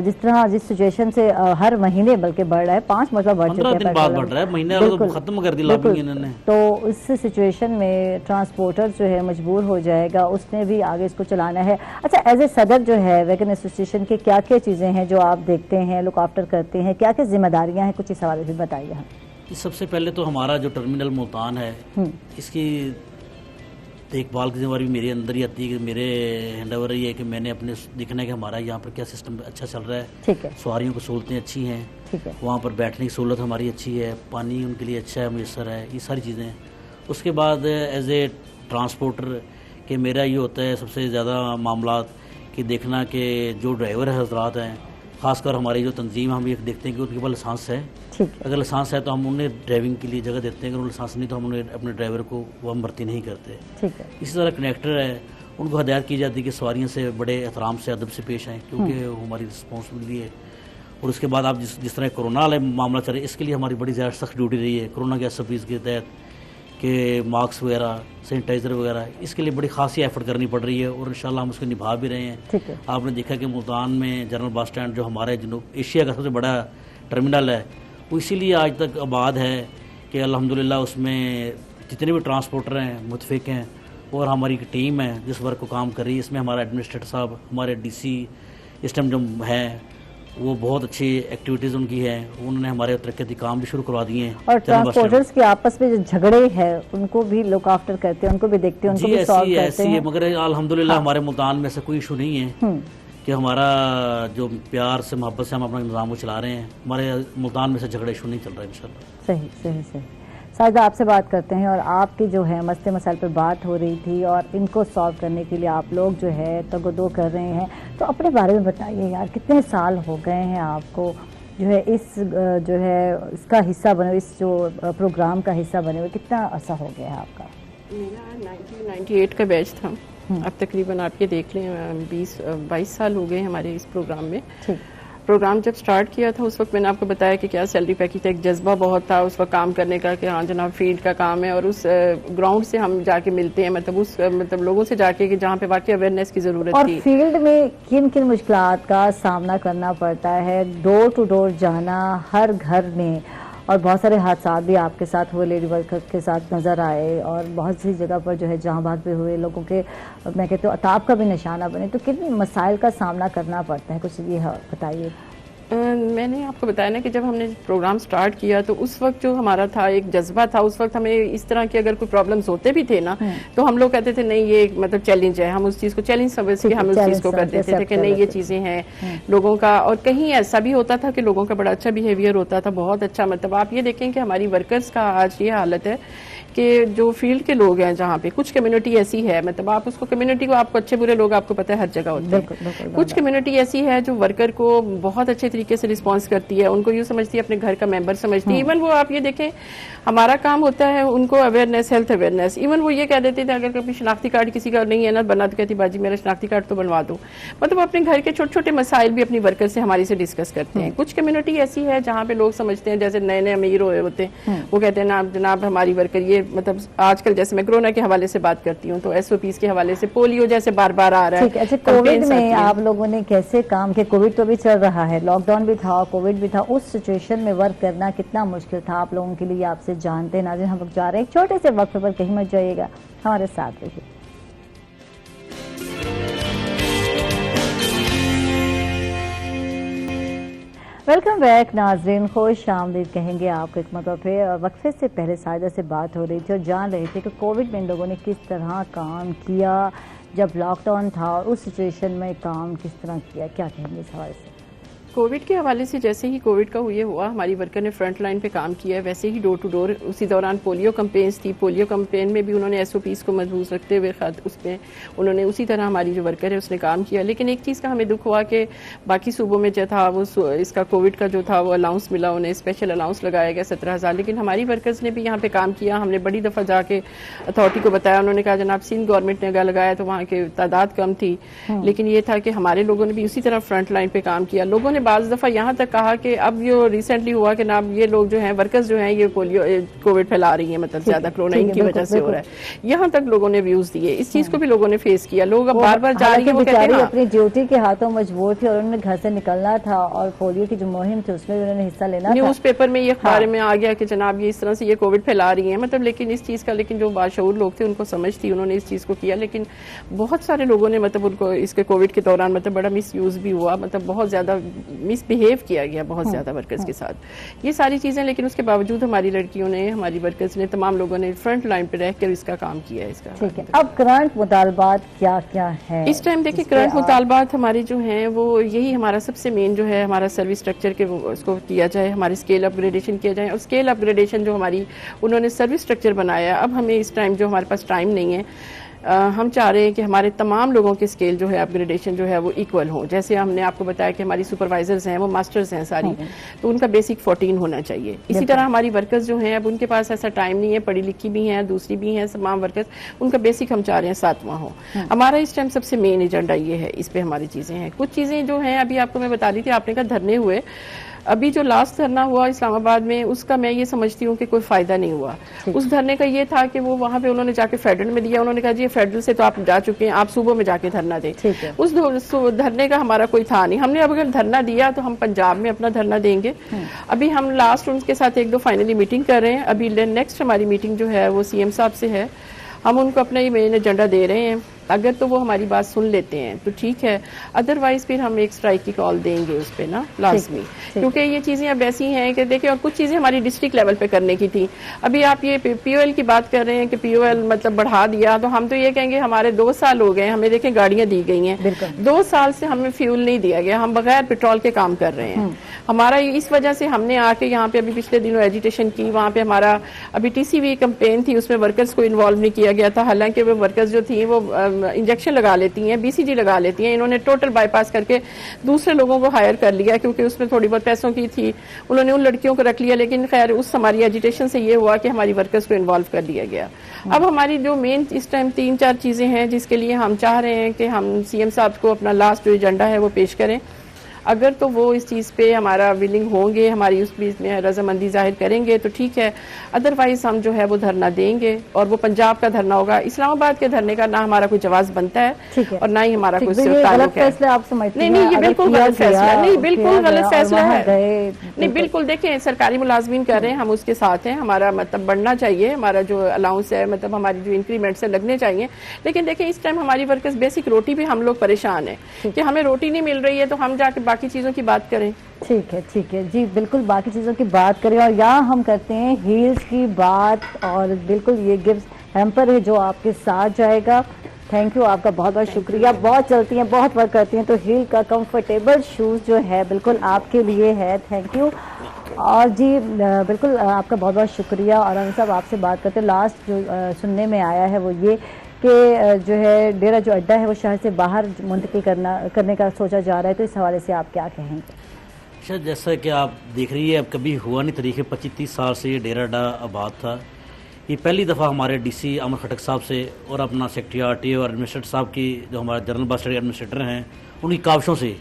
जिस तरह जिस सिचुएशन से हर महीने बल्कि बढ़ रहा है, 5 मतलब बढ़ चुका है, खत्म कर दिया इन्होंने, तो इस सिचुएशन में ट्रांसपोर्टर जो है मजबूर हो जाएगा, उसने भी आगे इसको चलाना है। अच्छा, एज ए सदर जो है वैगन एसोसिएशन के क्या क्या चीज़ें हैं जो आप देखते हैं, लुक आफ्टर करते हैं, क्या क्या जिम्मेदारियाँ हैं, कुछ इस हवाले से बताइए। सबसे पहले तो हमारा जो टर्मिनल मुल्तान है, इसकी देखभाल की जिम्मेदारी मेरे अंदर ही आती है कि मेरे हैंडओवर ये है कि मैंने अपने देखना है कि हमारा यहाँ पर क्या सिस्टम अच्छा चल रहा है। ठीक है, सवारियों की सहूलतें अच्छी हैं, ठीक है, वहाँ पर बैठने की सहूलत हमारी अच्छी है, पानी उनके लिए अच्छा है, मैसर है, ये सारी चीज़ें। उसके बाद एज ए ट्रांसपोर्टर के मेरा ये होता है सबसे ज़्यादा मामला कि देखना कि जो ड्राइवर हजरात हैं خاص کر ہماری جو تنظیم ہم یہ دیکھتے ہیں کہ ان کے پاس لائسنس ہے. ٹھیک ہے. اگر لائسنس ہے تو ہم انہیں ڈرائیونگ کے لیے جگہ دیتے ہیں, اگر لائسنس نہیں تو ہم انہیں اپنے ڈرائیور کو وہ ہم بھرتی نہیں کرتے. ٹھیک ہے. اسی طرح کنیکٹر ہے, ان کو ہدایت کی جاتی ہے کہ سواریوں سے بڑے احترام سے ادب سے پیش آئیں, کیونکہ وہ ہماری رسپانسبلٹی ہے. اور اس کے بعد آپ جس طرح کرونا والے معاملہ چل رہے, اس کے لیے ہماری بڑی زیادہ سخت ڈیوٹی رہی ہے کرونا کے SOPs کے تحت, کہ ماسک وغیرہ, سینیٹائزر وغیرہ, اس کے لیے بڑی خاصی ایفرٹ کرنی پڑ رہی ہے, اور انشاءاللہ ہم اس کو نبھا بھی رہے ہیں. ٹھیک ہے. آپ نے دیکھا کہ ملتان میں جنرل بس اسٹینڈ جو ہمارے جنوب ایشیا کا سب سے بڑا ٹرمینل ہے, وہ اسی لیے آج تک آباد ہے کہ الحمدللہ اس میں جتنے بھی ٹرانسپورٹر ہیں متفق ہیں, اور ہماری ایک ٹیم ہے جس ورک کو کام کر رہی ہے. اس میں ہمارا ایڈمنسٹریٹر صاحب, ہمارے DC اس ٹائم جو ہیں, وہ بہت اچھی ایکٹیویٹیز ان کی ہیں, انہوں نے ہمارے ترقیاتی کام بھی شروع کروا دیے ہیں. اور ٹرانسپورٹرز کے آپس میں جو جھگڑے ہیں ان کو بھی لک آفٹر کرتے ہیں, ان کو بھی دیکھتے ہیں, ان کو بھی سالو کرتے ہیں. مگر الحمدللہ ہمارے ملتان میں ایسا کوئی ایشو نہیں ہے کہ ہمارا جو پیار سے محبت سے ہم اپنا نظام کو چلا رہے ہیں. ہمارے ملتان میں سے جھگڑے ایشو نہیں چل رہا ہے انشاءاللہ. صحیح صحیح صحیح. ساجدہ آپ سے بات کرتے ہیں, اور آپ کی جو ہے مسئلے مسائل پر بات ہو رہی تھی, اور ان کو سالو کرنے کے لیے آپ لوگ جو ہے تگ و دو کر رہے ہیں, تو اپنے بارے میں بتائیے یار, کتنے سال ہو گئے ہیں آپ کو جو ہے اس کا حصہ بنے ہوئے, اس جو پروگرام کا حصہ بنے ہوئے, کتنا عرصہ ہو گیا ہے آپ کا؟ میرا 1998 کا بیچ تھا, اب تقریباً آپ یہ دیکھ لیں 22 سال ہو گئے ہمارے اس پروگرام میں. پروگرام جب سٹارٹ کیا تھا اس وقت میں نے آپ کو بتایا کہ کیا سیلری پیکیج تھا, ایک جذبہ بہت تھا اس وقت کام کرنے کا کہ ہاں جناب فیلڈ کا کام ہے, اور اس گراؤنڈ سے ہم جا کے ملتے ہیں, مطلب لوگوں سے جا کے کہ جہاں پہ واقعی اویئرنیس کی ضرورت تھی. اور فیلڈ میں کن کن مشکلات کا سامنا کرنا پڑتا ہے, ڈور ٹو ڈور جانا ہر گھر میں, اور بہت سارے حادثات بھی آپ کے ساتھ ہوئے, لیڈی ورکر کے ساتھ نظر آئے, اور بہت سی جگہ پر جو ہے جہاں بات بھی ہوئے, لوگوں کے میں کہتے ہوں عطاب کا بھی نشانہ بنے, تو کتنے مسائل کا سامنا کرنا پڑتا ہے, کچھ یہ بتائیے. میں نے آپ کو بتایا نا کہ جب ہم نے پروگرام سٹارٹ کیا تو اس وقت جو ہمارا تھا ایک جذبہ تھا, اس وقت ہمیں اس طرح کے اگر کوئی پرابلمز ہوتے بھی تھے نا تو ہم لوگ کہتے تھے نہیں یہ مطلب چیلنج ہے, ہم اس چیز کو چیلنج سمجھ کے ہم اس چیز کو کرتے تھے کہ نہیں یہ چیزیں ہیں لوگوں کا. اور کہیں ایسا بھی ہوتا تھا کہ لوگوں کا بڑا اچھا بیہیویئر ہوتا تھا, بہت اچھا. مطلب آپ یہ دیکھیں کہ ہماری ورکرز کا آج یہ حالت ہے کہ جو فیلڈ کے لوگ ہیں جہاں پہ کچھ کمیونٹی ایسی ہے, مطلب آپ اس کو کمیونٹی کو, آپ کو اچھے برے لوگ آپ کو پتہ ہے ہر جگہ ہوتے ہیں, کچھ کمیونٹی ایسی ہے جو ورکر کو بہت اچھے طریقے سے رسپانس کرتی ہے, ان کو یوں سمجھتی ہے اپنے گھر کا ممبر سمجھتی ہے. ایون وہ آپ یہ دیکھیں ہمارا کام ہوتا ہے ان کو اویئرنیس, ہیلتھ اویئرنیس. ایون وہ یہ کہہ دیتے تھے اگر کبھی شناختی کارڈ کسی کا نہیں ہے نا بنا تو کہتی باجی میرا شناختی کارڈ تو بنوا دو. مطلب اپنے گھر کے چھوٹے چھوٹے مسائل بھی اپنی ورکر سے ہماری سے ڈسکس کرتے ہیں. کچھ کمیونٹی ایسی ہے جہاں پہ لوگ سمجھتے ہیں جیسے نئے نئے امیر ہوئے ہوتے ہیں, وہ کہتے ہیں نا جناب ہماری ورکر یہ, مطلب آج کل جیسے میں کورونا کے حوالے سے بات کرتی ہوں تو SOPs کے حوالے سے پولیو جیسے بار بار آ رہا ہے. اچھا, کووڈ میں آپ لوگوں نے کیسے کام کیا؟ کووڈ تو بھی چل رہا ہے, لاک ڈاؤن بھی تھا, کووڈ بھی تھا, اس سچویشن میں ورک کرنا کتنا مشکل تھا آپ لوگوں کے لیے, آپ سے جانتے ہیں. ناظرین ہم لوگ جا رہے ہیں چھوٹے سے وقفے پر, کہیں مت جائیے گا, ہمارے ساتھ رہیے. ویلکم بیک ناظرین, خوش آمدید کہیں گے آپ کو ایک مرتبہ پھر. وقفے سے پہلے ساجدہ سے بات ہو رہی تھی اور جان رہے تھے کہ کووڈ میں ان لوگوں نے کس طرح کام کیا جب لاک ڈاؤن تھا, اور اس سچویشن میں کام کس طرح کیا, کیا کہیں گے اس حوالے سے؟ کووڈ کے حوالے سے جیسے ہی کووڈ کا یہ ہوا ہماری ورکر نے فرنٹ لائن پہ کام کیا ہے, ویسے ہی ڈور ٹو ڈور. اسی دوران پولیو کمپینز تھی, پولیو کمپین میں بھی انہوں نے SOPs کو مضبوط رکھتے ہوئے اس میں انہوں نے اسی طرح ہماری جو ورکر ہے اس نے کام کیا. لیکن ایک چیز کا ہمیں دکھ ہوا کہ باقی صوبوں میں جو تھا وہ اس کا کووڈ کا جو تھا وہ الاؤنس ملا, انہیں اسپیشل الاؤنس لگایا گیا 17,000. لیکن ہماری ورکرز نے بھی یہاں پہ کام کیا. ہم نے بڑی دفعہ جا کے اتھارٹی کو بتایا, انہوں نے کہا جناب سندھ گورنمنٹ نے لگایا تو وہاں کی تعداد کم تھی, لیکن یہ تھا کہ ہمارے لوگوں نے بھی اسی طرح فرنٹ لائن پہ کام کیا. لوگوں نے بعض دفعہ یہاں تک کہا کہ اب جو ریسنٹلی ہوا کہ نا یہ لوگ جو ہیں ورکرز جو ہیں یہ پولیو کووڈ پھیلا رہی ہیں, مطلب زیادہ کورونا ان کی وجہ سے ہو رہا ہے. یہاں تک لوگوں نے ویوز دیے, اس چیز کو بھی لوگوں نے فیس کیا. لوگ اب بار بار جا رہی ہیں, وہ کہتے ہیں اپنی ڈیوٹی کے ہاتھوں مجبور تھی اور انہوں نے گھر سے نکلنا تھا, اور پولیو کی جو مہم تھی اس میں انہوں نے حصہ لینا تھا. نیوز پیپر میں یہ اخبار میں آ گیا کہ جناب یہ اس طرح سے یہ کووڈ پھیلا رہی ہیں, مطلب لیکن اس چیز کا, لیکن جو باشعور لوگ تھے ان کو سمجھ تھی, انہوں نے اس چیز کو کیا. لیکن بہت سارے لوگوں نے مطلب ان کو اس کے کووڈ کے دوران مطلب بڑا مس یوز بھی ہوا, مطلب بہت زیادہ مس بہیو کیا گیا بہت زیادہ ورکرز کے ساتھ, یہ ساری چیزیں. لیکن اس کے باوجود ہماری لڑکیوں نے, ہماری ورکرز نے, تمام لوگوں نے فرنٹ لائن پہ رہ کر اس کا کام کیا ہے. اس کا ٹھیک ہے. اب کرنٹ مطالبات کیا کیا ہیں اس ٹائم؟ دیکھیں کرنٹ مطالبات ہمارے جو ہیں وہ یہی, ہمارا سب سے مین جو ہے ہمارا سروس اسٹرکچر کے اس کو کیا جائے, ہمارے اسکیل اپ گریڈیشن کیا جائے. اور اسکیل اپ گریڈیشن جو ہماری انہوں نے سروس اسٹرکچر بنایا, اب ہمیں اس ٹائم جو ہمارے پاس ٹائم نہیں ہے, ہم چاہ رہے ہیں کہ ہمارے تمام لوگوں کے اسکیل جو ہے اپ گریڈیشن جو ہے وہ ایکول ہوں. جیسے ہم نے آپ کو بتایا کہ ہماری سپروائزرز ہیں وہ ماسٹرز ہیں ساری, تو ان کا بیسک 14 ہونا چاہیے. اسی طرح ہماری ورکرز جو ہیں اب ان کے پاس ایسا ٹائم نہیں ہے, پڑھی لکھی بھی ہیں, دوسری بھی ہیں تمام ورکرز, ان کا بیسک ہم چاہ رہے ہیں 7واں ہو. ہمارا اس ٹائم سب سے مین ایجنڈا یہ ہے, اس پہ ہماری چیزیں ہیں. کچھ چیزیں جو ہیں ابھی آپ کو میں بتا دی تھی, آپ نے کہا دھرنے ہوئے, ابھی جو لاسٹ دھرنا ہوا اسلام آباد میں اس کا میں یہ سمجھتی ہوں کہ کوئی فائدہ نہیں ہوا. اس دھرنے کا یہ تھا کہ وہ وہاں پہ انہوں نے جا کے فیڈرل میں دیا, انہوں نے کہا جی فیڈرل سے تو آپ جا چکے ہیں, آپ صوبوں میں جا کے دھرنا دیں. اس دھرنے کا ہمارا کوئی تھا نہیں. ہم نے اب اگر دھرنا دیا تو ہم پنجاب میں اپنا دھرنا دیں گے. ابھی ہم لاسٹ ان کے ساتھ 1-2 فائنلی میٹنگ کر رہے ہیں. ابھی نیکسٹ ہماری میٹنگ جو ہے وہ سی ایم صاحب سے ہے. ہم ان کو اپنا یہ مین ایجنڈا دے رہے ہیں. اگر تو وہ ہماری بات سن لیتے ہیں تو ٹھیک ہے, ادروائز پھر ہم ایک اسٹرائک کی کال دیں گے اس پہ نا لازمی, کیونکہ یہ چیزیں اب ایسی ہیں کہ دیکھیں, اور کچھ چیزیں ہماری ڈسٹرکٹ لیول پہ کرنے کی تھی. ابھی آپ یہ پی او ایل کی بات کر رہے ہیں کہ پی او ایل مطلب بڑھا دیا, تو ہم تو یہ کہیں گے ہمارے 2 سال ہو گئے, ہمیں دیکھیں گاڑیاں دی گئی ہیں, 2 سال سے ہمیں فیول نہیں دیا گیا, ہم بغیر پیٹرول کے کام کر رہے ہیں. ہمارا اس وجہ سے ہم نے آ کے یہاں پہ ابھی پچھلے دنوں ایجیٹیشن کی, وہاں پہ ہمارا ابھی ٹی سی وی کمپین تھی, اس میں ورکرز کو انوالو نہیں کیا گیا تھا. حالانکہ وہ ورکرز جو تھیں وہ انجیکشن لگا لیتی ہیں, بی سی جی لگا لیتی ہیں. انہوں نے ٹوٹل بائی پاس کر کے دوسرے لوگوں کو ہائر کر لیا, کیونکہ اس میں تھوڑی بہت پیسوں کی تھی, انہوں نے ان لڑکیوں کو رکھ لیا. لیکن خیر اس ہماری ایجیٹیشن سے یہ ہوا کہ ہماری ورکرز کو انوالو کر دیا گیا. اب ہماری جو مین اس ٹائم 3-4 چیزیں ہیں جس کے لیے ہم چاہ رہے ہیں کہ ہم سی ایم صاحب کو اپنا لاسٹ جو ایجنڈا ہے وہ پیش کریں. اگر تو وہ اس چیز پہ ہمارا ولنگ ہوں گے, ہماری اس چیز میں رضامندی ظاہر کریں گے تو ٹھیک ہے, ادروائز ہم جو ہے وہ دھرنا دیں گے, اور وہ پنجاب کا دھرنا ہوگا. اسلام آباد کے دھرنے کا نہ ہمارا کوئی جواز بنتا ہے اور نہ ہی ہمارا کوئی تعلق ہے. نہیں, یہ بالکل غلط فیصلہ, نہیں بالکل غلط فیصلہ ہے. نہیں بالکل, دیکھیں سرکاری ملازمین کر رہے ہیں, ہم اس کے ساتھ ہیں, ہمارا مطلب بڑھنا چاہیے, ہمارا جو الاؤنس ہے مطلب ہماری جو انکریمنٹس ہیں لگنے چاہیے. لیکن دیکھیں اس ٹائم ہماری ورکرز بیسک روٹی بھی ہم لوگ پریشان ہیں کہ ہمیں روٹی نہیں مل رہی ہے, تو ہم جا کے باقی چیزوں کی بات کریں. ٹھیک ہے جی, بالکل باقی چیزوں کی بات کریں. اور یہاں ہم کرتے ہیں ہیلز کی بات, اور بالکل یہ گفٹ ہیمپر ہے جو آپ کے ساتھ جائے گا. تھینک یو, آپ کا بہت بہت شکریہ. بہت چلتی ہیں, بہت ورک کرتی ہیں, تو ہیل کا کمفرٹیبل شوز جو ہے بالکل آپ کے لیے ہے. Thank you. اور جی بالکل آپ کا بہت بہت شکریہ. اور ہم صاحب آپ سے بات کرتے ہیں, لاسٹ جو سننے میں آیا ہے وہ یہ کہ جو ہے ڈیرہ جو اڈا ہے وہ شہر سے باہر منتقل کرنے کا سوچا جا رہا ہے, تو اس حوالے سے آپ کیا کہیں گے؟ شاید جیسا کہ آپ دیکھ رہی ہے, اب کبھی ہوا نہیں طریقے. 25-30 سال سے یہ ڈیرہ اڈا آباد تھا. یہ پہلی دفعہ ہمارے ڈی سی امر خٹک صاحب سے اور اپنا سیکٹری آر ٹی او اور ایڈمنسٹریٹر صاحب کی, جو ہمارے جنرل بس اسٹینڈ ایڈمنسٹریٹر ہیں, ان کی کاوشوں سے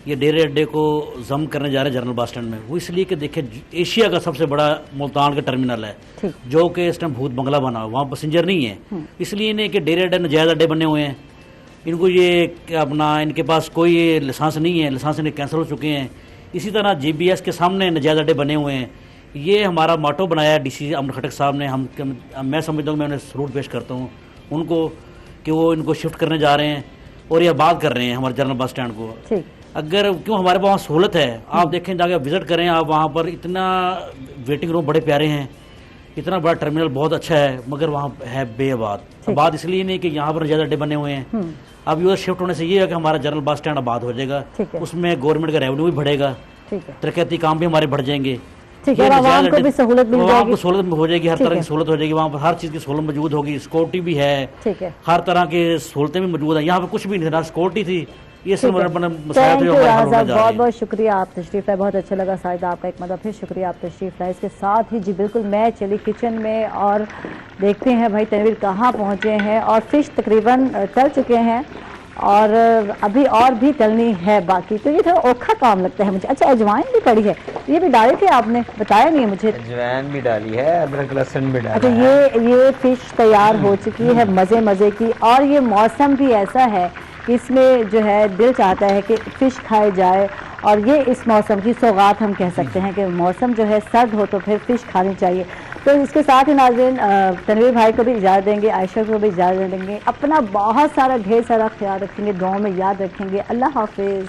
یہ ڈیرے اڈے کو ضم کرنے جا رہے ہیں جنرل بس اسٹینڈ میں. وہ اس لیے کہ دیکھیں ایشیا کا سب سے بڑا ملتان کا ٹرمینل ہے جو کہ اس ٹائم بھوت بنگلہ بنا ہوا, وہاں پیسنجر نہیں ہے. اس لیے انہیں کہ ڈیرے اڈے نجائز اڈے بنے ہوئے ہیں, ان کو یہ اپنا ان کے پاس کوئی لائسنس نہیں ہے, لائسنس انہیں کینسل ہو چکے ہیں. اسی طرح جی بی ایس کے سامنے نجائز اڈے بنے ہوئے ہیں. یہ ہمارا ماٹو بنایا ڈی سی امر خٹک صاحب نے. میں سمجھتا ہوں, میں انہیں سلوٹ پیش کرتا ہوں ان کو کہ وہ ان کو شفٹ کرنے جا رہے ہیں اور یہ آباد کر رہے ہیں ہمارے جنرل بس اسٹینڈ کو. اگر کیوں ہمارے پاس وہاں سہولت ہے, آپ دیکھیں جا کے وزٹ کریں آپ, وہاں پر اتنا ویٹنگ روم بڑے پیارے ہیں, اتنا بڑا ٹرمینل بہت اچھا ہے, مگر وہاں ہے بے آباد. آباد اس لیے نہیں کہ یہاں پر نجائز اڈے بنے ہوئے ہیں. اب یہ شفٹ ہونے سے یہ ہے کہ ہمارا جنرل بس اسٹینڈ آباد ہو جائے گا, اس میں گورنمنٹ کا ریونیو بھی بڑھے گا, ترقیاتی کام بھی ہمارے بڑھ جائیں گے, عوام کو بھی سہولت مل جائے گی, سہولت ہو جائے گی, ہر طرح کی سہولت ہو جائے گی. وہاں پر ہر چیز کی سہولت موجود ہوگی, سیکورٹی بھی ہے, ہر طرح کی سہولتیں بھی موجود ہیں. یہاں پہ کچھ بھی نہیں تھا, سیکورٹی تھی. یہ سب بہت بہت شکریہ, آپ تشریف لائے, بہت اچھا لگا. شاید آپ کا ایک مطلب پھر شکریہ, آپ تشریف لائے. اس کے ساتھ ہی جی بالکل میں چلی کچن میں اور دیکھتے ہیں بھائی تنویر کہاں پہنچے ہیں. اور فش تقریباً تل چکے ہیں اور ابھی اور بھی تلنی ہے باقی, تو یہ تھوڑا اوکھا کام لگتا ہے مجھے. اچھا اجوائن بھی پڑی ہے, یہ بھی ڈالی تھی آپ نے, بتایا نہیں ہے مجھے. اجوائن بھی ڈالی ہے, ادرک لہسن بھی ڈالا. اچھا یہ فش تیار ہو چکی ہے مزے مزے کی, اور یہ موسم بھی ایسا ہے کہ اس میں جو ہے دل چاہتا ہے کہ فش کھائے جائے. اور یہ اس موسم کی سوغات ہم کہہ سکتے ہیں کہ موسم جو ہے سرد ہو تو پھر فش کھانی چاہیے. تو اس کے ساتھ ہی ناظرین تنویر بھائی کو بھی اجازت دیں گے, عائشہ کو بھی اجازت دیں گے. اپنا بہت سارا ڈھیر سارا خیال رکھیں گے, دعاؤں میں یاد رکھیں گے. اللہ حافظ.